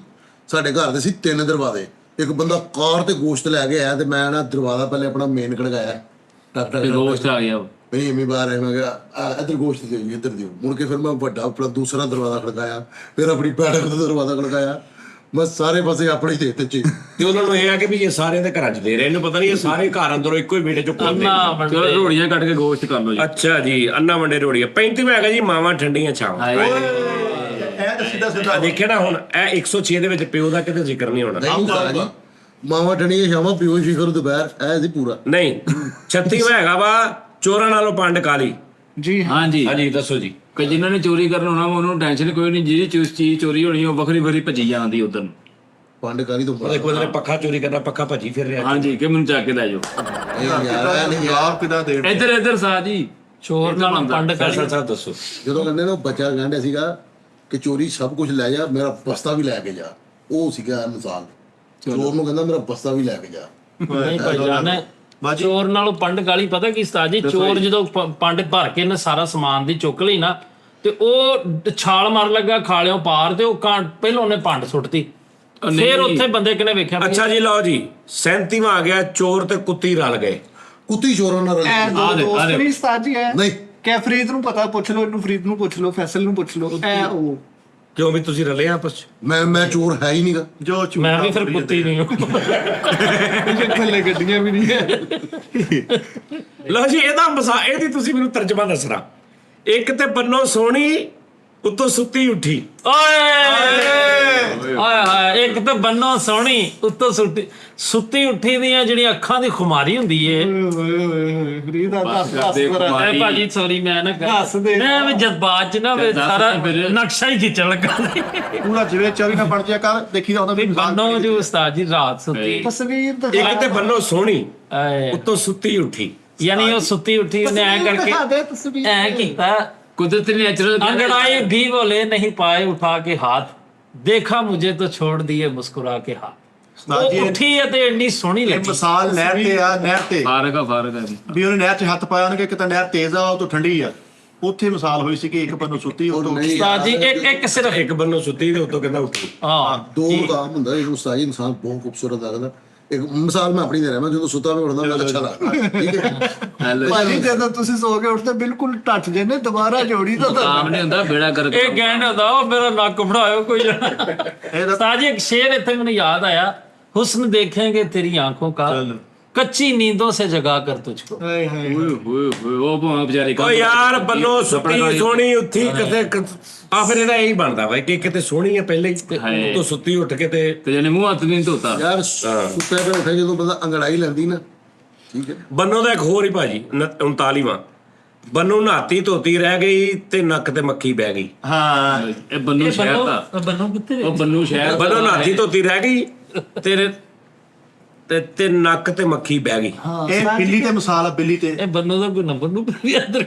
ਸਾਡੇ ਘਰ ਦੇ ਸੀ 3 ਦਰਵਾਜ਼ੇ। ਇੱਕ ਬੰਦਾ ਕਾਰ ਤੇ ਗੋਸ਼ਤ ਲੈ ਕੇ ਆਇਆ ਤੇ ਮੈਂ ਨਾ ਦਰਵਾਜ਼ਾ ਪਹਿਲੇ ਆਪਣਾ ਮੇਨ ਖੜਕਾਇਆ ਤੇ ਰੋਸਟ ਆ ਗਿਆ ਨਹੀਂ ਐਵੇਂ ਬਾਹਰ ਆਇਆ ਮੈਂ ਕਿਹਾ ਇੱਧਰ ਗੋਸ਼ਤ ਦਿਓ ਜੀ ਇੱਧਰ ਦਿਓ। ਮੁੜ ਕੇ ਫਿਰ ਮੈਂ ਵੱਡਾ ਆਪਣਾ ਦੂਸਰਾ ਦਰਵਾਜ਼ਾ ਖੜਕਾਇਆ ਫਿਰ ਆਪਣੀ ਪੈੜਕ ਦਾ ਦਰਵਾਜ਼ਾ ਖੜਕਾਇਆ ਬਸ ਸਾਰੇ ਪਾਸੇ ਆਪਣੇ ਹੀ ਦੇ ਦਿੱਤੇ ਚ। ਤੇ ਉਹਨਾਂ ਨੂੰ ਇਹ ਆ ਕਿ ਵੀ ਇਹ ਸਾਰਿਆਂ ਦੇ ਘਰਾਂ 'ਚ ਦੇ ਰਹੇ ਇਹਨੂੰ ਪਤਾ ਨਹੀਂ ਇਹ ਸਾਰੇ ਘਰ ਅੰਦਰੋਂ ਇੱਕੋ ਹੀ ਵਿਹੜੇ 'ਚੋਂ ਕੋਲਦੇ। ਅੰਨਾ ਚਲੋ ਰੋੜੀਆਂ ਕੱਟ ਕੇ ਗੋਸ਼ਤ ਕਰ ਲਓ ਜੀ ਅੱਛਾ ਜੀ ਅੰਨਾ ਵੰਡੇ ਰੋੜੀਆਂ 35ਵਾਂ ਹੈਗਾ ਜੀ ਮਾਵਾਂ ਠੰਡੀਆਂ ਛਾਵਾਂ। ਹਾਏ ਇਹ ਤਾਂ ਸਿੱਧਾ ਸਿੱਧਾ ਆ ਦੇਖਿਆ ਨਾ ਹੁਣ ਇਹ 106 ਦੇ ਵਿੱਚ ਪਿਓ ਦਾ ਕਿਤੇ ਜ਼ਿਕਰ ਨਹੀਂ ਹੋਣਾ। ਨਹੀਂ ਹੁੰਦਾ ਜੀ ਮਾਵਾ ਟਣੀਆਂ ਸ਼ਾਮਾਂ ਪਿਓ ਸ਼ਿਖਰ ਦੁਪਹਿਰ ਐ ਸੀ ਪੂਰਾ। ਨਹੀਂ 36ਵਾਂ ਹੈਗਾ ਵਾ ਚੋਰਾਂ ਨਾਲੋਂ ਪੰਡ ਕਾਲੀ। ਜੀ ਹਾਂ। ਹਾਂਜੀ ਹਾਂਜੀ ਦੱਸੋ ਜੀ। ਕਿ ਜਿਨ੍ਹਾਂ ਨੇ ਚੋਰੀ ਕਰਨ ਹੋਣਾ ਵਾ ਉਹਨੂੰ ਟੈਨਸ਼ਨ ਕੋਈ ਨਹੀਂ ਜਿਹੜੀ ਚੀਜ਼ ਚੋਰੀ ਹੋਣੀ ਉਹ ਵੱਖਰੀ ਵੱਖਰੀ ਭੱਜੀ ਜਾਂਦੀ ਉਧਰ ਨੂੰ ਪੰਡਕਾਰੀ ਤੋਂ ਉਹਦੇ ਕੋਲ ਪੱਖਾ ਚੋਰੀ ਕਰਨਾ ਪੱਖਾ ਭੱਜੀ ਫਿਰ ਰਿਹਾ। ਹਾਂਜੀ ਕਿ ਮੈਨੂੰ ਚੱਕ ਕੇ ਲੈ ਜਾਓ ਯਾਰ ਐ ਨਹੀਂ ਜਵਾਬ ਕਿਦਾਂ ਦੇਣ। ਇੱਧਰ ਸਾਜ ਜੀ ਚੋਰ ਨਾਲ ਪੰਡ ਕਰ ਫੈਸਲ ਸਾਹਿਬ ਦੱਸੋ। ਜਦੋਂ ਕਹਿੰਦੇ ਨਾ ਉਹ ਬੱਚਾ ਕਹਿੰਦਾ ਸੀਗਾ ਕਿ ਚੋਰੀ ਸਭ ਕੁਝ ਲੈ ਜਾ ਮੇਰਾ ਬਸਤਾ ਵੀ ਲੈ ਕੇ ਜਾ ਉਹ ਸੀਗਾ ਮਿਸਾਲ। ਚੋਰ ਨੂੰ ਕਹਿੰਦਾ ਮੇਰਾ ਬਸਤਾ ਵੀ ਲੈ ਕੇ ਜਾ। ਨਹੀਂ ਭਾਈ ਜਾਨ ਚੋਰ ਨਾਲੋਂ ਪੰਡ ਗਾਲੀ ਪਤਾ ਕੀ ਉਸਤਾਦ ਜੀ ਚੋਰ ਜਦੋਂ ਪੰਡ ਭਰ ਕੇ ਨਾ ਸਾਰਾ ਸਮਾਨ ਦੀ ਚੁੱਕ ਲਈ ਨਾ ਤੇ ਉਹ ਛਾਲ ਮਾਰ ਲੱਗਾ ਖਾਲਿਓ ਪਾਰ ਤੇ ਉਹ ਪਹਿਲਾਂ ਉਹਨੇ ਪੰਡ ਸੁੱਟਤੀ ਫਿਰ ਉੱਥੇ ਬੰਦੇ ਕਿਨੇ ਵੇਖਿਆ ਵੀ ਅੱਛਾ ਜੀ ਲਓ ਜੀ 37ਵਾਂ ਆ ਗਿਆ ਚੋਰ ਤੇ ਕੁੱਤੀ ਰਲ ਗਏ। ਕੁੱਤੀ ਚੋਰਾਂ ਨਾਲ ਰਲ ਇਹ ਗਈ। ਦੋ ਦੋਸਤ ਨਹੀਂ ਉਸਤਾਦ ਜੀ ਹੈ। ਨਹੀਂ ਕਿ ਫਰੀਦ ਨੂੰ ਪਤਾ ਪੁੱਛ ਲਓ ਇਹਨੂੰ ਫਰੀਦ ਨੂੰ ਪੁੱਛ ਲਓ ਫੈਸਲ ਨੂੰ ਪੁੱਛ ਲਓ ਇਹ ਉਹ ਕਿਉਂ ਵੀ ਤੁਸੀਂ ਰਲੇ ਆਪਸ 'ਚ। ਮੈਂ ਚੋਰ ਹੈ ਹੀ ਨਹੀਂਗਾ। ਜੋ ਝੂਠਾ ਮੈਂ ਵੀ ਫਿਰ ਕੁੱਤੀ ਨਹੀਂ ਇਹਦੇ ਥੱਲੇ ਗੱਡੀਆਂ ਵੀ ਨਹੀਂ ਹੈ। ਲਓ ਜੀ ਇਹਦੀ ਤੁਸੀਂ ਮੈਨੂੰ ਤਰਜਮਾ ਦੱਸਣਾ। ਇੱਕ ਤੇ ਬੰਨੋ ਸੋਹਣੀ ਉੱਤੋਂ ਸੁੱਤੀ ਉੱਠੀ। ਓਏ ਹਾਏ ਇੱਕ ਤਾਂ ਬੰਨੋ ਸੋਹਣੀ ਉੱਤੋਂ ਸੁੱਤੀ ਉੱਠੀ ਦੀਆਂ ਜਿਹੜੀਆਂ ਅੱਖਾਂ ਦੀ ਖੁਮਾਰੀ ਹੁੰਦੀ ਏ। ਫਰੀਦ ਆ ਦੱਸ ਕਰਾ ਐ ਭਾਜੀ ਸੌਰੀ ਮੈਂ ਨਾ ਹੱਸ ਦੇ। ਮੈਂ ਵੀ ਜਜ਼ਬਾਤ ਚ ਨਾ ਵੀ ਸਾਰਾ ਨਕਸ਼ਾ ਹੀ ਖਿੱਚਣ ਲੱਗਾ ਪੂਰਾ ਜਿਵੇਂ ਚੋਰੀ ਨਾ ਪੜ ਜਾ ਕਰ ਦੇਖੀ ਦਾ ਹੁੰਦਾ ਵੀ ਬੰਨੋ ਜੋ ਉਸਤਾਦ ਜੀ ਰਾਤ ਸੁੱਤੀ ਤਸਵੀਰ ਤਾਂ ਇੱਕ ਤੇ ਬੰਨੋ ਸੋਹਣੀ ਐ ਉੱਤੋਂ ਸੁੱਤੀ ਉੱਠੀ। ਯਾਨੀ ਉਹ ਸੁੱਤੀ ਉੱਠੀ ਉਹਨੇ ਐ ਕਰਕੇ ਦਿਖਾ ਦੇ ਤਸਵੀਰ ਐ ਕੀਤਾ कुदरत नेचुरल अंगड़ाई भी बोले नहीं पाए उठा के हाथ देखा मुझे तो छोड़ दिए मुस्कुरा के हाथ ਉਸਤਾਦ ਜੀ ਉਹ ਉੱਠੀ ਹੈ ਤੇ ਇੰਨੀ ਸੋਹਣੀ ਇਹ ਲੱਗੀ ਮਿਸਾਲ ਨਹਿਰ ਤੇ ਆ ਨਹਿਰ ਤੇ फारग है ਵੀ ਉਹਨੇ ਨਹਿਰ 'ਚ ਹੱਥ ਪਾਇਆ ਉਹਨੇ ਕਿ ਕਿਤੇ ਨਹਿਰ ਤੇਜ਼ ਆ ਉਹ ਤੋਂ ਠੰਡੀ ਆ। ਉੱਥੇ ਮਿਸਾਲ ਹੋਈ ਸੀ ਕਿ ਇੱਕ ਬੰਨੋਂ ਸੁੱਤੀ ਉਹ ਤੋਂ ਉਸਤਾਦ ਜੀ ਇੱਕ ਸਿਰਫ ਇੱਕ ਬੰਨੋ ਸੁੱਤੀ ਤੇ ਉੱਤੋਂ ਕਹਿੰਦਾ ਉੱਠੀ। ਹਾਂ ਦੋ ਮੁਕਾਮ ਹੁੰਦਾ ਇਹਨੂੰ ਸਾਈ ਇਨਸਾਨ ਬਹੁਤ ਖੂਬਸੂਰਤ ਲੱਗਦਾ। ਇੱਕ ਮਿਸਾਲ ਮੈਂ ਆਪਣੀ ਦੇ ਰਿਹਾ ਮੈਂ ਜਦੋਂ ਸੁੱਤਾ ਮੈਂ ਉੱਠਦਾ ਮੈਨੂੰ ਅੱਛਾ ਲੱਗਦਾ ਠੀਕ ਹੈ। ਭਾਜੀ ਜਦੋਂ ਤੁਸੀਂ ਸੋ ਕੇ ਉੱਠਦੇ ਬਿਲਕੁਲ ਟੱਚ ਜੇ ਨੇ ਦੁਬਾਰਾ ਜੋੜੀ ਤਾਂ काम नहीं होता बेड़ा कर ਇਹ ਕਹਿਣ ਹੁੰਦਾ ਉਹ ਮੇਰਾ ਨੱਕ ਫੜਾਇਓ ਕੋਈ ਜਣਾ ਉਸਤਾਦ ਜੀ ਇੱਕ ਸ਼ੇਰ ਇੱਥੇ ਮੈਨੂੰ ਯਾਦ ਆਇਆ ਹੁਸਨ देखेंगे तेरी आंखों का कच्ची नींदों से जगा कर तुझको ਹਾਏ ਹਾਏ वो बेचारी ਓ ਯਾਰ ਬੰਨੋ ਸੁੱਤੀ ਸੋਹਣੀ ਉੱਠੀ ਕਿਤੇ ਆ ਫਿਰ ਇਹਦਾ ਇਹੀ ਬਣਦਾ ਵਾ ਕਿ ਕਿਤੇ ਸੋਹਣੀ ਹੈ ਪਹਿਲੇ ਹੀ ਉੱਤੋਂ ਸੁੱਤੀ ਉੱਠ ਕੇ ਤੇ तो यानी मुंह हाथ नहीं धोता ਯਾਰ ਸੁੱਤੇ ਪਏ ਉੱਠੇ ਜਦੋਂ ਬੰਦਾ ਅੰਗੜਾਈ ਲੈਂਦੀ ਨਾ ਠੀਕ ਹੈ। ਬੰਨੋ ਦਾ ਇੱਕ ਹੋਰ ਹੀ ਭਾਜੀ 39ਵਾਂ ਬੰਨੋ ਨਹਾਤੀ ਧੋਤੀ ਰਹਿ ਗਈ ਤੇ ਨੱਕ ਤੇ ਮੱਖੀ ਬਹਿ ਗਈ। ਹਾਂ ये बन्नू शहर था ਬੰਨੋ ਕਿੱਥੇ वो बन्नू शहर ਬੰਨੋ ਨਹਾਤੀ ਧੋਤੀ ਰਹਿ ਗਈ ਤੇਰੇ ਤੇ ਨੱਕ ਤੇ ਮੱਖੀ ਬਹਿ ਗਈ। ਇਹ ਬਿੱਲੀ ਤੇ ਮਿਸਾਲ ਆ ਬਿੱਲੀ ਤੇ। ਇਹ ਬੰਨੋ ਦਾ ਕੋਈ ਨੰਬਰ ਨੂੰ ਵੀ ਅੰਦਰ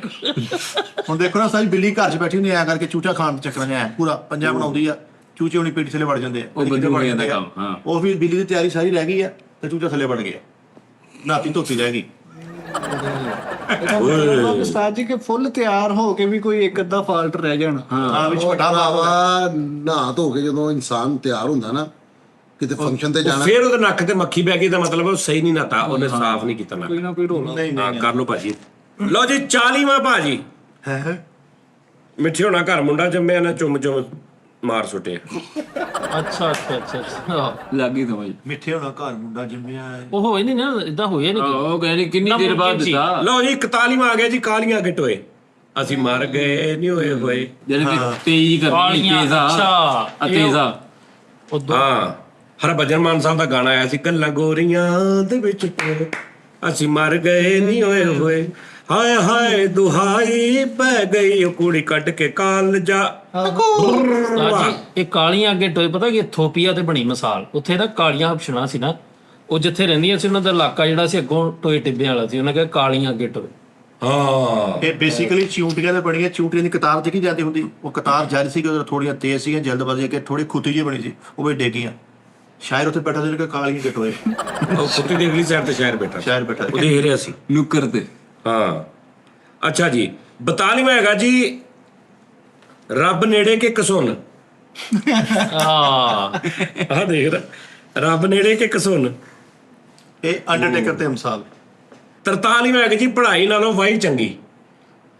ਹੁਣ ਦੇਖੋ ਨਾ ਸਾਰੀ ਬਿੱਲੀ ਘਰ 'ਚ ਬੈਠੀ ਹੁੰਦੀ ਐ ਕਰਕੇ ਚੂਚਾ ਖਾਣ ਦੇ ਚੱਕਰਾਂ 'ਚ ਐ ਪੂਰਾ ਪੰਜਾ ਬਣਾਉਂਦੀ ਆ ਚੂਚੇ ਹੋਣੀ ਪੇਟੀ ਥੱਲੇ ਵੜ ਜਾਂਦੇ ਆ ਉਹ ਕਦੀ ਕਿਤੇ ਬੰਦੂਕ ਵੜ ਜਾਂਦਾ ਜਾਂਦੇ ਆ। ਕੰਮ, ਹਾਂ। ਉਹ ਵੀ ਬਿਜਲੀ ਦੀ ਤਿਆਰੀ ਸਾਰੀ ਰਹਿ ਗਈ ਆ ਤੇ ਚੂਚਾ ਥੱਲੇ ਵੜ ਗਿਆ, ਨਾਤੀ ਧੋਤੀ ਰਹਿ ਗਈ। ਉਸਤਾਦ ਜੀ ਕਿ ਫੁੱਲ ਤਿਆਰ ਹੋ ਕੇ ਵੀ ਕੋਈ ਇੱਕ ਅੱਧਾ ਫਾਲਟ ਰਹਿ ਜਾਣਾ। ਹਾਂ ਵਿੱਚ ਵੱਡਾ ਭਰਾਵਾ ਨਹਾ ਧੋ ਕੇ ਜਦੋਂ ਇਨਸਾਨ ਤਿਆਰ ਹੁੰਦਾ ਨਾ ਕਿਤੇ ਫੰਕਸ਼ਨ ਤੇ ਜਾਣਾ, ਫਿਰ ਉਹਦੇ ਨੱਕ ਤੇ ਮੱਖੀ ਬੈ ਗਈ ਤਾਂ ਮਤਲਬ ਉਹ ਸਹੀ ਨਹੀਂ ਨਾਤਾ, ਉਹਨੇ ਸਾਫ਼ ਨਹੀਂ ਕੀਤਾ ਨੱਕ। ਕੋਈ ਨਾ ਕੋਈ ਰੋਲਾ। ਹਾਂ ਕਰ ਲਓ ਭਾਜੀ। ਲਓ ਜੀ 40ਵਾਂ ਭਾਜੀ, ਹੈ ਮਿੱਠੇ ਹੋਣਾ ਘਰ ਮੁੰਡਾ ਜੰਮਿਆ ਨਾ ਚੁੰਮ ਚੁੰਮ ਮਾਰ ਸੁੱਟਿਆ। ਅੱਛਾ ਅੱਛਾ ਅੱਛਾ ਅੱਛਾ ਲੱਗੀ ਸਮਝ। ਮਿੱਠੇ ਹੋਣਾ ਘਰ ਮੁੰਡਾ ਜੰਮਿਆ ਹੈ। ਉਹ ਹੋਏ ਨਹੀਂ ਨਾ, ਇਦਾਂ ਹੋਇਆ ਨਹੀਂ। ਉਹ ਕਹਿੰਦੇ ਕਿੰਨੀ ਦੇਰ ਬਾਅਦ ਦਿੱਤਾ, ਲਓ ਜੀ 41ਵਾਂ ਆ ਗਿਆ ਜੀ, ਕਾਲੀਆਂ ਅੱਗੇ ਟੋਏ। ਅਸੀਂ ਮਰ ਗਏ ਨਹੀਂ ਹੋਏ ਹੋਏ। ਯਾਨੀ ਕਿ ਤੇਜ਼ ਕਰਨੀ ਕਾਲੀਆਂ, ਤੇਜ਼ਾ ਅੱਛਾ। ਤੇਜ਼ਾ। ਉਹ ਹਾਂ ਹਰਭਜਨ ਮਾਨ ਸਾਹਿਬ ਦਾ ਗਾਣਾ ਆਇਆ ਸੀ, ਗੱਲਾਂ ਗੋਰੀਆਂ ਦੇ ਵਿੱਚ ਟੋਏ, ਅਸੀਂ ਮਰ ਗਏ ਨਹੀਂ ਹੋਏ ਹੋਏ, ਹਾਏ ਹਾਏ ਦੁਹਾਈ ਪੈ ਗਈ ਉਹ ਕੁੜੀ ਕੱਢ ਕੇ ਕਾਲਜਾ। ਇਹ ਕਾਲੀਆਂ ਅੱਗੇ ਟੋਏ, ਪਤਾ ਕਿ ਇਥੋਪੀਆ ਤੇ ਬਣੀ ਮਿਸਾਲ। ਉੱਥੇ ਨਾ ਕਾਲੀਆਂ ਹਬਸ਼ਣਾ ਸੀ ਨਾ, ਉਹ ਜਿੱਥੇ ਰਹਿੰਦੀਆਂ ਸੀ ਉਹਨਾਂ ਦਾ ਇਲਾਕਾ ਜਿਹੜਾ ਸੀ ਅੱਗੋਂ ਟੋਏ ਟਿੱਬਿਆਂ ਵਾਲਾ ਸੀ, ਉਹਨਾਂ ਕਿਹਾ ਕਾਲੀਆਂ ਅੱਗੇ ਟੋਏ। ਹਾਂ ਇਹ ਬੇਸਿਕਲੀ ਚਿਊਟੀਆਂ ਦੇ ਬਣੀਆਂ। ਚਿਊਟੀਆਂ ਦੀ ਕਤਾਰ ਚ ਕੀ ਜਾਂਦੀ ਹੁੰਦੀ, ਉਹ ਕਤਾਰ ਜਾਰੀ ਸੀ ਕਿ ਉਹ ਥੋੜੀਆਂ ਤੇਜ਼ ਸੀਗੀਆਂ, ਜਲਦਬਾਜ਼ੀ ਕਿ ਥੋੜੀ ਖੁੱਤੀ ਜਿਹੀ ਬਣੀ ਸੀ, ਉਹ ਵੀ ਡੇਗੀਆਂ। ਸ਼ਾਇਰ ਉੱਥੇ ਬੈਠਾ ਸੀ ਕਿ ਕਾਲੀਆਂ ਕਟੋਏ, ਉਹ ਕੁੱਤੀ ਦੀ ਅਗਲੀ ਸਾਈਡ ਤੇ ਸ਼ਾਇਰ ਬੈਠਾ ਸੀ, ਸ਼ਾਇਰ ਬੈਠਾ ਸੀ। ਉਹਦੇ ਹੀਰਿਆ ਸੀ। ਨੁੱਕਰ ਤੇ। ਹਾਂ ਅੱਛਾ ਜੀ 42ਵਾਂ ਹੈਗਾ ਜੀ, ਰੱਬ ਨੇੜੇ ਕਿ ਕਸੁੰਨ। ਆਹ ਦੇਖ ਰੱਬ ਨੇੜੇ ਕਿ ਕਸੁੰਨ। ਇਹ ਅੰਡਰਟੇਕਰ ਤੇ ਮਿਸਾਲ। 43ਵਾਂ ਹੈਗਾ ਜੀ, ਪੜ੍ਹਾਈ ਨਾਲੋਂ ਵਾਹੀ ਚੰਗੀ।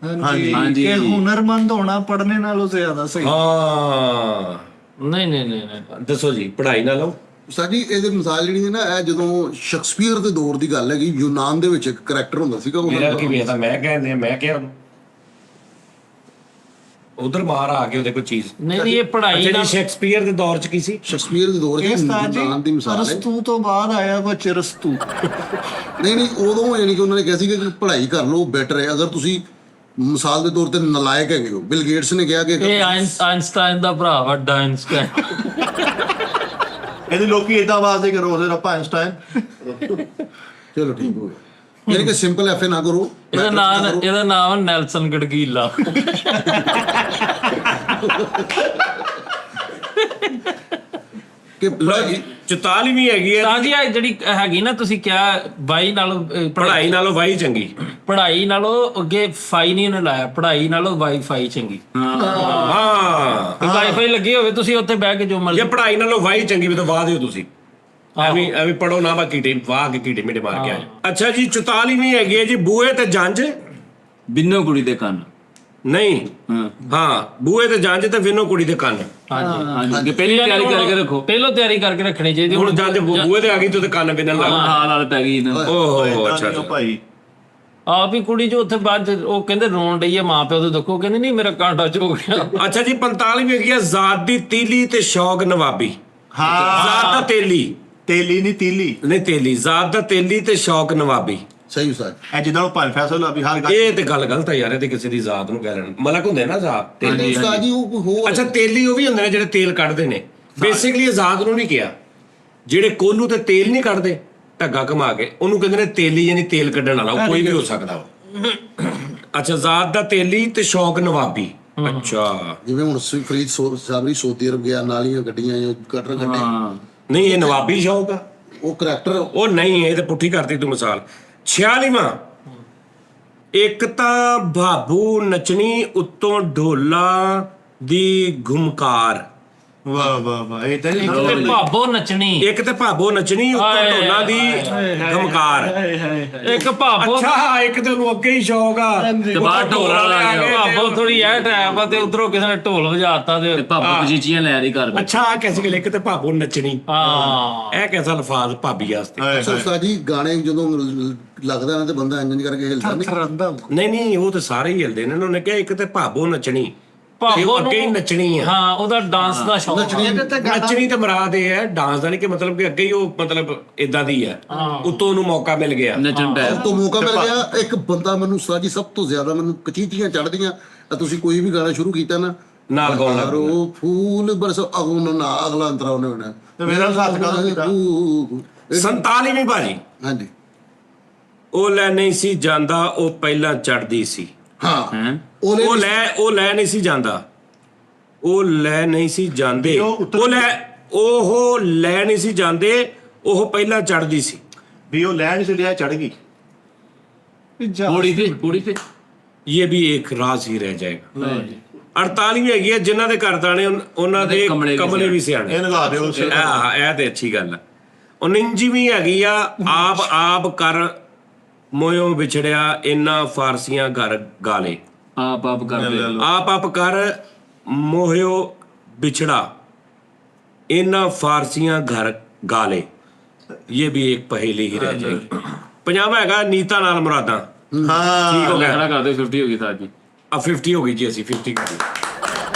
ਹਾਂਜੀ ਕਿ ਹੁਨਰਮੰਦ ਹੋਣਾ ਪੜ੍ਹਨੇ ਨਾਲੋਂ ਜ਼ਿਆਦਾ ਸਹੀ। ਹਾਂ ਨਹੀਂ ਨਹੀਂ ਨਹੀਂ ਨਹੀਂ, ਦੱਸੋ ਜੀ ਪੜ੍ਹਾਈ ਨਾਲੋਂ। ਉਸਤਾਦ ਜੀ ਇਹਦੇ ਮਿਸਾਲ ਜਿਹੜੀ ਹੈ ਨਾ, ਇਹ ਜਦੋਂ ਸ਼ੇਕਸਪੀਅਰ ਦੇ ਦੌਰ ਦੀ ਗੱਲ ਹੈਗੀ, ਯੂਨਾਨ ਦੇ ਵਿੱਚ ਇੱਕ ਕਰੈਕਟਰ ਹੁੰਦਾ ਸੀਗਾ ਮੇਰਾ ਕੀ ਵੇਖਦਾ, ਮੈਂ ਕਹਿੰਦੇ ਮੈਂ ਕਿਹਾ ਉਧਰ ਮਾਰ ਆ ਕੇ ਉਹਦੇ ਕੋਈ ਚੀਜ਼। ਨਹੀਂ ਨਹੀਂ, ਇਹ ਪੜ੍ਹਾਈ ਜਿਹੜੀ ਨਾਲ ਸ਼ੇਕਸਪੀਅਰ ਦੇ ਦੌਰ ਚ ਕੀ ਸੀ? ਸ਼ੇਕਸਪੀਅਰ ਦੇ ਦੌਰ 'ਚ ਇਹ ਉਸਤਾਦ ਜੀ ਯੂਨਾਨ ਦੀ ਮਿਸਾਲ ਹੈ। ਅਰਸਤੂ ਤੋਂ ਬਾਅਦ ਆਇਆ ਵਾ ਚਰਸਤੂ। ਨਹੀਂ ਉਦੋਂ ਯਾਨੀ ਕਿ ਉਹਨਾਂ ਨੇ ਕਿਹਾ ਸੀ ਕਿ ਪੜ੍ਹਾਈ ਕਰ ਲਓ ਬੈਟਰ ਹੈ। ਅਗਰ ਤੁਸੀਂ ਮਿਸਾਲ ਦੇ ਤੌਰ ਤੇ ਨਲਾਇਕ ਹੈਗੇ ਹੋ, ਬਿਲ ਗੇਟਸ ਨੇ ਕਿਹਾ ਕਿ ਇਹ ਆਇਨਸਟਾਈਨ ਦਾ ਭਰਾ ਵੱਡਾ ਆਇਨਸਟਾਈਨ। ਇਹਦੇ ਲੋਕੀ ਏਦਾਂ ਆਵਾਜ਼ ਦੇ ਕਰੋ ਉਹਦੇ ਰੱਪਾ ਆਇਨਸਟਾਈਨ। ਚਲੋ ਠੀਕ ਹੋ ਗਿਆ, ਯਾਨੀ ਕਿ ਸਿੰਪਲ ਐਫਏ ਨਾ ਕਰੋ। ਇਹਦਾ ਨਾਮ ਨੈਲਸਨ ਗੜਗੀਲਾ। ਕਿ 44ਵੀਂ ਹੈਗੀ ਹੈ, ਤਾਂ ਜੀ ਇਹ ਜਿਹੜੀ ਹੈਗੀ ਨਾ, ਤੁਸੀਂ ਕਿਹਾ ਵਾਈ ਨਾਲੋਂ ਪੜ੍ਹਾਈ ਨਾਲੋਂ ਵਾਹੀ ਚੰਗੀ। ਪੜ੍ਹਾਈ ਨਾਲੋਂ ਅੱਗੇ ਫਾਈ ਨਹੀਂ ਉਹਨੇ ਲਾਇਆ, ਪੜ੍ਹਾਈ ਨਾਲੋਂ ਵਾਈਫਾਈ ਚੰਗੀ। ਹਾਂ ਵਾਈਫਾਈ ਲੱਗੀ ਹੋਵੇ, ਤੁਸੀਂ ਉੱਥੇ ਬਹਿ ਕੇ ਜੋ ਮਰਜ਼ੀ। ਜੇ ਪੜ੍ਹਾਈ ਨਾਲੋਂ ਵਾਹੀ ਚੰਗੀ ਵੀ ਤਾਂ ਵਾਹ ਦਿਓ ਤੁਸੀਂ। ਐਵੇਂ ਪੜੋ ਨਾ, ਬਾਕੀ ਕੀਟੇ ਵਾਹ ਕੇ ਕੀਟੇ ਮਿੰਟ ਮਾਰ ਕੇ ਆ। ਅੱਛਾ ਜੀ 44ਵੀਂ ਹੈਗੀ ਹੈ ਜੀ, ਬੂਹੇ ਤੇ ਜੰਜ ਬਿੰਨੋ ਕੁੜੀ ਦੇ ਕੰਨ। ਨਹੀਂ। ਹਾਂ ਹਾਂ ਬੂਹੇ ਤੇ ਜੰਜ ਤੇ ਵਿਨੋ ਕੁੜੀ ਦੇ ਕੰਨ। ਹਾਂਜੀ, ਪਹਿਲੀ ਤਿਆਰੀ ਕਰਕੇ ਰੱਖੋ। ਪਹਿਲਾਂ ਤਿਆਰੀ ਕਰਕੇ ਰੱਖਣੀ ਚਾਹੀਦੀ। ਹੁਣ ਜੰਜ ਬੂਹੇ ਤੇ ਆ ਗਈ ਤੇ ਉਹਦੇ ਕੰਨ ਵਿਨਣ ਲੱਗ ਗਏ। ਹਾਲ ਪੈ ਗਈ ਨਾ। ਓਹੋ ਅੱਛਾ ਉਹ ਭਾਈ ਆਪ ਹੀ ਕੁੜੀ ਜੋ ਉੱਥੇ ਬਾਅਦ ਉਹ ਕਹਿੰਦੇ ਰੋਣ ਡਈ ਆ, ਮਾਂ ਪਿਓ ਤੋਂ ਦੇਖੋ, ਕਹਿੰਦੇ ਨਹੀਂ ਮੇਰਾ ਕਾਂਟਾ ਚੁੱਕ ਗਿਆ। ਅੱਛਾ ਜੀ 45ਵੀਂ ਹੈਗੀ ਹੈ, ਜ਼ਾਤ ਦੀ ਤੀਲੀ ਤੇ ਸ਼ੌਕ ਨਵਾਬੀ। ਹਾਂ ਜ਼ਾਤ ਦਾ ਤੇਲੀ ਤੇਲੀ ਨਹੀਂ ਤੀਲੀ। ਨਹੀਂ ਤੇਲੀ, ਜ਼ਾਤ ਦਾ ਤੇਲੀ ਤੇ ਸ਼ੌਕ ਨਵਾਬੀ। ਸਹੀ ਉਸਤਾਦ। ਇਹ ਜਿੱਦਾਂ ਉਹ ਪੰਜ ਫੈਸਲਾ ਵੀ ਹਰ ਗੱਲ ਇਹ ਤੇ ਗੱਲ ਗਲਤ ਹੈ ਯਾਰ, ਇਹ ਤੇ ਕਿਸੇ ਦੀ ਜ਼ਾਤ ਨੂੰ ਕਹਿ ਲੈਣ। ਮਲਕ ਹੁੰਦੇ ਨਾ ਜ਼ਾਤ ਤੇਲੀ। ਉਸਤਾਦ ਜੀ ਉਹ ਹੋਰ ਅੱਛਾ ਤੇਲੀ ਉਹ ਵੀ ਹੁੰਦੇ ਨੇ ਜਿਹੜੇ ਤੇਲ ਕੱਢਦੇ ਨੇ। ਬੇਸਿਕਲੀ ਇਹ ਜ਼ਾਤ ਨੂੰ ਨਹੀਂ ਕਿਹਾ, ਜਿਹੜੇ ਕੋਲੂ ਤੇ ਤੇਲ ਨਹੀਂ ਕੱਢਦੇ ਢੱਗਾ ਘੁਮਾ ਕੇ, ਉਹਨੂੰ ਕਹਿੰਦੇ ਨੇ ਤੇਲੀ, ਯਾਨੀ ਤੇਲ ਕੱਢਣ ਵਾਲਾ। ਉਹ ਕੋਈ ਵੀ ਹੋ ਸਕਦਾ ਵਾ। ਅੱਛਾ ਜ਼ਾਤ ਦਾ ਤੇਲੀ ਤੇ ਸ਼ੌਕ ਨਵਾਬੀ। ਅੱਛਾ ਜਿਵੇਂ ਹੁਣ ਫਰੀਦ ਸਾਬਰੀ ਸਊਦੀ ਅਰਬ ਗਿਆ, ਨਾਲੀਆਂ ਗੱਡੀਆਂ ਜੋ ਕਟਰ ਕੱਢੇ, ਨਹੀਂ ਇਹ ਨਵਾਬੀ ਸ਼ੌਕ ਆ। ਉਹ ਕਰੈਕਟਰ ਉਹ ਨਹੀਂ, ਇਹ ਤੇ ਪੁੱਠੀ ਕਰਤੀ ਤੂੰ ਮਿਸਾਲ। 46ਵਾਂ, ਇੱਕ ਤਾਂ ਬਾਬੂ ਨਚਣੀ ਉੱਤੋਂ ਢੋਲਾ ਦੀ ਘੁਮਕਾਰ। ਵਾਹ ਵਾਹ ਵਾਹ ਇਹ ਤਾਂ ਨਹੀਂ ਤੇ ਭਾਬੋ ਨੱਚਣੀ, ਇੱਕ ਤੇ ਭਾਬੋ ਨਚਣੀ ਉੱਤੋਂ ਢੋਲਾ ਦੀ ਘੁਮਕਾਰ। ਇੱਕ ਭਾਬੋ ਅੱਛਾ ਇੱਕ ਤੇ ਉਹਨੂੰ ਅੱਗੇ ਹੀ ਸ਼ੌਕ ਆ ਤੇ ਬਾਹਰ ਢੋਲਾ ਲਾ ਗਿਆ। ਭਾਬੋ ਥੋੜੀ ਐ ਟਾਈਮ ਆ ਤੇ ਉਧਰੋਂ ਕਿਸੇ ਨੇ ਢੋਲ ਵਜਾਤਾ ਤੇ ਭਾਪਾ ਕਚੀਚੀਆਂ ਲੈ ਰਹੀ ਘਰ ਵਿੱਚ। ਅੱਛਾ ਆ ਕੈਸੀ ਗੱਲ, ਇੱਕ ਤੇ ਭਾਬੋ ਨਚਣੀ, ਹਾਂ ਇਹ ਕੈਸਾ ਲਫ਼ਾਜ਼ ਭਾਬੀ ਵਾਸਤੇ। ਅੱਛਾ ਉਸਤਾਦ ਜੀ ਗਾਣੇ ਜਦੋਂ ਲੱਗਦਾ ਨਾ ਤੇ ਬੰਦਾ ਇੰਜ ਕਰਕੇ ਹਿਲਦਾ ਨਹੀਂ। ਥਰੰਦਾ ਨਹੀਂ ਉਹ ਤੇ ਸਾਰੇ ਹੀ ਹਿਲਦੇ ਨੇ। ਉਹਨੇ ਕਿਹਾ ਇੱਕ ਤੇ ਭਾਬੋ ਨਚਣੀ, ਤੇ ਭਾਬੋ ਉਹ ਅੱਗੇ ਹੀ ਨੱਚਣੀ ਆ। ਹਾਂ ਉਹਦਾ ਡਾਂਸ ਦਾ ਸ਼ੌਕ। ਨੱਚਣੀ ਤੇ ਮਰਾਦ ਇਹ ਹੈ, ਡਾਂਸ ਦਾ ਨਹੀਂ ਕਿ ਮਤਲਬ ਕਿ ਅੱਗੇ ਹੀ ਉਹ ਮਤਲਬ ਇਦਾਂ ਦੀ ਹੈ, ਉੱਤੋਂ ਉਹਨੂੰ ਮੌਕਾ ਮਿਲ ਗਿਆ। ਨੱਚਣ ਟੈ ਤੋਂ ਮੌਕਾ ਮਿਲ ਗਿਆ। ਇੱਕ ਬੰਦਾ ਮੈਨੂੰ ਉਸਤਾਦ ਜੀ ਸਭ ਤੋਂ ਜ਼ਿਆਦਾ ਮੈਨੂੰ ਕਚੀਚੀਆਂ ਚੜਦੀਆਂ, ਤੁਸੀਂ ਕੋਈ ਵੀ ਗਾਣਾ ਸ਼ੁਰੂ ਕੀਤਾ ਨਾ ਨਾਲ ਗਾਉਣ ਲੱਗ ਪੈਂਦਾ। ਉਹ ਫੂਲ ਬਰਸ ਅਗਲਾ ਅੰਤਰਾ ਉਹਨੇ ਹੋਣਾ ਤੇ ਮੇਰਾ ਹੱਥ ਕਾਹਦਾ ਕੀਤਾ? 47ਵੀਂ ਭਾਜੀ, ਹਾਂਜੀ ਉਹ ਲੈ ਨਹੀਂ ਸੀ ਜਾਂਦਾ, ਉਹ ਪਹਿਲਾਂ ਚੜਦੀ ਸੀ। ਹਾਂ ਹੈ। ਉਹ ਲੈ ਨਹੀਂ ਸੀ ਜਾਂਦਾ, ਉਹ ਲੈ ਨਹੀਂ ਸੀ ਜਾਂਦੇ, ਉਹ ਉੱਤਰ- ਉਹ ਲੈ ਨਹੀਂ ਸੀ ਜਾਂਦੇ, ਉਹ ਪਹਿਲਾਂ ਚੜਦੀ ਸੀ। ਵੀ ਉਹ ਲੈਣ ਚ ਲਿਆ ਚੜ ਗਈ। ਪੂੜੀ ਤੇ ਇਹ ਵੀ ਇੱਕ ਰਾਜ਼ ਹੀ ਰਹਿ ਜਾਏਗਾ। 48ਵੀਂ ਹੈਗੀ ਹੈ ਜਿਨ੍ਹਾਂ ਦੇ ਘਰ ਦਾਣੇ ਉਹਨਾਂ ਦੇ ਕਮਲੇ ਵੀ ਸਿਆਣੇ। ਇਹ ਲਗਾ ਦਿਓ ਇਹ ਤੇ ਅੱਛੀ ਗੱਲ ਹੈ। 49ਵੀਂ ਹੈਗੀ ਆ ਆਪ ਕਰ ਮੋਇਓ ਵਿਛੜਿਆ ਇੰਨਾ ਫਾਰਸੀਆਂ ਘਰ ਗਾਲੇ। ਆਪ ਕਰਦੇ ਆਪ ਕਰ ਮੋਹਿਓ ਵਿਛੜਾ ਇੰਨਾ ਫਾਰਸੀਆਂ ਘਰ ਗਾਲੇ। ਇਹ ਵੀ ਇੱਕ ਪहेली ਹੀ ਰਹਿ ਜਾਏਗੀ। 50ਵਾਂ ਹੈਗਾ ਨੀਤਾ ਨਾਲ ਮੁਰਾਦਾਂ। ਹਾਂ ਠੀਕ ਹੋ ਗਿਆ। ਖੜਾ ਕਰਦੇ 50 ਹੋ ਗਈ ਤਾਂ ਜੀ। 50 ਹੋ ਗਈ ਜੀ, ਅਸੀਂ 50 ਕਰ ਲਈ।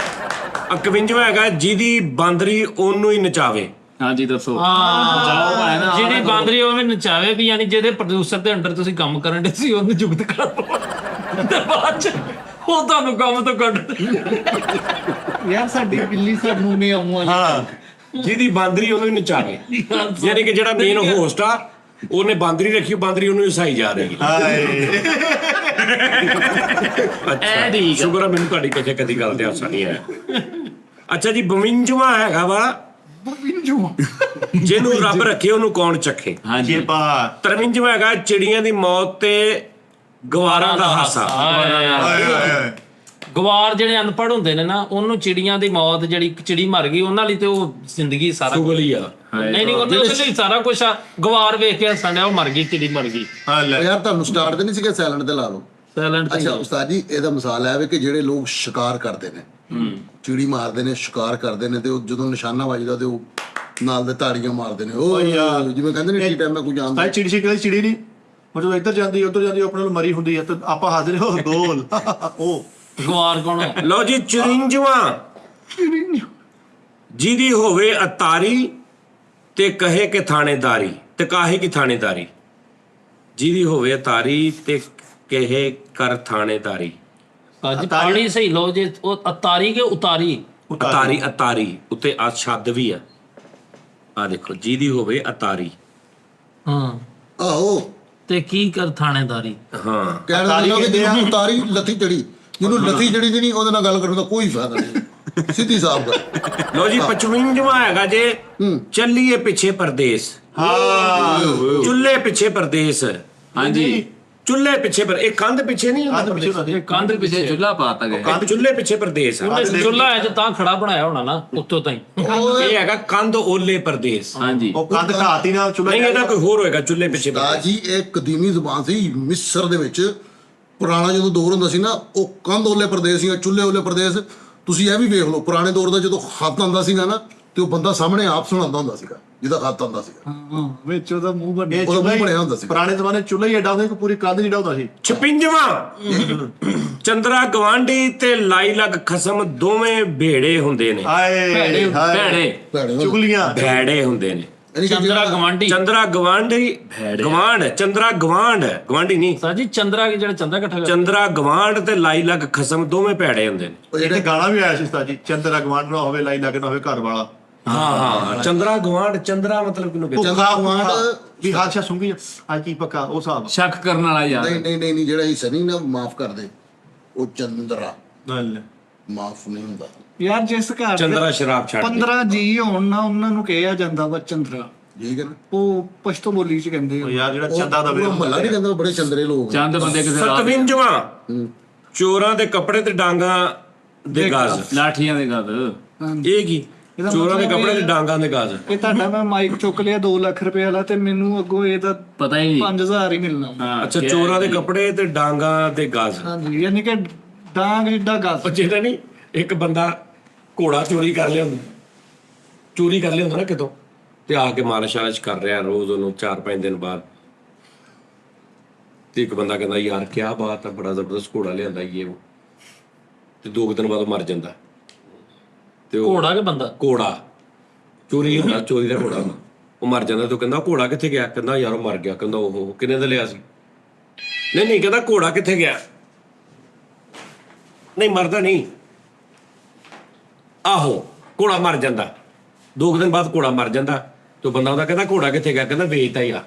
51ਵਾਂ ਹੈਗਾ ਜਿਹਦੀ ਬਾਂਦਰੀ ਉਹਨੂੰ ਹੀ ਨਚਾਵੇ। ਹਾਂਜੀ ਦੱਸੋ। ਜਾਓ ਭਾਵੇਂ ਨਾ ਜਿਹੜੀ ਬਾਂਦਰੀ ਉਹ ਵੀ ਨਚਾਵੇ ਵੀ, ਯਾਨੀ ਜਿਹਦੇ ਪ੍ਰੋਡਿਊਸਰ ਦੇ ਅੰਡਰ ਤੁਸੀਂ ਕੰਮ ਕਰਨ ਦੇ ਸੀ ਉਹਨੂੰ ਜੁਗਤ ਕਰ ਲਓ ਤੇ ਬਾਅਦ ਚ ਉਹ ਤੁਹਾਨੂੰ ਕੰਮ ਤੋਂ ਕੱਢ ਦੇ। ਯਾਰ ਸਾਡੀ ਬਿੱਲੀ ਸਾਨੂੰ ਨਹੀਂ ਆਉਂਦੀ। ਹਾਂ ਜਿਹਦੀ ਬਾਂਦਰੀ ਉਹਨੂੰ ਹੀ ਨਚਾਵੇ, ਯਾਨੀ ਕਿ ਜਿਹੜਾ ਮੇਨ ਹੋਸਟ ਆ ਉਹਨੇ ਬਾਂਦਰੀ ਰੱਖੀ, ਬਾਂਦਰੀ ਉਹਨੂੰ ਹਸਾਈ ਜਾ ਰਹੀ ਹੈ। ਹਾਏ ਅੱਛਾ, ਸ਼ੁਕਰ ਆ ਮੈਨੂੰ ਤੁਹਾਡੀ ਕਿਸੇ ਕਦੀ ਗੱਲ ਤੇ ਹਾਸਾ ਨਹੀਂ ਆਇਆ। ਅੱਛਾ ਜੀ, 52ਵਾਂ ਹੈਗਾ ਵਾ ਜਿਹਨੂੰ ਰੱਬ ਰੱਖੇ ਉਹਨੂੰ ਕੌਣ ਚੱਖੇ। ਹਾਂਜੀ 53ਵਾਂ ਹੈਗਾ ਚਿੜੀਆਂ ਦੀ ਮੌਤ ਤੇ ਗਵਾਰਾਂ ਦਾ ਹਾਸਾ। ਗਵਾਰ ਜਿਹੜੇ ਅਨਪੜ੍ਹ ਹੁੰਦੇ ਨੇ ਨਾ, ਉਹਨੂੰ ਚਿੜੀਆਂ ਦੀ ਮੌਤ, ਜਿਹੜੀ ਚਿੜੀ ਮਰ ਗਈ ਉਹਨਾਂ ਲਈ ਤੇ ਉਹ ਜ਼ਿੰਦਗੀ ਸਾਰਾ ਕੁਝ। ਸੁਗਲੀ ਆ। ਨਹੀਂ ਉਹਦੇ ਲਈ ਸਾਰਾ ਕੁਝ ਆ। ਗਵਾਰ ਵੇਖ ਕੇ ਹੱਸਣ ਡਿਆ, ਉਹ ਮਰ ਗਈ, ਚਿੜੀ ਮਰ ਗਈ। ਯਾਰ ਤੁਹਾਨੂੰ ਸਟਾਰਟ ਤੇ ਨਹੀਂ ਸੀਗਾ ਸਾਇਲੈਂਟ ਤੇ ਲਾ ਲਓ। ਸਾਇਲੈਂਟ ਅੱਛਾ ਉਸਤਾਦ ਜੀ, ਇਹਦਾ ਮਿਸਾਲ ਹੈ ਕਿ ਜਿਹੜੇ ਲੋਕ ਸ਼ਿਕਾਰ ਕਰਦੇ ਨੇ, ਚਿੜੀ ਮਾਰਦੇ ਨੇ, ਸ਼ਿਕਾਰ ਕਰਦੇ ਨੇ, ਤੇ ਉਹ ਜਦੋਂ ਨਿਸ਼ਾਨਾ ਵੱਜਦਾ ਤੇ ਉਹ ਨਾਲ ਦੇ ਤਾੜੀਆਂ ਮਾਰਦੇ ਨੇ। ਉਹ ਜਿਵੇਂ ਕਹਿੰਦੇ ਨੇ ਟੀ ਟਾਈਮ ਮੈਂ ਕੋਈ ਜਾਣਦਾ। ਚਿੜੀ ਸੀ ਚਿੜੀ ਨਹੀਂ, ਮਤਲਬ ਇੱਧਰ ਜਾਂਦੀ ਉੱਧਰ ਜਾਂਦੀ ਆਪਣੇ ਨਾਲ ਮਰੀ ਹੁੰਦੀ ਹੈ ਤੇ ਆਪਾਂ ਹੱਸਦੇ ਨੇ ਉਹ ਗੋਲ ਉਹ ਗਵਾਰ ਕੌਣ ਹੈ? ਲਓ ਜੀ, 54ਵਾਂ ਜਿਹਦੀ ਹੋਵੇ ਅਤਾਰੀ ਤੇ ਕਹੇ ਕਿ ਥਾਣੇਦਾਰੀ, ਤੇ ਕਾਹੇ ਕੀ ਥਾਣੇਦਾਰੀ। ਜਿਹਦੀ ਹੋਵੇ ਅਤਾਰੀ ਤੇ ਕਹੇ ਕਰ ਥਾਣੇਦਾਰੀ। ਅੱਜ ਪਾਣੀ ਸਹੀ ਲਓ ਜੇ। ਉਹ ਅਤਾਰੀ ਕੇ ਉਤਾਰੀ? ਅਤਾਰੀ ਉੱਤੇ ਆ ਸ਼ਬਦ ਵੀ ਆ। ਆ ਦੇਖੋ, ਜਿਹਦੀ ਹੋਵੇ ਅਤਾਰੀ। ਹਾਂ ਆਹੋ ਤੇ ਕੀ ਕਰ ਥਾਣੇਦਾਰੀ। ਹਾਂ, ਕਹਿਣ ਦਾ ਮਤਲਬ ਕਿ ਜਿਹਨੂੰ ਉਤਾਰੀ ਲੱਥੀ ਚੜੀ, ਜਿਹਨੂੰ ਲੱਥੀ ਚੜੀ ਦੀ ਨਹੀਂ, ਉਹਦੇ ਨਾਲ ਗੱਲ ਕਰਨ ਦਾ ਕੋਈ ਫਾਇਦਾ ਨਹੀਂ। ਸਿੱਧੀ ਸਾਫ਼ ਗੱਲ। ਲਓ ਜੀ, 55ਵਾਂ ਹੈਗਾ ਜੇ ਚੱਲੀਏ ਪਿੱਛੇ ਪਰਦੇਸ। ਚੁੱਲ੍ਹੇ ਪਿੱਛੇ ਪਰਦੇਸ। ਹਾਂਜੀ ਚੁੱਲ੍ਹੇ ਪਿੱਛੇ ਪਰ ਇਹ ਕੰਧ ਪਿੱਛੇ ਨਹੀਂ ਹੁੰਦਾ। ਕੰਧ ਪਿੱਛੇ ਚੁੱਲ੍ਹਾ ਪਾਤਾ ਗਿਆ। ਕੰਧ ਚੁੱਲ੍ਹੇ ਪਿੱਛੇ ਪਰਦੇਸ ਆ। ਚੁੱਲ੍ਹਾ ਹੈ ਜੇ ਤਾਂ ਖੜਾ ਬਣਾਇਆ ਹੋਣਾ ਨਾ ਉੱਤੋਂ ਤਾਈਂ। ਇਹ ਹੈਗਾ ਕੰਧ ਓਲੇ ਪਰਦੇਸ। ਹਾਂਜੀ ਉਹ ਕੰਧ ਘਾਤੀ ਨਾਲ ਚੁੱਲ੍ਹਾ ਨਹੀਂ, ਇਹਦਾ ਕੋਈ ਹੋਰ ਹੋਏਗਾ ਚੁੱਲ੍ਹੇ ਪਿੱਛੇ ਤਾਂ ਜੀ ਇਹ ਕਦੀਮੀ ਜ਼ੁਬਾਨ ਸੀ ਮਿਸਰ ਦੇ ਵਿੱਚ। ਪੁਰਾਣਾ ਜਦੋਂ ਦੌਰ ਹੁੰਦਾ ਸੀ ਨਾ, ਉਹ ਕੰਧ ਓਲੇ ਪ੍ਰਦੇਸ਼ ਜਾਂ ਚੁੱਲ੍ਹੇ ਓਲੇ ਪ੍ਰਦੇਸ਼। ਤੁਸੀਂ ਇਹ ਵੀ ਵੇਖ ਲਓ, ਪੁਰਾਣੇ ਦੌਰ ਦਾ ਜਦੋਂ ਖੱਤ ਆਉਂਦਾ ਸੀਗਾ ਨਾ, ਤੇ ਉਹ ਬੰਦਾ ਸਾਹਮਣੇ ਆਪ ਸੁਣਾਉਂਦਾ ਹੁੰਦਾ ਸੀਗਾ ਜਿਹਦਾ ਖੱਤ ਆਉਂਦਾ ਸੀਗਾ। ਹਾਂ ਵਿੱਚ ਉਹਦਾ ਮੂੰਹ ਬਣਿਆ। ਇਹ ਉਹਦਾ ਮੂੰਹ ਚੁੱਲ੍ਹਾ ਬਣਿਆ ਹੁੰਦਾ ਸੀ। ਪੁਰਾਣੇ ਜ਼ਮਾਨੇ ਚੁੱਲ੍ਹਾ ਹੀ ਐਡਾ ਹੁੰਦਾ ਕਿ ਪੂਰੀ ਕੰਧ ਜਿਹੜਾ ਹੁੰਦਾ ਸੀ। 56ਵਾਂ ਚੰਦਰਾ ਗਵਾਂਢੀ ਤੇ ਲਾਈ ਲੱਗ ਖਸਮ ਦੋਵੇਂ ਭੇੜੇ ਹੁੰਦੇ ਨੇ। ਹਾਏ ਭੈੜੇ ਭੈੜੇ ਹੁੰਦੇ। ਚੁਗਲੀਆਂ ਭੈੜੇ ਹੁੰਦੇ ਨੇ। ਯਾਨੀ ਕਿ ਚੰਦਰਾ ਗਵਾਂਢੀ। ਚੰਦਰਾ ਗਵਾਂਢੀ ਗਵਾਂਢ, ਚੰਦਰਾ ਗਵਾਂਢ ਗਵਾਂਢੀ ਨਹੀਂ। ਸਰ ਜੀ ਚੰਦਰਾ ਕੀ ਜਿਹੜਾ ਚੰਦਰਾ ਇਕੱਠਾ ਕਰ। ਚੰਦਰਾ ਗਵਾਂਢ ਤੇ ਲਾਈ ਲੱਗ ਖਸਮ ਦੋਵੇਂ ਭੈੜੇ ਹੁੰਦੇ ਨੇ। ਉਹ ਇਹਦੇ ਜਿਹੜੇ ਗਾਣਾ ਵੀ ਆਇਆ ਸੀ ਉਸਤਾਦ ਜੀ, ਚੰਦਰਾ ਗਵਾਂਢ ਨਾ ਹੋਵੇ ਲਾਈ ਲੱਗ ਨਾ ਹੋਵੇ ਘਰ ਵਾਲਾ। ਹਾਂ, ਚੰਦਰਾ ਗਵਾਂਢ। ਚੰਦਰਾ ਮਤਲਬ ਕਿਹਨੂੰ ਕਹਿੰਦੇ? ਚੰਦਰਾ ਗਵਾਂਢ ਵੀ ਹਾਦਸਾ ਸੁੰਗੀ ਅੱਜ ਕੀ ਪੱਕਾ ਉਹ ਹਿਸਾਬ। ਸ਼ੱਕ ਕਰਨ ਵਾਲਾ ਯਾਰ। ਨਹੀਂ ਜਿਹੜਾ ਹਿੱਸਾ ਨਹੀਂ ਨਾ ਮਾਫ ਕਰ ਦੇ, ਉਹ ਚੰਦਰਾ ਮਾਫ ਨਹੀਂ ਹੁੰਦਾ। ਯਾਰ ਜਿਸ ਘਰ ਚੰਦਰਾ ਸ਼ਰਾਬ ਛੱਡ 15 ਜੀ ਹੋਣ ਨਾ, ਉਹਨਾਂ ਨੂੰ ਕਿਹਾ ਜਾਂਦਾ ਵਾ ਚੰਦਰਾ। ਠੀਕ ਹੈ ਨਾ? ਉਹ ਪਸ਼ਤੋ ਬੋਲੀ ਚ ਕਹਿੰਦੇ ਆ। ਯਾਰ ਜਿਹੜਾ ਚੰਦਾ ਦਾ ਉਹ ਮਹੱਲਾ ਨਹੀਂ ਕਹਿੰਦਾ, ਬੜੇ ਚੰਦਰੇ ਲੋਕ। ਚੰਦ ਬੰਦੇ ਕਿਸੇ ਰਾਤ 57ਵਾਂ ਚੋਰਾਂ ਦੇ ਕੱਪੜੇ ਤੇ ਡਾਂਗਾ ਦੇ ਗਾਜ਼। ਲਾਠੀਆਂ ਦੇ ਗੱਲ। ਇਹ ਕੀ? ਚੋਰਾਂ ਦੇ ਕੱਪੜੇ ਤੇ ਡਾਂਗਾ ਦੇ ਗਾਜ਼। ਇਹ ਤੁਹਾਡਾ ਮੈਂ ਮਾਈਕ ਚੁੱਕ ਲਿਆ 2 ਲੱਖ ਰੁਪਏ ਵਾਲਾ, ਤੇ ਮੈਨੂੰ ਅੱਗੋਂ ਇਹਦਾ ਪਤਾ ਹੀ ਨਹੀਂ। 5000 ਹੀ ਮਿਲਣਾ। ਹਾਂ ਅੱਛਾ, ਚੋਰਾਂ ਦੇ ਕੱਪੜੇ ਤੇ ਡਾਂਗਾ ਦੇ ਗਾਜ਼। ਹਾਂਜੀ, ਯਾਨੀ ਕਿ ਡਾਂਗ ਜਿੱਡਾ ਗੱਸ। ਉਹ ਜਿਹੜਾ ਨਹੀਂ, ਇੱਕ ਬੰਦਾ ਘੋੜਾ ਚੋਰੀ ਕਰ ਲਿਆ ਹੁੰਦਾ, ਚੋਰੀ ਕਰ ਲਿਆ ਹੁੰਦਾ ਨਾ ਕਿਤੋਂ, ਤੇ ਆ ਕੇ ਮਾਲਿਸ਼ ਕਰ ਰਿਹਾ ਰੋਜ਼ ਉਹਨੂੰ 4-5 ਦਿਨ ਬਾਅਦ। ਤੇ ਇੱਕ ਬੰਦਾ ਕਹਿੰਦਾ ਯਾਰ ਕੀ ਬਾਤ ਆ, ਬੜਾ ਜ਼ਬਰਦਸਤ ਘੋੜਾ ਲਿਆਂਦਾ ਇਹ ਉਹ। ਤੇ 2 ਦਿਨ ਬਾਅਦ ਮਰ ਜਾਂਦਾ। ਤੇ ਉਹ ਘੋੜਾ ਕੇ ਬੰਦਾ? ਘੋੜਾ ਚੋਰੀ ਹੁੰਦਾ, ਚੋਰੀ ਦਾ ਘੋੜਾ ਹੁੰਦਾ, ਉਹ ਮਰ ਜਾਂਦਾ। ਤੇ ਉਹ ਕਹਿੰਦਾ ਘੋੜਾ ਕਿੱਥੇ ਗਿਆ? ਕਹਿੰਦਾ ਯਾਰ ਉਹ ਮਰ ਗਿਆ। ਕਹਿੰਦਾ ਉਹ ਕਿੰਨੇ ਦਾ ਲਿਆ ਸੀ? ਨਹੀਂ ਕਹਿੰਦਾ ਘੋੜਾ ਕਿੱਥੇ ਗਿਆ? ਨਹੀਂ ਮਰਦਾ ਨਹੀਂ, ਆਹੋ ਘੋੜਾ ਮਰ ਜਾਂਦਾ। 2 ਦਿਨ ਬਾਅਦ ਘੋੜਾ ਮਰ ਜਾਂਦਾ। ਤੇ ਬੰਦਾ ਉਹਦਾ ਕਹਿੰਦਾ ਘੋੜਾ ਕਿੱਥੇ ਗਿਆ? ਕਹਿੰਦਾ ਵੇਚਦਾ ਹੀ ਆ।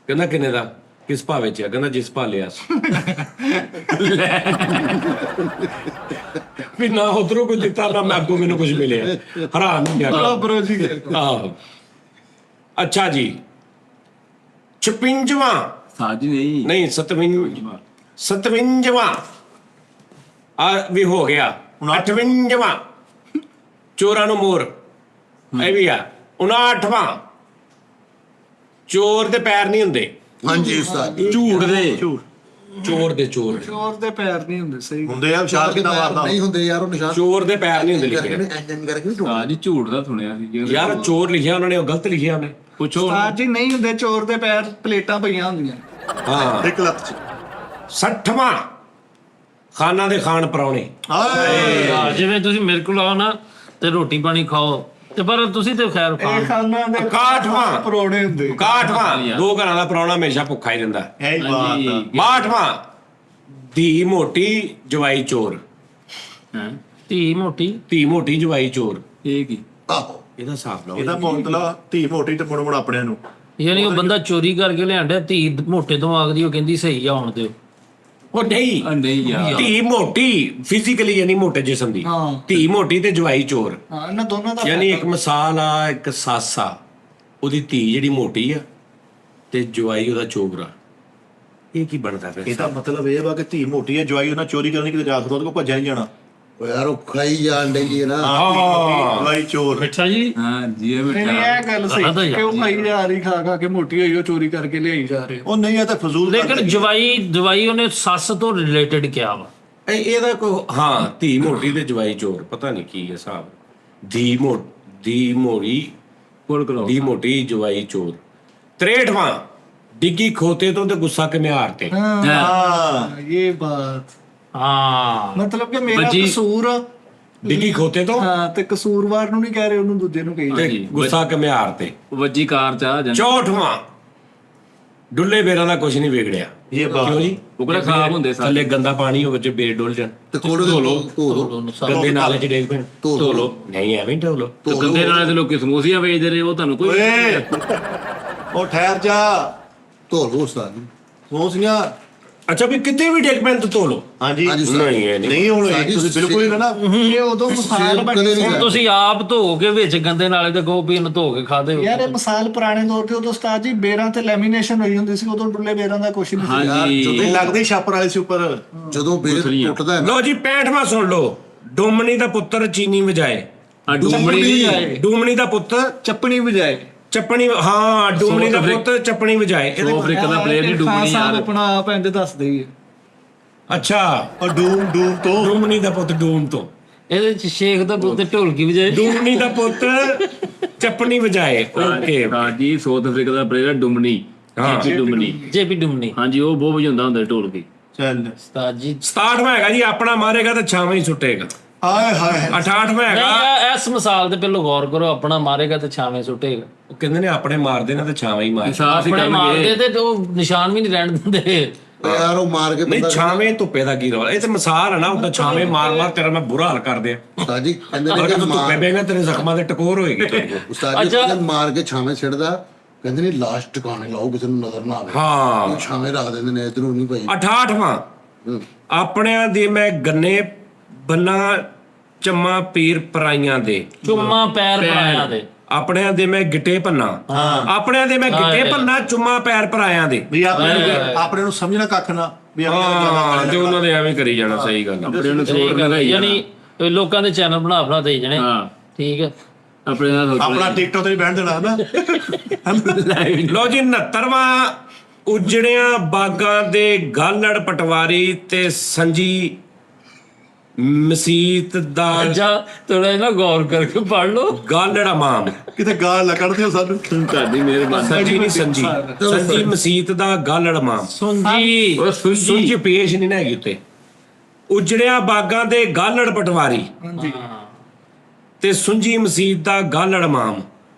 ਕਹਿੰਦਾ ਕਿੰਨੇ ਦਾ? ਕਿਸ ਭਾਵੇਂ ਚ ਆ? ਕਹਿੰਦਾ ਜਿਸ ਭਾ ਲਿਆ ਸੀ। ਵੀ ਨਾ ਉਧਰੋਂ ਕੋਈ ਦਿੱਤਾ ਨਾ ਮੈਂ ਅੱਗੋਂ ਮੈਨੂੰ ਕੁਝ ਮਿਲਿਆ, ਹੈਰਾਨ ਨਹੀਂ ਗਿਆ। ਬਰੋ ਜੀ ਆਹੋ। ਅੱਛਾ ਜੀ, 56ਵਾਂ ਸਾਜੀ ਨਹੀਂ ਨਹੀਂ 57ਵਾਂ ਆ ਵੀ ਹੋ ਗਿਆ। 58ਵਾਂ ਚੋਰਾਂ ਨੂੰ ਮੋਰ, ਇਹ ਵੀ ਆ। 59ਵਾਂ ਚੋਰ ਦੇ ਪੈਰ ਨਹੀਂ ਹੁੰਦੇ। ਹਾਂਜੀ ਉਸਤਾਦ ਜੀ। ਝੂਠ ਦੇ ਚੋਰ ਦੇ ਚੋਰ ਚੋਰ ਦੇ ਪੈਰ ਨਹੀਂ ਹੁੰਦੇ, ਸਹੀ ਹੁੰਦੇ ਆ ਵਿਸ਼ਾਲ ਕਿੰਨਾ ਮਾਰਦਾ ਨਹੀਂ ਹੁੰਦੇ ਯਾਰ, ਉਹ ਨਿਸ਼ਾਨ ਚੋਰ ਦੇ ਪੈਰ ਨਹੀਂ ਹੁੰਦੇ ਕਰਕੇ ਲਿਖੇ। ਨੇ ਐਂਜਨ ਕਰਕੇ ਨਹੀਂ ਟੁੱਟਦਾ। ਸਾਜੀ ਝੂਠ ਦਾ ਸੁਣਿਆ ਸੀ ਜੀ। ਯਾਰ ਚੋਰ ਲਿਖਿਆ ਉਹਨਾਂ ਨੇ, ਉਹ ਗਲਤ ਲਿਖਿਆ ਉਹਨੇ। ਪੁੱਛੋ ਉਸਤਾਦ ਜੀ ਨਹੀਂ ਹੁੰਦੇ ਚੋਰ ਦੇ ਪੈਰ, ਪਲੇਟਾਂ ਪਈਆਂ ਹੁੰਦੀਆਂ। ਹਾਂ। ਇੱਕ ਲੱਤ ਚ 60ਵਾਂ ਖਾਣਾ ਦੇ ਖਾਣ ਪਰਾਉਣੇ। ਹਾਏ ਹਾਂ, ਜਿਵੇਂ ਤੁਸੀਂ ਮੇਰੇ ਕੋਲ ਆਓ ਨਾ ਤੇ ਰੋਟੀ ਪਾਣੀ ਖਾਓ ਤੇ ਪਰ ਤੁਸੀਂ ਤੇ ਖੈਰ ਇਹ ਖਾਣ ਖਾਣਾ ਦੇ 61ਵਾਂ ਪਰੋੜੇ ਹੁੰਦੇ। 61ਵਾਂ ਦੋ ਘਰਾਂ ਦਾ ਪਰਾਉਣਾ ਹਮੇਸ਼ਾ ਭੁੱਖਾ ਹੀ ਰਹਿੰਦਾ। ਇਹ ਬਾਤ ਆ। 62ਵਾਂ ਧੀ ਮੋਟੀ ਜਵਾਈ ਚੋਰ। ਹੈ ਧੀ ਮੋਟੀ ਧੀ ਮੋਟੀ ਜਵਾਈ ਚੋਰ, ਇਹ ਕੀ ਆਹੋ ਇਹਦਾ ਹਿਸਾਬ ਲਾਓ। ਇਹਦਾ ਮਤਲਬ ਧੀ ਮੋਟੀ ਤੇ ਮੁੜ ਮੁੜ ਆਪਣਿਆਂ ਨੂੰ। ਯਾਨੀ ਉਹ ਬੰਦਾ ਚੋਰੀ ਕਰਕੇ ਲਿਆਂਦਾ, ਧੀ ਮੋਟੇ ਤੋਂ ਆਖਦੀ, ਉਹ ਕਹਿੰਦੀ ਸਹੀ ਆ ਆਉਣ ਦਿਓ। ਉਹ ਨਹੀਂ, ਨਹੀਂ ਯਾਰ ਧੀ ਮੋਟੀ ਫਿਜ਼ੀਕਲੀ ਯਾਨੀ ਮੋਟੇ ਜਿਸਮ ਦੀ, ਹਾਂ। ਧੀ ਮੋਟੀ ਤੇ ਜਵਾਈ ਚੋਰ। ਹਾਂ, ਇਹਨਾਂ ਦੋਨਾਂ ਦਾ ਯਾਨੀ ਇੱਕ ਮਿਸਾਲ ਆ, ਇੱਕ ਸੱਸ ਆ, ਉਹਦੀ ਧੀ ਜਿਹੜੀ ਮੋਟੀ ਆ ਤੇ ਜਵਾਈ ਉਹਦਾ ਚੋਰ ਆ। ਇਹ ਕੀ ਬਣਦਾ ਫਿਰ? ਇਹਦਾ ਮਤਲਬ ਇਹ ਵਾ ਕਿ ਧੀ ਮੋਟੀ ਹੈ, ਜਵਾਈ ਉਹਨਾਂ ਚੋਰੀ ਕਰਨੀ ਕਿਤੇ ਜਾ ਸਕਦਾ, ਉਹਦੇ ਕੋਲ ਭੱਜਿਆ ਨਹੀਂ ਜਾਣਾ। ਉਹ ਯਾਰ ਉਹ ਖਾਈ ਜਾਣ ਡਈ ਹੈ ਨਾ। ਜਵਾਈ ਚੋਰ। ਅੱਛਾ ਜੀ। ਹਾਂ ਜੀ ਇਹ ਨਹੀਂ ਮਿੱਠਾ ਇਹ ਗੱਲ ਸਹੀ ਕਿ ਉਹ ਖਾਈ ਜਾ ਰਹੀ, ਖਾ ਖਾ ਕੇ ਮੋਟੀ ਹੋਈ, ਉਹ ਚੋਰੀ ਕਰਕੇ ਲਿਆਈ ਜਾ ਰਹੇ। ਉਹ ਨਹੀਂ, ਇਹ ਤਾਂ ਫਜ਼ੂਲ ਲੇਕਿਨ ਜਵਾਈ ਉਹਨੇ ਸੱਸ ਤੋਂ ਰਿਲੇਟਡ ਕਿਹਾ ਵਾ। ਇਹਦਾ ਕੋ ਹਾਂ, ਧੀ ਮੋਟੀ ਤੇ ਜਵਾਈ ਚੋਰ, ਪਤਾ ਨਹੀਂ ਕੀ ਹਿਸਾਬ। ਧੀ ਮੋੜੀ ਕੋਲ ਕਰੋ ਧੀ ਮੋਟੀ ਜਵਾਈ ਚੋਰ। 63ਵਾਂ ਡਿੱਗੀ ਖੋਤੇ ਤੋਂ ਤੇ ਗੁੱਸਾ ਘਮਿਆਰ ਤੇ। ਹਾਂ ਇਹ ਬਾਤ ਹਾਂ ਮਤਲਬ ਕਿ ਮੇਰਾ ਬੱਚੀ- ਕਸੂਰ, ਡਿੱਗੀ ਖੋਤੇ ਤੋਂ ਹਾਂ, ਤੇ ਕਸੂਰਵਾਰ ਨੂੰ ਨਹੀਂ ਕਹਿ ਰਹੇ, ਉਹਨੂੰ ਦੂਜੇ ਨੂੰ ਕਹੀ ਤੇ ਜਾਂਦੇ। ਗੁੱਸਾ ਘਮਿਆਰ ਤੇ। ਵੱਜੀ ਕਾਰ ਚ ਆ ਜਾਂ 64ਵਾਂ ਡੁੱਲੇ ਬੇਰਾਂ ਦਾ ਕੁਝ ਨਹੀਂ ਵਿਗੜਿਆ। ਇਹ ਬਾਤ ਕਿਉਂ ਜੀ? ਉਹ ਕਿਹੜਾ ਖਰਾਬ ਹੁੰਦੇ ਸਾਰੇ ਥੱਲੇ ਗੰਦਾ ਪਾਣੀ ਹੋਵੇ ਚ ਬੇਰ ਡੁੱਲ ਜਾਣ, ਤੇ ਕੋਲ ਧੋ ਲੋ ਗੰਦੇ ਨਾਲੇ ਚ ਡੇਗ ਪੈਣ, ਧੋ ਧੋ ਲੋ। ਨਹੀਂ ਐਵੇਂ ਢੋ ਲੋ। ਤੇ ਗੰਦੇ ਨਾਲੇ ਦੇ ਲੋਕੀ ਸਮੋਸੀਆਂ ਵੇਚਦੇ ਰਹੇ, ਉਹ ਤੁਹਾਨੂੰ ਕੋਈ ਓਏ ਉਹ ਠਹਿਰ ਜਾ। ਧੋ ਲੋ ਉਸਤਾਦ ਜੀ। ਸਮੋਸੀਆਂ ਅੱਛਾ ਵੀ ਕਿਤੇ ਵੀ ਡੇਗ ਪੈਣ ਤਾਂ ਧੋ ਲੋ। ਹਾਂਜੀ ਹਾਂਜੀ ਉਸਤਾਦ। ਨਹੀਂ ਇਹ ਨਹੀਂ। ਨਹੀਂ ਹੁਣ ਸਾਡੀ ਤੁਸੀਂ ਬਿਲਕੁਲ ਹੀ ਨਾ ਇਹ ਉਦੋਂ ਮਿਸਾਲ ਕਦੇ ਬਣੀ। ਨਹੀਂ ਹੁਣ ਤੁਸੀਂ ਆਪ ਧੋ ਕੇ ਵਿੱਚ ਗੰਦੇ ਨਾਲੇ ਤੇ ਕਹੋ ਵੀ ਇਹਨੂੰ ਧੋ ਕੇ ਖਾ ਦਿਓ। ਯਾਰ ਇਹ ਮਿਸਾਲ ਪੁਰਾਣੇ ਦੌਰ ਤੇ ਉਦੋਂ ਉਸਤਾਦ ਜੀ ਬੇਰਾਂ ਤੇ ਲੈਮੀਨੇਸ਼ਨ ਹੋਈ ਹੁੰਦੀ ਸੀ, ਉਦੋਂ ਡੁੱਲੇ ਬੇਰਾਂ ਦਾ ਕੁਛ ਨਹੀਂ ਸੀ। ਹਾਂਜੀ ਇਹ ਲੱਗਦੇ ਛਾਪਰ ਵਾਲੇ ਸੀ ਉੱਪਰ। ਜਦੋਂ ਬੇਰ ਟੁੱਟਦਾ ਹੈ ਨਾ, ਲੋ ਜੀ 65ਵਾਂ ਸੁਣ ਲੋ। ਡੋਮਣੀ ਦਾ ਪੁੱਤਰ ਚੀਨੀ ਵਜਾਏ। ਆ ਡੂਮਣੀ ਦੀ ਡੂਮਣੀ ਦਾ ਪੁੱਤ ਚੱਪਣੀ ਵਜਾਏ। ਚੱਪਣੀ, ਹਾਂ ਡੂਮਣੀ ਦਾ ਪੁੱਤ ਚੱਪਣੀ ਵਜਾਏ। ਇਹਦੇ ਉਹ ਅਫਰੀਕਾ ਦਾ ਪਲੇਅਰ ਨਹੀਂ ਖਾਨ ਡੂਮਣੀ ਸਾਹਿਬ ਯਾਰ ਆਪਣਾ ਆਪ ਇੰਦੇ ਦੱਸਦੇ ਹੀ। ਅੱਛਾ ਔਰ ਡੂਮ ਤੋਂ ਡੂਮਣੀ ਦਾ ਪੁੱਤ ਡੂਮ ਤੋਂ। ਇਹਦੇ ਚ ਸ਼ੇਖ ਦਾ ਪੁੱਤ ਢੋਲਕੀ ਵਜਾਏ। ਡੂਮਣੀ ਦਾ ਪੁੱਤ ਚੱਪਣੀ ਵਜਾਏ। ਓਕੇ। ਹਾਂਜੀ ਸਾਊਥ ਅਫਰੀਕਾ ਦਾ ਪਲੇਅਰ ਡੂਮਣੀ ਹਾਂ। ਡੂਮਣੀ ਜੇਪੀ ਡੁਮਨੀ। ਹਾਂਜੀ ਉਹ ਬਹੁਤ ਵਜਾਉਂਦਾ ਹੁੰਦਾ ਢੋਲਕੀ। ਚੱਲ ਉਸਤਾਦ ਜੀ 67ਵਾਂ ਹੈਗਾ ਜੀ ਆਪਣਾ ਮਾਰੇਗਾ ਤਾਂ ਛਾਵਾਂ ਹੀ ਸੁੱਟੇਗਾ। ਆਏ ਹਾਏ 68ਵਾਂ ਹੈਗਾ ਨਹੀਂ ਇਸ ਮਿਸਾਲ ਤੇ ਪਹਿਲਾਂ ਗੌਰ ਕਰੋ, ਆਪਣਾ ਮਾਰੇਗਾ ਤੇ ਛਾਵੇਂ ਸੁੱਟੇਗਾ। ਉਹ ਕਹਿੰਦੇ ਨੇ ਆਪਣੇ ਮਾਰਦੇ ਨੇ ਤਾਂ ਛਾਵਾਂ ਹੀ ਮਾਰ। ਸਾਫ ਹੀ ਆਪਣੇ ਮਾਰਦੇ ਕਰਨਗੇ ਤੇ ਉਹ ਨਿਸ਼ਾਨ ਵੀ ਨਹੀਂ ਰਹਿਣ ਦਿੰਦੇ। ਉਹ ਯਾਰ ਉਹ ਮਾਰ ਕੇ ਨਹੀਂ ਬੰਦਾ ਛਾਵੇਂ ਧੁੱਪੇ ਦਾ ਕੀ ਰੌਲਾ? ਇਹ ਤੇ ਮਿਸਾਲ ਹੈ ਨਾ, ਉਹਦਾ ਛਾਵੇਂ ਮਾਰ ਤੇਰਾ ਮੈਂ ਬੁਰਾ ਹਾਲ ਕਰ ਦਿਆਂ। ਉਸਤਾਦ ਜੀ ਕਹਿੰਦੇ ਨੇ ਅਗਰ ਕਿ ਤੂੰ ਧੁੱਪੇ ਬੈਠੇਗਾ ਤੇਰੇ ਜ਼ਖਮਾਂ ਦੇ ਟਕੋਰ ਹੋਏਗੀ। ਉਸਤਾਦ ਜੀ ਕਹਿੰਦੇ ਮਾਰ ਕੇ ਛਾਵੇਂ ਛੱਡਦਾ, ਕਹਿੰਦੇ ਨੇ ਲਾਸਟ ਟਿਕਾਣੇ ਲਾਓ ਕਿਸੇ ਨੂੰ ਨਜ਼ਰ ਨਾ ਆਵੇ। ਹਾਂ। ਉਹ ਛਾਵੇਂ ਰੱਖ ਦਿੰਦੇ ਨੇ, ਇਧਰੋਂ ਨਹੀਂ ਭਾਈ। 68ਵਾਂ ਆਪਣਿਆਂ ਦੇ ਮੈਂ ਗੰਨੇ ਬੰਨਾ ਚੰਮਾ ਪੀਰ ਪਰਾਈਆਂ ਦੇ। ਚੁੰਮਾ ਪੈਰ ਪਰਾਇਆਂ ਦੇ। ਆਪਣਿਆਂ ਦੇ ਮੈਂ ਗਿੱਟੇ ਭੰਨਾ। ਆਪਣਿਆਂ ਦੇ ਮੈਂ ਗਿੱਟੇ ਭੰਨਾ ਚੁੰਮਾ ਪੈਰ ਪਰਾਇਆਂ ਦੇ। ਵੀ ਆਪਣੇ ਨੂੰ ਸਮਝਣਾ ਕੱਖ ਨਾ ਵੀ ਹਾਂ ਜੋ ਉਹਨਾਂ ਦੇ ਐਵੇਂ ਕਰੀ ਜਾਣਾ। ਸਹੀ ਗੱਲ ਆ। ਆਪਣੇ ਨੂੰ ਛੋੜ ਨਾ ਗਈ ਯਾਨੀ ਲੋਕਾਂ ਦੇ ਚੈਨਲ ਬਣਾ ਦੇਈ ਜਣੇ। ਹਾਂ ਠੀਕ ਹੈ। ਆਪਣੇ ਨਾਲ ਆਪਣਾ ਟਿਕਟੋਕ ਤੇ ਵੀ ਬੈਠ ਦੇਣਾ ਨਾ। ਲੋ ਜੀ 69ਵਾਂ ਉਜੜਿਆਂ ਬਾਗਾਂ ਦੇ ਗਾਲੜ ਪਟਵਾਰੀ ਤੇ ਸੰਜੀ ਮਸੀਤ ਦਾ ਅੱਛਾ ਥੋੜਾ ਨਾ ਗੌਰ ਕਰਕੇ ਪੜ ਲਓ। ਗਾਲੜ ਇਮਾਮ। ਕਿਤੇ ਗਾਲ ਨਾ ਕੱਢਦੇ ਹੋ ਸਾਨੂੰ। ਤੁਹਾਡੀ ਮਿਹਰਬਾਨੀ ਸੰਜੀ ਨਹੀਂ ਸੰਜੀ ਸੰਜੀ ਮਸੀਤ ਦਾ ਗਾਲੜ ਇਮਾਮ। ਸੁਣਜੀ ਉਹ ਸੁਣਜੀ ਸੁੰਜੀ ਪੇਸ਼ ਨਹੀਂ ਨਾ ਹੈਗੀ ਉੱਤੇ। ਉਜੜਿਆ ਬਾਗਾਂ ਦੇ ਗਾਲੜ ਪਟਵਾਰੀ ਤੇ ਸੁੰਜੀ ਮਸੀਤ ਦਾ ਗਾਲੜ ਇਮਾਮ।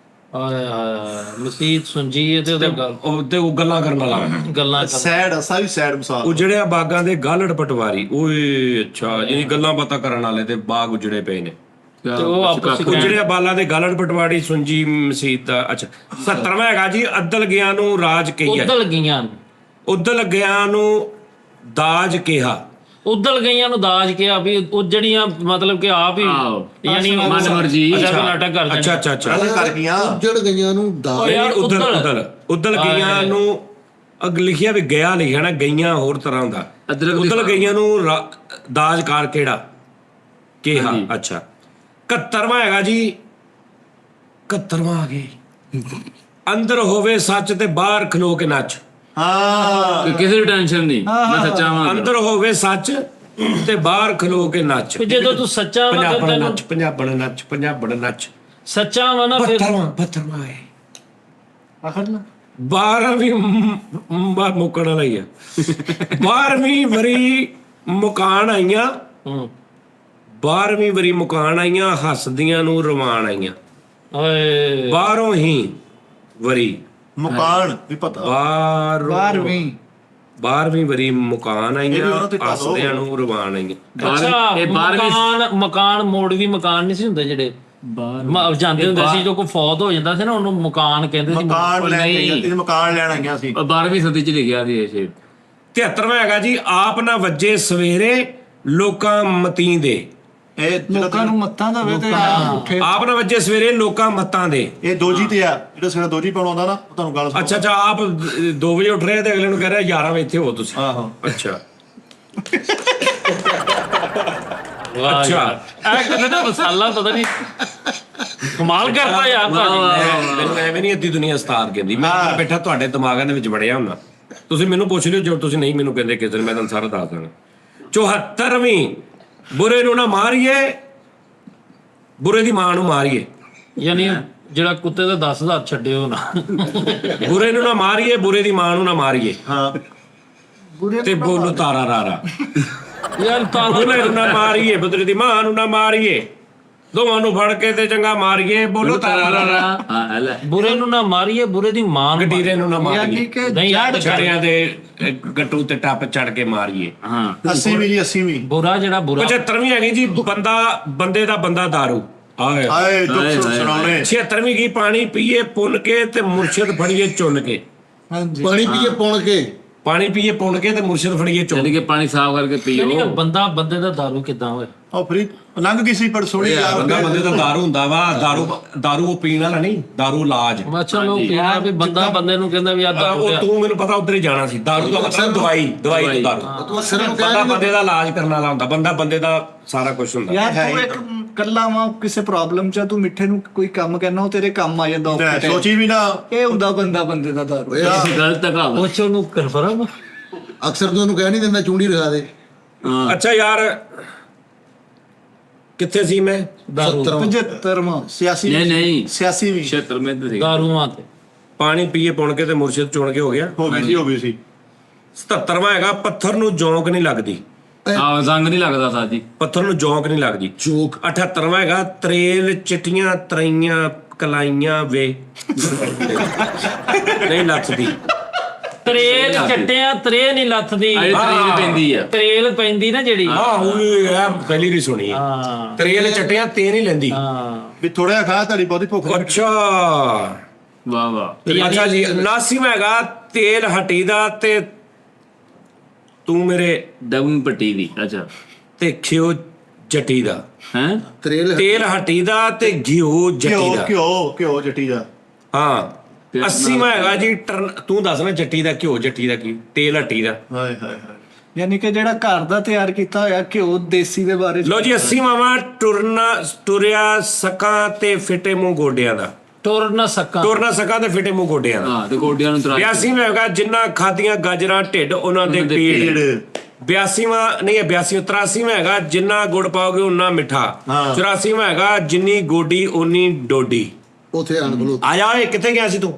ਆਏ ਹਾਏ ਮਸੀਤ ਸੁਣਜੀ ਤੇ ਉਹਦਾ ਗੱਲ ਉਹ ਗੱਲਾਂ ਕਰਨ ਵਾਲਾ ਗੱਲਾਂ ਕਰ। ਸੈਡ ਸਾਰੀ ਸੈਡ ਮਿਸਾਲ। ਉਜੜਿਆ ਬਾਗਾਂ ਦੇ ਗਾਲੜ ਪਟਵਾਰੀ। ਓਏ ਅੱਛਾ ਜਿਹੜੀ ਗੱਲਾਂ ਬਾਤਾਂ ਕਰਨ ਵਾਲੇ ਤੇ ਬਾਗ ਉਜੜੇ ਪਏ ਨੇ। ਤੇ ਉਹ ਆਪਸ ਵਿੱਚ ਉਜੜਿਆ ਬਾਲਾਂ ਦੇ ਗਾਲੜ ਪਟਵਾਰੀ ਸੁੰਜੀ ਮਸੀਤ ਦਾ। ਅੱਛਾ 70ਵਾਂ ਹੈਗਾ ਜੀ ਅਦਲ ਗਿਆ ਨੂੰ ਰਾਜ ਕਹੀਏ। ਉਦਲ ਗਈਆਂ। ਉਦਲ ਗਿਆ ਨੂੰ ਦਾਜ ਕਿਹਾ। ਉਦਲ ਗਈਆਂ ਨੂੰ ਦਾਜ ਕਿਹਾ ਵੀ ਉਹ ਜਿਹੜੀਆਂ ਮਤਲਬ ਕਿ ਆਪ ਹੀ ਆਹੋ। ਯਾਨੀ ਮਨ ਮਰਜ਼ੀ। ਨਾਟਕ ਕਰ ਅੱਛਾ ਅੱਛਾ ਅੱਛਾ ਗੱਲ ਕਰ ਗਈਆਂ ਉੱਜੜ ਗਈਆਂ ਨੂੰ ਦਾ ਯਾਰ ਉਦਲ ਗਈਆਂ ਨੂੰ ਲਿਖਿਆ ਵੀ ਗਿਆ ਲਿਖਿਆ ਨਾ, ਗਈਆਂ ਹੋਰ ਤਰ੍ਹਾਂ ਦਾ। ਅਦਰਕ ਦੀ ਉਦਲ ਗਈਆਂ ਨੂੰ ਦਾਜਕਾਰ ਕਿਹੜਾ ਕਿਹਾ। ਅੱਛਾ 71ਵਾਂ ਹੈਗਾ ਜੀ, 71ਵਾਂ ਆ ਗਏ। ਅੰਦਰ ਹੋਵੇ ਸੱਚ ਤੇ ਬਾਹਰ ਖਲੋ ਕੇ ਨੱਚ। ਹਾਂ ਕਿਸੇ ਦੀ ਟੈਨਸ਼ਨ ਨਹੀਂ, ਮੈਂ ਸੱਚਾ ਵਾਂ। ਅੰਦਰ ਹੋਵੇ ਸੱਚ ਤੇ ਬਾਹਰ ਖਲੋ ਕੇ ਨੱਚ। ਵੀ ਜਦੋਂ ਤੂੰ ਸੱਚਾ ਵਾ ਤੇ ਪੰਜਾਬਣ ਤੈਨੂੰ ਨੱਚ, ਪੰਜਾਬਣ ਨੱਚ, ਪੰਜਾਬਣ ਨੱਚ। ਸੱਚਾ ਵਾ ਨਾ ਫਿਰ 72ਵਾਂ ਹੈ। ਆਖਰ ਨਾ 12ਵੀਂ ਮੁੱਕਣ ਵਾਲਾ ਹੀ ਆ। 12ਵੀਂ ਵਰੀ ਮੁਕਾਨ ਆਈਆਂ, 12ਵੀਂ ਵਰੀ ਮੁਕਾਨ ਆਈਆਂ, ਹੱਸਦੀਆਂ ਨੂੰ ਰਵਾਨ ਆਈਆਂ। ਓਏ 12 ਹੀ ਵਰੀ ਮਕਾਨ ਵੀ ਪਤਾ 12ਵੀਂ ਵਰੀ ਮੁਕਾਨ ਇਹ ਵੀ ਆਈਆਂ, ਉਹਨਾਂ ਤੇ ਪਾ ਦਿਓ। ਹੱਸਦਿਆਂ ਨੂੰ ਰਵਾਨ ਆਈਆਂ। ਅੱਛਾ ਇਹ 12ਵੀਂ ਮਕਾਨ ਮੋੜਵੀ ਮਕਾਨ ਨਹੀਂ ਸੀ ਹੁੰਦੇ ਜਿਹੜੇ ਜਾਂਦੇ ਹੁੰਦੇ ਸੀ, ਜੋ ਕੋਈ ਫੌਤ ਹੋ ਜਾਂਦਾ ਸੀ ਨਾ ਉਹਨੂੰ ਮਕਾਨ ਕਹਿੰਦੇ ਸੀ। ਮਕਾਨ ਲੈ ਕੇ ਨਹੀਂ। ਇਹ ਮਕਾਨ ਲੈਣ ਆਈਆਂ ਸੀ। 12ਵੀਂ ਸਦੀ ਚ ਲਿਖਿਆ ਸੀ ਇਹ ਸ਼ੇਰ। 73ਵਾਂ ਹੈਗਾ ਜੀ, ਆਪ ਨਾ ਵੱਜੇ ਸਵੇਰੇ ਲੋਕਾਂ ਮਤੀ ਦੇ। ਇਹ ਲੋਕਾਂ ਨੂੰ ਮੱਤਾਂ ਦਵੇ ਤੇ ਆਪ ਉੱਠੇ। ਆਪ ਨਾ ਵੱਜੇ ਸਵੇਰੇ ਲੋਕਾਂ ਮਤਾਂ ਦੇ। ਇਹ ਦੋਜੀ ਤੇ ਆ, ਜਿਹੜਾ ਸਵੇਰੇ ਦੋਜੀ ਪਾਉਣ ਆਉਂਦਾ ਨਾ, ਉਹ ਤੁਹਾਨੂੰ ਗੱਲ ਸੁਣਾਉਂਦਾ। ਅੱਛਾ ਅੱਛਾ, ਆਪ 2 ਵਜੇ ਉੱਠ ਰਹੇ ਤੇ ਅਗਲੇ ਨੂੰ ਕਹਿ ਰਿਹਾ 11 ਵਜੇ ਇੱਥੇ ਹੋ ਤੁਸੀਂ। ਆਹੋ ਅੱਛਾ ਵਾਹ ਅੱਛਾ। ਯਾਰ, ਇਹ ਕਹਿੰਦੇ ਨਾ ਮਸਾਲਾ ਪਤਾ ਨਹੀਂ ਕਮਾਲ ਕਰਦਾ ਯਾਰ ਭਾਜੀ। ਮੈਨੂੰ ਐਵੇਂ ਨਹੀਂ ਅੱਧੀ ਦੁਨੀਆ ਉਸਤਾਦ ਕਹਿੰਦੀ। ਮੈਂ ਅੰਦਰ ਬੈਠਾ ਤੁਹਾਡੇ ਦਿਮਾਗਾਂ ਦੇ ਵਿੱਚ ਵੜਿਆ ਹੁੰਦਾ। ਤੁਸੀਂ ਮੈਨੂੰ ਪੁੱਛ ਲਿਓ, ਜੋ ਤੁਸੀਂ ਨਹੀਂ ਮੈਨੂੰ ਕਹਿੰਦੇ ਕਿਸੇ ਦਿਨ, ਮੈਂ ਤੁਹਾਨੂੰ ਸਾਰਾ ਦੱਸ ਦਾਂਗਾ। 74ਵੀਂ ਬੁਰੇ ਨੂੰ ਨਾ ਮਾਰੀਏ, ਬੁਰੇ ਦੀ ਮਾਂ ਨੂੰ ਮਾਰੀਏ। ਯਾਨੀ ਜਿਹੜਾ ਕੁੱਤੇ ਦਾ 10,000 ਛੱਡਿਓ ਨਾ। ਬੁਰੇ ਨੂੰ ਨਾ ਮਾਰੀਏ, ਬੁਰੇ ਦੀ ਮਾਂ ਨੂੰ ਨਾ ਮਾਰੀਏ। ਹਾਂ ਬੁਰੇ ਤੇ ਬੋਲੋ ਤਾਰਾ ਰਾਰਾ। ਯਾਰ ਤਾਂ ਬੁਰੇ ਨੂੰ ਨਾ ਮਾਰੀਏ, ਬੁਰੇ ਦੀ ਮਾਂ ਨੂੰ ਨਾ ਮਾਰੀਏ, ਦੋਵਾਂ ਨੂੰ ਫੜ ਕੇ ਤੇ ਚੰਗਾ ਮਾਰੀਏ। ਬੋਲੋ ਤਾਰਾ ਰਾਰਾ। ਹਾਂ ਇਹ ਲੈ। ਬੁਰੇ ਨੂੰ ਨਾ ਮਾਰੀਏ, ਬੁਰੇ ਦੀ ਮਾਂ ਨੂੰ ਗਡੀਰੇ ਨੂੰ ਨਾ ਯਾਨੀ ਮਾਰੀਏ, ਕਿ ਨਹੀਂ ਯਾਰ ਛੜਿਆਂ ਦੇ ਗੱਟੂ ਤੇ ਟੱਪ ਚੜ ਕੇ ਮਾਰੀਏ। ਹਾਂ 80ਵੀਂ ਜੀ 80ਵੀਂ। ਬੁਰਾ ਜਿਹੜਾ ਬੁਰਾ 75ਵੀਂ ਹੈਗੀ ਜੀ, ਬੰਦੇ ਦਾ ਬੰਦਾ ਦਾਰੂ। ਆਏ ਆਏ ਦੁੱਖ ਸੁਣਾਉਣੇ। 76ਵੀਂ ਕੀ, ਪਾਣੀ ਪੀਏ ਪੁੰਨ ਕੇ ਤੇ ਮੁਰਸ਼ਿਦ ਫੜੀਏ ਚੁੰਨ ਕੇ। ਹਾਂਜੀ ਪਾਣੀ ਪੀਏ ਪੁਣ ਕੇ ਪਾਣੀ ਪੀਏ ਪੁੰਨ ਕੇ ਤੇ ਮੁਰਸ਼ਿਦ ਫੜੀਏ ਚੁੰਨ ਯਾਨੀ ਕਿ ਪਾਣੀ ਸਾਫ਼ ਕਰਕੇ ਯਾਨੀ ਕਿ ਪੀਓ। ਬੰਦੇ ਦਾ ਦਾਰੂ ਕਿਦਾਂ ਹੋਏ। ਉਹ ਫਰੀ ਲੰਘ ਗਈ ਸੀ ਪਰ ਸੋਹਣੀ ਯਾਰ। ਬੰਦੇ ਦਾ ਦਾਰੂ ਹੁੰਦਾ ਵਾ। ਦਾਰੂ ਉਹ ਪੀਣ ਵਾਲਾ ਨਹੀਂ, ਦਾਰੂ ਇਲਾਜ। ਅੱਛਾ ਲੋਕ ਪੀਣਾ ਵੀ ਬੰਦਾ ਬੰਦੇ ਨੂੰ ਕਹਿੰਦਾ ਵੀ ਆ ਦਾਰੂ ਉਹ ਤੂੰ ਮੈਨੂੰ ਪਤਾ ਉਧਰ ਹੀ ਜਾਣਾ ਸੀ। ਦਾਰੂ ਦਾ ਮਤਲਬ ਦਵਾਈ ਤੋਂ ਦਾਰੂ। ਤੂੰ ਅਕਸਰ ਨੂੰ ਬੰਦਾ ਬੰਦੇ ਦਾ ਇਲਾਜ ਕਰਨ ਵਾਲਾ ਹੁੰਦਾ, ਬੰਦੇ ਦਾ ਸਾਰਾ ਕੁਝ ਹੁੰਦਾ। ਯਾਰ ਤੂੰ ਇੱਕ ਕੱਲਾ ਵਾ ਕਿਸੇ ਪ੍ਰੋਬਲਮ ਚ, ਤੂੰ ਮਿੱਠੇ ਨੂੰ ਕੋਈ ਕੰਮ ਕਹਿਣਾ ਉਹ ਤੇਰੇ ਕੰਮ ਆ ਜਾਂਦਾ ਤੇ ਸੋਚੀ ਵੀ ਨਾ। ਇਹ ਹੁੰਦਾ ਬੰਦੇ ਦਾ ਦਾਰੂ। ਗਲਤ ਕਹਾਵਤ। ਪੁੱਛ ਉਹਨੂੰ ਕਨਫਰਮ। ਅਕਸਰ ਤੂੰ ਉਹਨੂੰ ਕਹਿ ਨਹੀਂ ਦਿੰਦਾ ਚੂੰਡੀ ਰਖਾ ਦੇ। ਹਾਂ ਅੱਛਾ ਯਾਰ, ਕਿੱਥੇ ਸੀ ਮੈਂ? ਦਾਰੂ 75ਵਾਂ 86 ਨਹੀਂ 86ਵੀਂ 76 ਮਿੰਟ ਸੀ। ਦਾਰੂਆਂ ਤੇ ਪਾਣੀ ਪੀਏ ਪੁਣ ਕੇ ਤੇ ਮੁਰਸ਼ਿਦ ਚੁਣ ਕੇ ਹੋ ਗਿਆ। ਹੋ ਗਈ ਸੀ 77ਵਾਂ ਹੈਗਾ, ਪੱਥਰ ਨੂੰ ਜੌਂਕ ਨਹੀਂ ਲੱਗਦੀ। ਆਹ ਜ਼ੰਗ ਨਹੀਂ ਲੱਗਦਾ ਸਾਜੀ। ਪੱਥਰ ਨੂੰ ਜੌਂਕ ਨਹੀਂ ਲੱਗਦੀ। ਜੋਕ 78ਵਾਂ ਹੈਗਾ, ਤਰੇਲ ਚਿੱਟੀਆਂ ਤਰਈਆਂ ਕਲਾਈਆਂ ਵੇ ਨਹੀਂ ਲੱਥਦੀ। ਤਰੇਲ ਚੱਟਿਆਂ ਤਰੇ ਨਹੀਂ ਲੱਥਦੀ। ਆਏ ਤਰੀਲ ਪੈਂਦੀ ਆ। ਤਰੇਲ ਪੈਂਦੀ ਨਾ ਜਿਹੜੀ। ਹਾਂ ਉਹ ਇਹ ਪਹਿਲੀ ਵੀ ਸੁਣੀ ਹੈ। ਹਾਂ ਤਰੇਲ ਚਟਿਆਂ ਤੇ ਨਹੀਂ ਲੈਂਦੀ। ਹਾਂ ਵੀ ਥੋੜਾ ਜਿਹਾ ਖਾ, ਤੁਹਾਡੀ ਬਹੁਤੀ ਭੁੱਖ ਲੱਗੀ। ਅੱਛਾ ਵਾਹ ਵਾਹ। ਅੱਛਾ ਜੀ, 79ਵਾਂ ਹੈਗਾ, ਤੇਲ ਹਟੀ ਦਾ ਤੇ ਤੂੰ ਮੇਰੇ ਦਵਨ ਪੱਟੀ ਦੀ। ਅੱਛਾ ਤੇ ਘਿਓ ਜੱਟੀ ਦਾ। ਹੈ ਤਰੇਲ ਤੇਲ ਹਟੀ ਦਾ ਤੇ ਘਿਓ ਜੱਟੀ ਦਾ। ਘਿਓ ਜੱਟੀ ਦਾ। ਹਾਂ 80ਵਾਂ ਹੈਗਾ ਜੀ, ਤੂੰ ਦੱਸ ਨਾ ਜੱਟੀ ਦਾ ਘਿਓ ਜੱਟੀ ਦਾ ਕੀ, ਤੇਲ ਹੱਟੀ ਦਾ। ਹਾਏ ਹਾਏ ਹਾਏ। ਯਾਨੀ ਕਿ ਜਿਹੜਾ ਘਰ ਦਾ ਤਿਆਰ ਕੀਤਾ ਹੋਇਆ ਘਿਓ ਦੇਸੀ ਦੇ ਬਾਰੇ ਲੋ ਜੀ 80ਵਾਂ ਤੁਰਿਆ ਸਕਾਂ ਤੇ ਫਿੱਟੇ ਮੂੰਹ ਗੋਡਿਆਂ ਦਾ। ਟੁਰ ਨਾ ਸਕਾਂ। ਤੁਰਨਾ ਸਕਾਂ ਤੇ ਫਿੱਟੇ ਮੂੰਹ ਗੋਡਿਆਂ ਦਾ। ਹਾਂ ਤੇ ਗੋਡਿਆਂ ਨੂੰ ਤਰਾ 82ਵਾਂ ਹੈਗਾ, ਜਿੰਨਾ ਖਾਦੀਆਂ ਗਾਜਰਾਂ ਢਿੱਡ ਉਹਨਾਂ ਦੇ ਪੀੜ। 82ਵਾਂ ਨਹੀਂ 83ਵਾਂ ਹੈਗਾ, ਜਿੰਨਾ ਗੁੜ ਪਾਓਗੇ ਉਨਾ ਮਿੱਠਾ। 84ਵਾਂ ਹੈਗਾ, ਜਿੰਨੀ ਗੋਡੀ ਓਨੀ ਡੋਡੀ। ਉਥੇ ਆਣ ਬਲੋ ਆ ਜਾ ਓਏ, ਕਿੱਥੇ ਗਿਆ ਸੀ ਤੂੰ?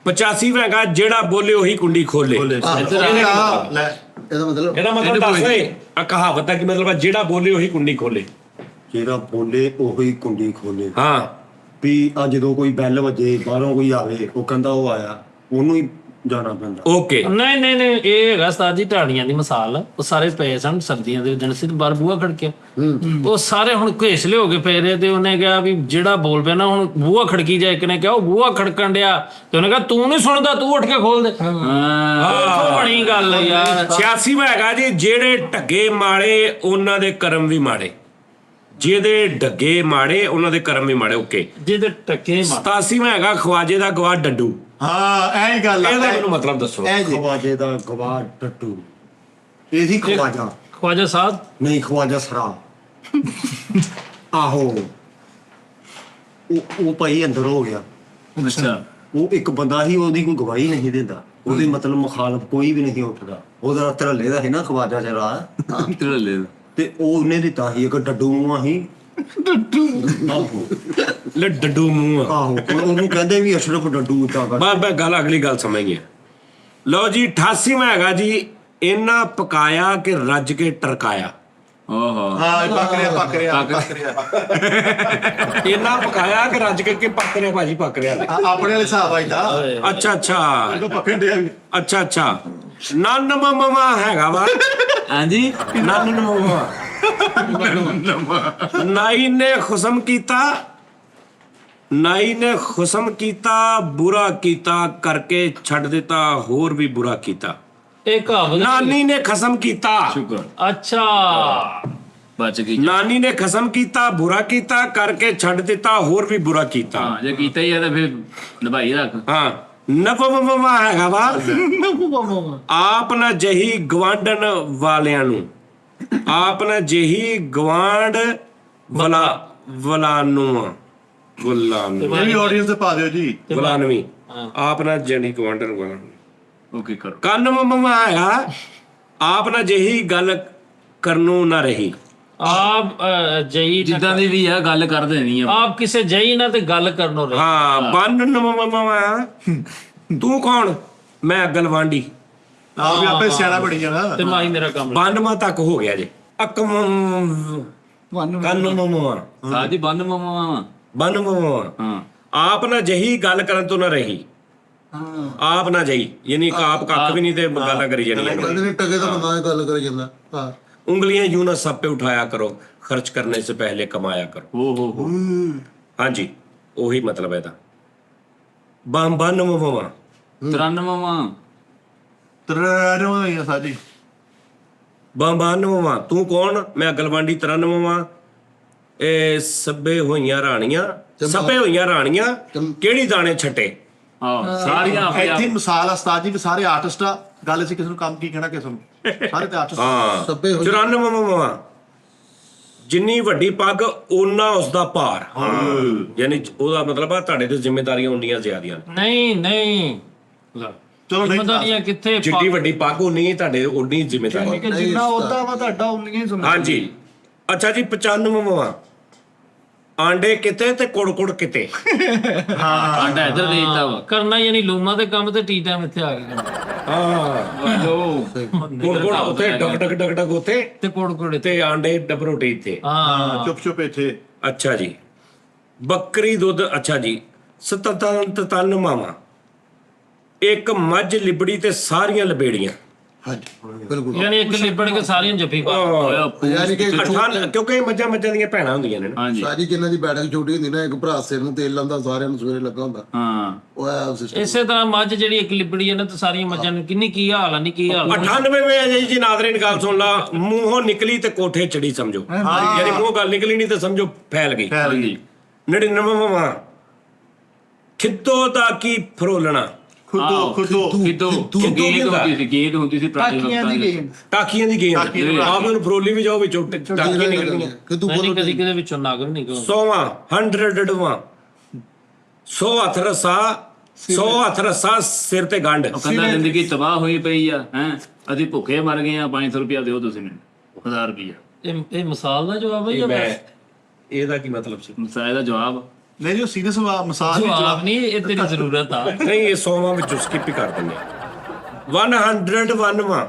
85ਵਾਂ ਹੈਗਾ, ਜਿਹੜਾ ਬੋਲੇ ਉਹੀ ਕੁੰਡੀ ਖੋਲੇ। ਲੈ ਇਹਦਾ ਮਤਲਬ ਇਹਦਾ ਮਤਲਬ ਦੱਸ ਓਏ, ਆ ਕਹਾਵਤ ਦਾ ਕੀ ਮਤਲਬ ਆ? ਜਿਹੜਾ ਬੋਲੇ ਉਹੀ ਕੁੰਡੀ ਖੋਲੇ। ਜਿਹੜਾ ਬੋਲੇ ਉਹੀ ਕੁੰਡੀ ਖੋਲੇ। ਹਾਂ ਵੀ ਆ ਜਦੋਂ ਕੋਈ ਬੈਲ ਵੱਜੇ, ਬਾਹਰੋਂ ਕੋਈ ਆਵੇ, ਉਹ ਕਹਿੰਦਾ ਉਹ ਆਇਆ, ਉਹਨੂੰ ਹੀ ਜਾਣਾ ਪੈਂਦਾ। ਓਕੇ ਨਹੀਂ ਨਹੀਂ ਨਹੀਂ, ਇਹ ਹੈਗਾ ਉਸਤਾਦ ਜੀ ਢਾਣੀਆਂ ਦੀ ਮਿਸਾਲ। ਉਹ ਸਾਰੇ ਪਏ ਸਨ ਸਰਦੀਆਂ ਦੇ ਦਿਨ ਸੀ ਤੇ ਬਾਹਰ ਬੂਹਾ ਖੜਕਿਆ, ਉਹ ਸਾਰੇ ਹੁਣ ਘੇਸਲੇ ਹੋ ਕੇ ਪਏ ਰਹੇ ਤੇ ਉਹਨੇ ਕਿਹਾ ਵੀ ਜਿਹੜਾ ਬੋਲ ਪਿਆ ਨਾ ਹੁਣ ਬੂਹਾ ਖੜਕੀ ਜਾਏ। ਇੱਕ ਨੇ ਕਿਹਾ ਉਹ ਬੂਹਾ ਖੜਕਣ ਡਿਆ ਤੇ ਉਹਨੇ ਕਿਹਾ ਤੂੰ ਨਹੀਂ ਸੁਣਦਾ, ਤੂੰ ਉੱਠ ਕੇ ਖੋਲ ਦੇ। ਉੱਥੋਂ ਬਣੀ ਗੱਲ ਯਾਰ। 86ਵਾਂ ਹੈਗਾ ਜੀ ਜਿਹੜੇ ਢੱਗੇ ਮਾੜੇ ਉਹਨਾਂ ਦੇ ਕਰਮ ਵੀ ਮਾੜੇ, ਜਿਹਦੇ ਢੱਗੇ ਮਾੜੇ ਉਹਨਾਂ ਦੇ ਕਰਮ ਵੀ ਮਾੜੇ। ਓਕੇ ਜਿਹਦੇ ਟੱਕੇ ਮਾਰ 87ਵਾਂ ਹੈਗਾ ਖਵਾਜੇ ਦਾ ਗਵਾ ਡੱਡੂ। ਹਾਂ ਐ ਹੀ ਗੱਲ ਆ। ਇਹਦਾ ਮੈਨੂੰ ਮਤਲਬ ਦੱਸੋ। ਐ ਜੀ ਖਵਾਜੇ ਦਾ ਗਵਾ ਟੱਟੂ, ਇਹ ਸੀ ਖਵਾਜਾ, ਖਵਾਜਾ ਸਾਹਿਬ ਨਹੀਂ ਖਵਾਜਾ ਸਰਾ। ਆਹੋ ਉਹ ਭਾਈ ਅੰਦਰ ਹੋ ਗਿਆ। ਅੱਛਾ ਉਹ ਇੱਕ ਬੰਦਾ ਹੀ, ਉਹਦੀ ਕੋਈ ਗਵਾਹੀ ਨਹੀਂ ਦਿੰਦਾ, ਉਹਦੇ ਮਤਲਬ ਮੁਖਾਲਫ ਕੋਈ ਵੀ ਨਹੀਂ ਉੱਠਦਾ। ਉਹਦਾ ਧਰਲੇ ਦਾ ਸੀ ਨਾ ਖਵਾਜਾ ਸਰਾ, ਲੈ ਤੇ ਉਹ ਉਹਨੇ ਦਿੱਤਾ ਸੀ ਇੱਕ ਡੱਡੂ ਮੂੰਹਾਂ ਸੀ। ਆਹੋ ਲੈ ਡੱਡੂ ਮੂੰਹ ਆ। ਆਹੋ ਉਹਨੂੰ ਕਹਿੰਦੇ ਵੀ ਅਸ਼ਰਫ ਡੱਡੂ ਤਾਂ ਮੈਂ ਗੱਲ ਅਗਲੀ ਗੱਲ ਸਮਝ ਗਿਆ। ਲਓ ਜੀ 88ਵਾਂ ਹੈਗਾ ਜੀ ਇਹਨਾਂ ਪਕਾਇਆ ਕਿ ਰੱਜ ਕੇ ਟਰਕਾਇਆ। ਓਹੋ ਹਾਂ ਪੱਕ ਰਿਹਾ ਇਹਨਾਂ ਪਕਾਇਆ ਕਿ ਰੱਜ ਕੇ ਪੱਕ ਰਿਹਾ ਭਾਜੀ? ਪੱਕ ਰਿਹਾ। ਆਪਣੇ ਵਾਲੇ ਹਿਸਾਬ ਆਈਦਾ ਅੱਛਾ ਜਦੋਂ ਪੱਕਣ ਡਿਆ ਵੀ। ਅੱਛਾ ਨਨ ਮਮਾ ਹੈਗਾ ਵਾ। ਹਾਂਜੀ ਨਨ ਮਮਾ ਨਾਈ ਨੇ ਖੁਸਮ ਕੀਤਾ ਬੁਰਾ ਕੀਤਾ ਕਰਕੇ ਛੱਡ ਦਿੱਤਾ ਹੋਰ ਵੀ ਬੁਰਾ ਕੀਤਾ। ਇਹ ਕਹਾਵਤ ਨਾਨੀ ਨੇ ਖਸਮ ਕੀਤਾ। ਸ਼ੁਕਰ ਅੱਛਾ ਬਚ ਗਈ। ਨਾਨੀ ਨੇ ਖਸਮ ਕੀਤਾ ਬੁਰਾ ਕੀਤਾ ਕਰਕੇ ਛੱਡ ਦਿੱਤਾ ਹੋਰ ਵੀ ਬੁਰਾ ਕੀਤਾ। ਹਾਂ ਜੇ ਕੀਤਾ ਹੀ ਆ ਤਾਂ ਫਿਰ ਨਿਭਾਈ ਰੱਖ। ਹਾਂ ਨਵਮਾ ਹੈਗਾ ਵਾ ਆਪ ਨਾ ਜਹੀ ਗਵਾਂਡਣ ਵਾਲਿਆਂ ਨੂੰ, ਆਪ ਨਾ ਜਹੀ ਗਵਾਂਡ ਵਲਾਨੂਆਂ ਇਹ ਵੀ ਆਡੀਅנס ਤੇ ਪਾ ਦਿਓ ਜੀ। ਵਲਾਨਵੀ ਆਪ ਨਾ ਜਹੀ ਗਵਾਂਡਣ ਵਾਲਾ। ਓਕੇ ਕਰੋ। ਕੰਨ ਮਮਾ ਹੈਗਾ ਆਪ ਨਾ ਜਹੀ ਗੱਲ ਕਰਨੋਂ ਨਾ ਰਹੀ। ਆਪ ਜਈ ਜਿੱਦਾਂ ਦੀ ਵੀ ਆ ਗੱਲ ਕਰ ਦੇਣੀ ਆ। ਆਪ ਕਿਸੇ ਜਈ ਨਾਲ ਤੇ ਗੱਲ ਕਰਨੋਂ ਰਹੇ। ਹਾਂ ਬੰਨ ਮਮਾ ਤੂੰ ਕੌਣ? ਮੈਂ ਗਲਵਾਂਡੀ। ਆ ਵੀ ਆਪੇ ਸਿਆਣਾ ਬਣੀ ਜਾਣਾ। ਤੇ ਮਾਈ ਮੇਰਾ ਕੰਮ ਬੰਨਮਾ ਤੱਕ ਹੋ ਗਿਆ ਜੇ। ਅਕਮ ਕੰਨ ਮਮਾ ਸਾਜੀ ਬੰਨ ਮਾਮਾ। ਬੰਨ ਮਮਾ ਹਾਂ ਆਪ ਨਾ ਜਹੀ ਗੱਲ ਕਰਨ ਤੋਂ ਨਾ ਰਹੀ। ਆਪ ਨਾ ਜਹੀ ਯਾਨੀ ਆਪ ਕੱਖ ਵੀ ਨਹੀਂ ਤੇ ਗੱਲਾਂ ਕਰੀ ਜਾਣੀਆਂ। ਕਹਿੰਦੇ ਨੇ ਟਕੇ ਦਾ ਬੰਦਾ ਇਹ ਗੱਲ ਕਰੀ ਜਾਂਦਾ। ਹਾਂ उंगलियां यूं ना सब पे उठाया करो, खर्च करने से पहले कमाया करो। हो हाँ जी वही मतलब है था। बन ममा 93ਵਾਂ ਤਰਨਵਾਂ ਸਾਜੀ बन ममा तू कौन? मैं गलवांडी 93वां। ਇਹ ਸੱਬੇ ਹੋਈਆਂ ਰਾਣੀਆਂ ਕਿਹੜੀ ਦਾਣੇ ਛੱਟੇ। ਹਾਂ ਸਾਰੀਆਂ ਆਪੇ ਇੱਥੇ ਮਿਸਾਲ ਆ ਉਸਤਾਦ ਜੀ ਵੀ ਸਾਰੇ ਆਰਟਿਸਟ ਆ। ਗੱਲ ਅਸੀਂ ਕਿਸੇ ਨੂੰ ਕੰਮ ਕੀ ਕਹਿਣਾ ਕਿਸੇ ਨੂੰ, ਸਾਰੇ ਤੇ ਆਰਟਿਸਟ। ਹਾਂ ਸੱਬੇ ਹੋਈਆਂ। 94ਵਾਂ ਜਿੰਨੀ ਵੱਡੀ ਪੱਗ ਓਨਾ ਉਸਦਾ ਭਾਰ। ਯਾਨੀ ਉਹਦਾ ਮਤਲਬ ਆ ਤੁਹਾਡੇ ਤੇ ਜ਼ਿੰਮੇਵਾਰੀਆਂ ਉਨੀਆਂ ਜ਼ਿਆਦੀਆਂ। ਨਹੀਂ ਚਲੋ ਨਹੀਂ ਜ਼ਿੰਮੇਵਾਰੀਆਂ ਕਿੱਥੇ ਜਿੱਡੀ ਵੱਡੀ ਪੱਗ ਉਨੀ ਤੁਹਾਡੇ ਉਨੀ ਜ਼ਿੰਮੇਵਾਰੀ। ਕਿ ਜਿੰਨਾ ਉਹਦਾ ਵਾ ਤੁਹਾਡਾ ਉਨੀਆਂ ਹੀ ਸੁਣਦਾ। ਹਾਂਜੀ ਅੱਛਾ ਜੀ 95ਵਾਂ ਆਂਡੇ ਕਿਤੇ ਤੇ ਕੁੜ ਕਿਤੇ। ਆਂਡਾ ਇੱਧਰ ਦੇ ਦਿੱਤਾ ਵਾ। ਕਰਨਾ ਯਾਨੀ ਲੂਮਾ ਦੇ ਕੰਮ ਤੇ ਟੀ ਟਾਈਮ ਇੱਥੇ ਆ ਗਏ ਹਾਂ ਲੋ ਕੁੜ ਉੱਥੇ ਡਕ ਉੱਥੇ ਤੇ ਕੋੜ ਤੇ ਆਂਡੇ ਡਬਰੋਟੀ ਇੱਥੇ। ਹਾਂ ਚੁੱਪ ਇੱਥੇ। ਅੱਛਾ ਜੀ ਬੱਕਰੀ ਦੁੱਧ। ਅੱਛਾ ਜੀ 97ਵਾਂ ਇੱਕ ਮੱਝ ਲਿਬੜੀ ਤੇ ਸਾਰੀਆਂ ਲਬੇੜੀਆਂ। ਹਾਂਜੀ ਬਿਲਕੁਲ। ਯਾਨੀ ਇੱਕ ਲਿਬੜ ਕੇ ਸਾਰੀਆਂ ਜੱਫੀ ਪਾ ਯਾਨੀ ਕਿ ਕਿਉਂਕਿ ਇਹ ਮੱਝਾਂ ਦੀਆਂ ਭੈਣਾਂ ਹੁੰਦੀਆਂ ਨੇ ਨਾ। ਹਾਂਜੀ ਸਾਰੀ ਜਿੰਨਾਂ ਦੀ ਬੈਠਕ ਛੋਟੀ ਹੁੰਦੀ ਨਾ, ਇੱਕ ਭਰਾ ਸਿਰ ਨੂੰ ਤੇਲ ਲਾਉਂਦਾ, ਸਾਰਿਆਂ ਨੂੰ ਸਵੇਰੇ ਲੱਗਾ ਹੁੰਦਾ। ਹਾਂ ਉਹ ਆ ਸਿਸਟਮ। ਇਸੇ ਤਰ੍ਹਾਂ ਮੱਝ ਜਿਹੜੀ ਇੱਕ ਲਿਬੜੀ ਹੈ ਨਾ ਤੇ ਸਾਰੀਆਂ ਮੱਝਾਂ ਨੂੰ ਕਿੰਨੀ ਕੀ ਹਾਲ ਆ ਨਹੀਂ ਕੀ ਹਾਲ 98ਵੇਂ ਜੀ ਨਾਜ਼ਰੀਨ ਗੱਲ ਸੁਣ ਲਾ। ਮੂੰਹੋਂ ਨਿਕਲੀ ਤੇ ਕੋਠੇ ਚੜੀ ਸਮਝੋ। ਯਾਨੀ ਮੂੰਹ ਗੱਲ ਨਿਕਲੀ ਨਹੀਂ ਤੇ ਸਮਝੋ ਫੈਲ ਗਈ। ਹਾਂਜੀ 99ਵਾਂ ਖਿੱਦੋ ਦਾ ਕੀ ਫਰੋਲਣਾ। ਖੁਦੋ ਗੇਂਦ ਹੁੰਦੀ ਸੀ ਟਾਕੀਆਂ ਦੀ ਗੇਮ। ਟਾਕੀਆਂ ਦੀ ਗੇਮ। ਆਪ ਨੂੰ ਫਰੋਲੀ ਵੀ ਜਾਓ ਵਿੱਚੋਂ ਟਾਕੀਆਂ ਨਿਕਲਣੀਆਂ। ਕਿ ਤੂੰ ਨਹੀਂ ਕਦੀ ਕਿਤੇ ਵਿੱਚੋਂ ਨਾਗਰ ਨਹੀਂ ਕੋ 100ਵਾਂ 100ਵਾਂ 100 ਹੱਥ ਰੱਸਾ ਸਿਰ ਤੇ ਗੰਢ। ਉਹ ਕਹਿੰਦਾ ਜ਼ਿੰਦਗੀ ਤਬਾਹ ਹੋਈ ਪਈ ਆ ਹੈ। ਅਸੀਂ ਭੁੱਖੇ ਮਰ ਗਏ ਆ। 500 ਰੁਪਇਆ ਦਿਓ ਤੁਸੀਂ ਮੈਨੂੰ 1000 ਰੁਪਇਆ। ਇਹ ਮਿਸਾਲ ਦਾ ਜਵਾਬ ਹੈ ਜਾਂ ਮੈਂ ਇਹਦਾ ਕੀ ਮਤਲਬ ਸੀ? ਮਸਾਇਲ ਦਾ ਜਵਾਬ ਨਹੀਂ ਜੋ ਸੀਰੀਅਸ ਮਿਸਾਲ ਜਵਾਬ ਨਹੀਂ ਇਹ ਤੇਰੀ ਜ਼ਰੂਰਤ ਆ। ਨਹੀਂ ਇਹ 100ਵਾਂ ਵਿੱਚੋਂ ਸਕਿਪ ਹੀ ਕਰ ਦਿੰਦੇ ਆ। 101ਵਾਂ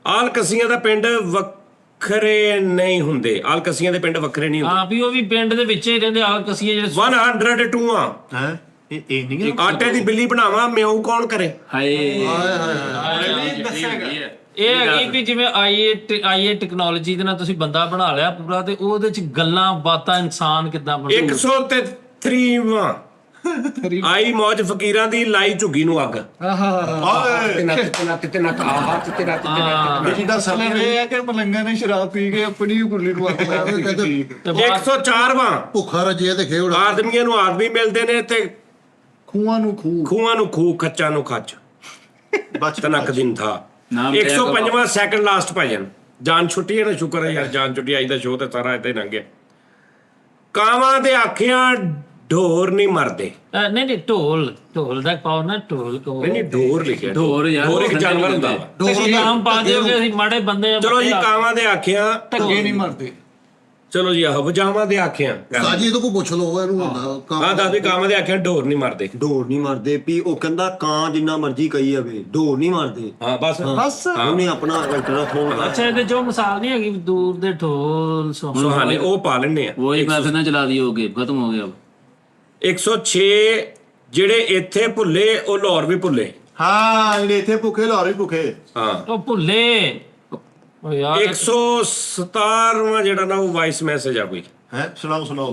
ਆਲਕਸੀਆਂ ਦਾ ਪਿੰਡ ਵੱਖਰੇ ਨਹੀਂ ਹੁੰਦੇ। ਆਲਕਸੀਆਂ ਦੇ ਪਿੰਡ ਵੱਖਰੇ ਨਹੀਂ ਹੁੰਦੇ। ਹਾਂ ਵੀ ਉਹ ਵੀ ਪਿੰਡ ਦੇ ਵਿੱਚ ਹੀ ਰਹਿੰਦੇ ਆ ਕਸੀਏ ਜਿਹੜੇ 102ਵਾਂ ਹੈ ਇਹ ਨਹੀਂ ਆਟੇ ਦੀ ਬਿੱਲੀ ਬਣਾਵਾਂ ਮਿਆਉ ਕੌਣ ਕਰੇ? ਹਾਏ ਇਹ ਹੈਗੀ ਵੀ ਜਿਵੇਂ ਆਈਏ ਟੈਕਨੋਲੋਜੀ ਦੇ ਨਾਲ ਤੁਸੀਂ ਬੰਦਾ ਬਣਾ ਲਿਆ ਪੂਰਾ, ਤੇ ਉਹਦੇ ਚ ਗੱਲਾਂ ਬਾਤਾਂ ਇਨਸਾਨ ਕਿੱਦਾਂ ਬਣੂ? 103ਵਾਂ ਆਈ ਮੌਜ ਫਕੀਰਾਂ ਦੀ ਲਾਈ ਝੁੱਗੀ ਨੂੰ ਅੱਗ। ਜਿਹਦਾ ਸਮੇਂ ਇਹ ਹੈ ਕਿ ਮਲੰਗਾ ਨੇ ਸ਼ਰਾਬ ਪੀ ਕੇ ਆਪਣੀ ਗੁੱਲੀ ਨੂੰ ਅੱਗ ਲਾ ਦਿੱਤੀ। 104ਵਾਂ ਭੁੱਖਾ ਰੱਜਿਆ ਤੇ ਖੇਵੜਾ। ਆਦਮੀਆਂ ਨੂੰ ਆਦਮੀ ਮਿਲਦੇ ਨੇ ਤੇ ਖੂਹਾਂ ਨੂੰ ਖੂਹ। ਖੂਹਾਂ ਨੂੰ ਖੂਹ, ਖੱਚਾਂ ਨੂੰ ਖੱਚ, ਤਨਕ ਦਿਨ ਥਾ। ਨਾਮ 105ਵਾਂ ਸੈਕੰਡ ਲਾਸਟ ਭਜਨ। ਜਾਨ ਛੁੱਟੀ ਹੈ ਨਾ, ਸ਼ੁਕਰ ਹੈ ਯਾਰ ਜਾਨ ਛੁੱਟੀ। ਅੱਜ ਦਾ ਸ਼ੋਅ ਤੇ ਸਾਰਾ ਏਦਾਂ ਹੀ ਲੰਘ ਗਿਆ। ਕਾਵਾਂ ਦੇ ਆਖਿਆਂ ਢੋਰ ਨਹੀਂ ਮਰਦੇ। ਨਹੀਂ ਢੋਲ ਦਾ ਪਾਓ ਨਾ, ਢੋਲ ਕੋ ਨਹੀਂ ਢੋਰ ਲਿਖਿਆ। ਢੋਰ ਯਾਰ, ਢੋਰ ਇੱਕ ਜਾਨਵਰ ਹੁੰਦਾ ਵਾ। ਤੁਸੀਂ ਨਾਮ ਪਾ ਦਿਓਗੇ ਅਸੀਂ ਮਾੜੇ ਬੰਦੇ ਆ। ਚਲੋ ਜੀ, ਕਾਵਾਂ ਦੇ ਆਖਿਆਂ ਢੱਗੇ ਨਹੀਂ ਮਰਦੇ। ਚਲੋ ਜੀ, ਆਹ ਵਜਾਵਾਂ ਦੇ ਆਖਿਆਂ। ਸਾਜੀ ਤੋਂ ਕੋ ਪੁੱਛ ਲਓ ਇਹਨੂੰ ਹੁੰਦਾ ਹਾਂ ਦੱਸ ਵੀ ਕਾਵਾਂ ਦੇ ਆਖਿਆਂ ਢੋਰ ਨਹੀਂ ਮਰਦੇ। ਢੋਰ ਨਹੀਂ ਮਾਰਦੇ ਵੀ ਉਹ ਕਹਿੰਦਾ ਕਾਂ ਜਿੰਨਾ ਮਰਜ਼ੀ ਕਹੀ ਜਾਵੇ ਢੋਰ ਨਹੀਂ ਮਾਰਦੇ। ਹਾਂ ਬਸ ਬਸ ਉਹਨੇ ਆਪਣਾ ਅਲਟਰਾਫੋਨ ਅੱਛਾ, ਇਹਦੇ ਜੋ ਮਿਸਾਲ ਨਹੀਂ ਹੈਗੀ ਦੂਰ ਦੇ ਢੋਲ ਸੁਹਾਣੇ ਉਹ ਪਾ ਲੈਣੇ ਆ। ਵਹੀ ਮੈਸੇਜ ਨਾ ਚਲਾ ਦਿਓ, ਹੋ ਖਤਮ ਹੋ ਗਿਆ। 106 ਜਿਹੜੇ ਇੱਥੇ ਭੁੱਲੇ ਉਹ ਲਾਹੌਰ ਵੀ ਭੁੱਲੇ। ਹਾਂ, ਜਿਹੜੇ ਇੱਥੇ ਭੁੱਖੇ ਲਾਹੌਰ ਵੀ ਭੁੱਖੇ। ਹਾਂ, ਉਹ ਭੁੱਲੇ ਉਹ ਯਾਰ 117ਵਾਂ ਜਿਹੜਾ ਨਾ ਉਹ ਵਾਇਸ ਮੈਸੇਜ ਆ ਕੋਈ। ਹੈ ਸੁਣਾਓ।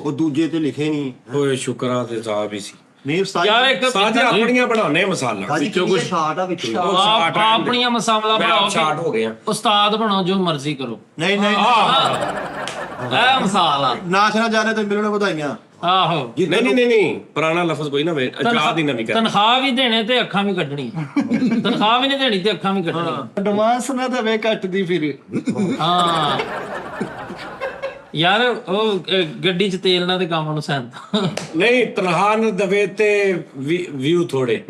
ਉਹ ਦੂਜੇ ਤੇ ਲਿਖੇ ਨਹੀਂ। ਓਏ ਸ਼ੁਕਰਾ ਤੇ ਸਾਹਿਬ ਹੀ ਸੀ। ਨਹੀਂ ਉਸਤਾਦ ਯਾਰ ਇੱਕ ਸਾਜ ਆਪਣੀਆਂ ਬਣਾਉਣੇ ਮਸਾਲਾ। ਸਾਜੀ ਕੁਝ ਸ਼ਾਟ ਆ ਵਿੱਚ। ਆਪਣੀਆਂ ਮਸਾਲਾ ਮੈਂ ਆਪ ਸ਼ਾਰਟ ਬਣਾਓ, ਹੋ ਗਿਆ। ਉਸਤਾਦ ਬਣੋ, ਜੋ ਮਰਜ਼ੀ ਕਰੋ। ਨਹੀਂ ਇਹ ਮਿਸਾਲ ਆ। ਨਾਚ ਨਾ ਜਾਣੇ ਤੇ ਮਿਲਣ ਵਧਾਈਆਂ। ਆਹੋ, ਨਹੀਂ ਪੁਰਾਣਾ ਲਫ਼ਜ਼ ਕੋਈ ਨਾ ਵੇ। ਆਜ਼ਾਦ ਹੀ ਨਵੀਂ ਕਰ। ਤਨਖਾਹ ਵੀ ਦੇਣੇ ਤੇ ਅੱਖਾਂ ਵੀ ਕੱਢਣੀਆਂ। ਤਨਖਾਹ ਵੀ ਨਹੀਂ ਦੇਣੀ ਤੇ ਅੱਖਾਂ ਵੀ ਕੱਢਣੀਆਂ। ਐਡਵਾਂਸ ਨਾ ਦੇਵੇ ਕੱਟਦੀ ਫਿਰ। ਹਾਂ ਯਾਰ, ਉਹ ਗੱਡੀ 'ਚ ਤੇਲ ਨਾਲ ਤੇ ਕੰਮ ਨੂੰ ਸੈਂਦਾ। ਨਹੀਂ, ਤਨਖਾਹ ਨਾ ਦਵੇ ਤੇ ਵਿਊ ਥੋੜੇ।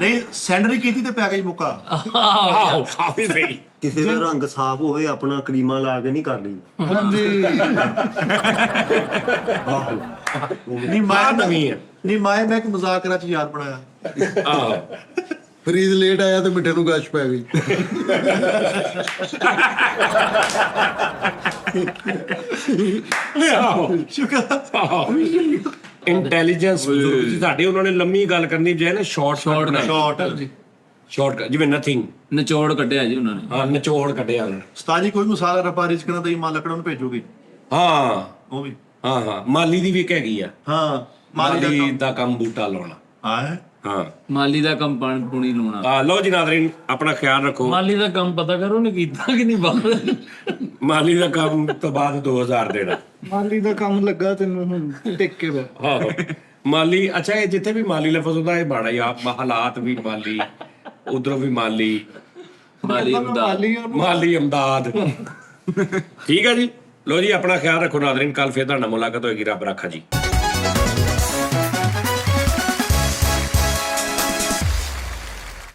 ਨਹੀਂ ਸੈਂਡਰੀ ਕੀਤੀ ਤੇ ਪੈਕੇਜ ਮੁੱਕਾ। ਆਹੋ ਕਾਫੀ ਸਹੀ। ਕਿਸੇ ਦਾ ਰੰਗ ਸਾਫ਼ ਹੋਵੇ ਆਪਣਾ ਕਰੀਮਾਂ ਲਾ ਕੇ ਨਹੀਂ ਕਰ ਲਈ। ਹਾਂਜੀ। ਨਹੀਂ ਆਹ ਨਵੀਂ ਆ। ਮੈਂ ਇੱਕ ਮਜ਼ਾਕਰਾ ਚ ਯਾਦ ਬਣਾਇਆ। ਆਹੋ ਫਰੀਦ ਲੇਟ ਆਇਆ ਤੇ ਮਿੱਠੇ ਨੂੰ ਗਸ਼ ਪੈ ਗਈ। ਇੰਟੈਲੀਜੈਂਸ ਸਾਡੇ ਉਹਨਾਂ ਨੇ ਲੰਮੀ ਗੱਲ ਕਰਨੀ ਜੇ ਨਾ ਸ਼ਾਰਟ ਜਿਵੇਂ ਨਥਿੰਗ ਨਿਚੋੜ ਕੱਢਿਆ ਜੀ ਉਹਨਾਂ ਨੇ। ਹਾਂ ਨਿਚੋੜ ਕੱਢਿਆ ਉਹਨਾਂ ਨੇ। ਉਸਤਾਦ ਜੀ ਕੋਈ ਮਸਾਲਾ ਰਪਾ ਰਿਚ ਕਰਨਾ ਤੇ ਮਾਂ ਲੱਕੜਾਂ ਨੂੰ ਭੇਜੋਗੇ। ਹਾਂ ਉਹ ਵੀ ਹਾਂ ਮਾਲੀ ਦੀ ਵੀ ਇੱਕ ਹੈਗੀ ਆ। ਹਾਂ ਮਾਲੀ ਦਾ ਕੰਮ ਬੂਟਾ ਲਾਉਣਾ। ਹਾਂ ਹਾਂ ਮਾਲੀ ਦਾ ਕੰਮ ਪਾਣੀ ਪੂਣੀ ਲਾਉਣਾ। ਲਓ ਜੀ ਨਾਜ਼ਰੀਨ, ਆਪਣਾ ਖਿਆਲ ਰੱਖੋ। ਮਾਲੀ ਦਾ ਕੰਮ ਪਤਾ ਕਰੋ, ਉਹਨੇ ਕੀਤਾ ਕਿ ਨਹੀਂ ਬਾਹਰ। ਮਾਲੀ ਦਾ ਕੰਮ ਤੋਂ ਬਾਅਦ 2000 ਦੇਣਾ। ਮਾਲੀ ਦਾ ਕੰਮ ਲੱਗਾ ਤੈਨੂੰ ਹੁਣ ਟਿਕ ਕੇ ਬੈ। ਆਹੋ ਮਾਲੀ। ਅੱਛਾ, ਇਹ ਜਿੱਥੇ ਵੀ ਮਾਲੀ ਲਫ਼ਜ਼ ਹੁੰਦਾ ਇਹ ਬਾੜਾ ਆ। ਹਾਲਾਤ ਵੀ ਮਾਲੀ, ਉਧਰੋਂ ਵੀ ਮਾਲੀ, ਮਾਲੀ ਅਮਦਾਦ। ਠੀਕ ਹੈ ਜੀ। ਲੋ ਜੀ, ਆਪਣਾ ਖਿਆਲ ਰੱਖੋ ਨਾਜ਼ਰੀਨ। ਕੱਲ ਫੇਰ ਤੁਹਾਡਾ ਮੁਲਾਕਾਤ ਹੋਏਗੀ। ਰੱਬ ਰਾਖਾ ਜੀ।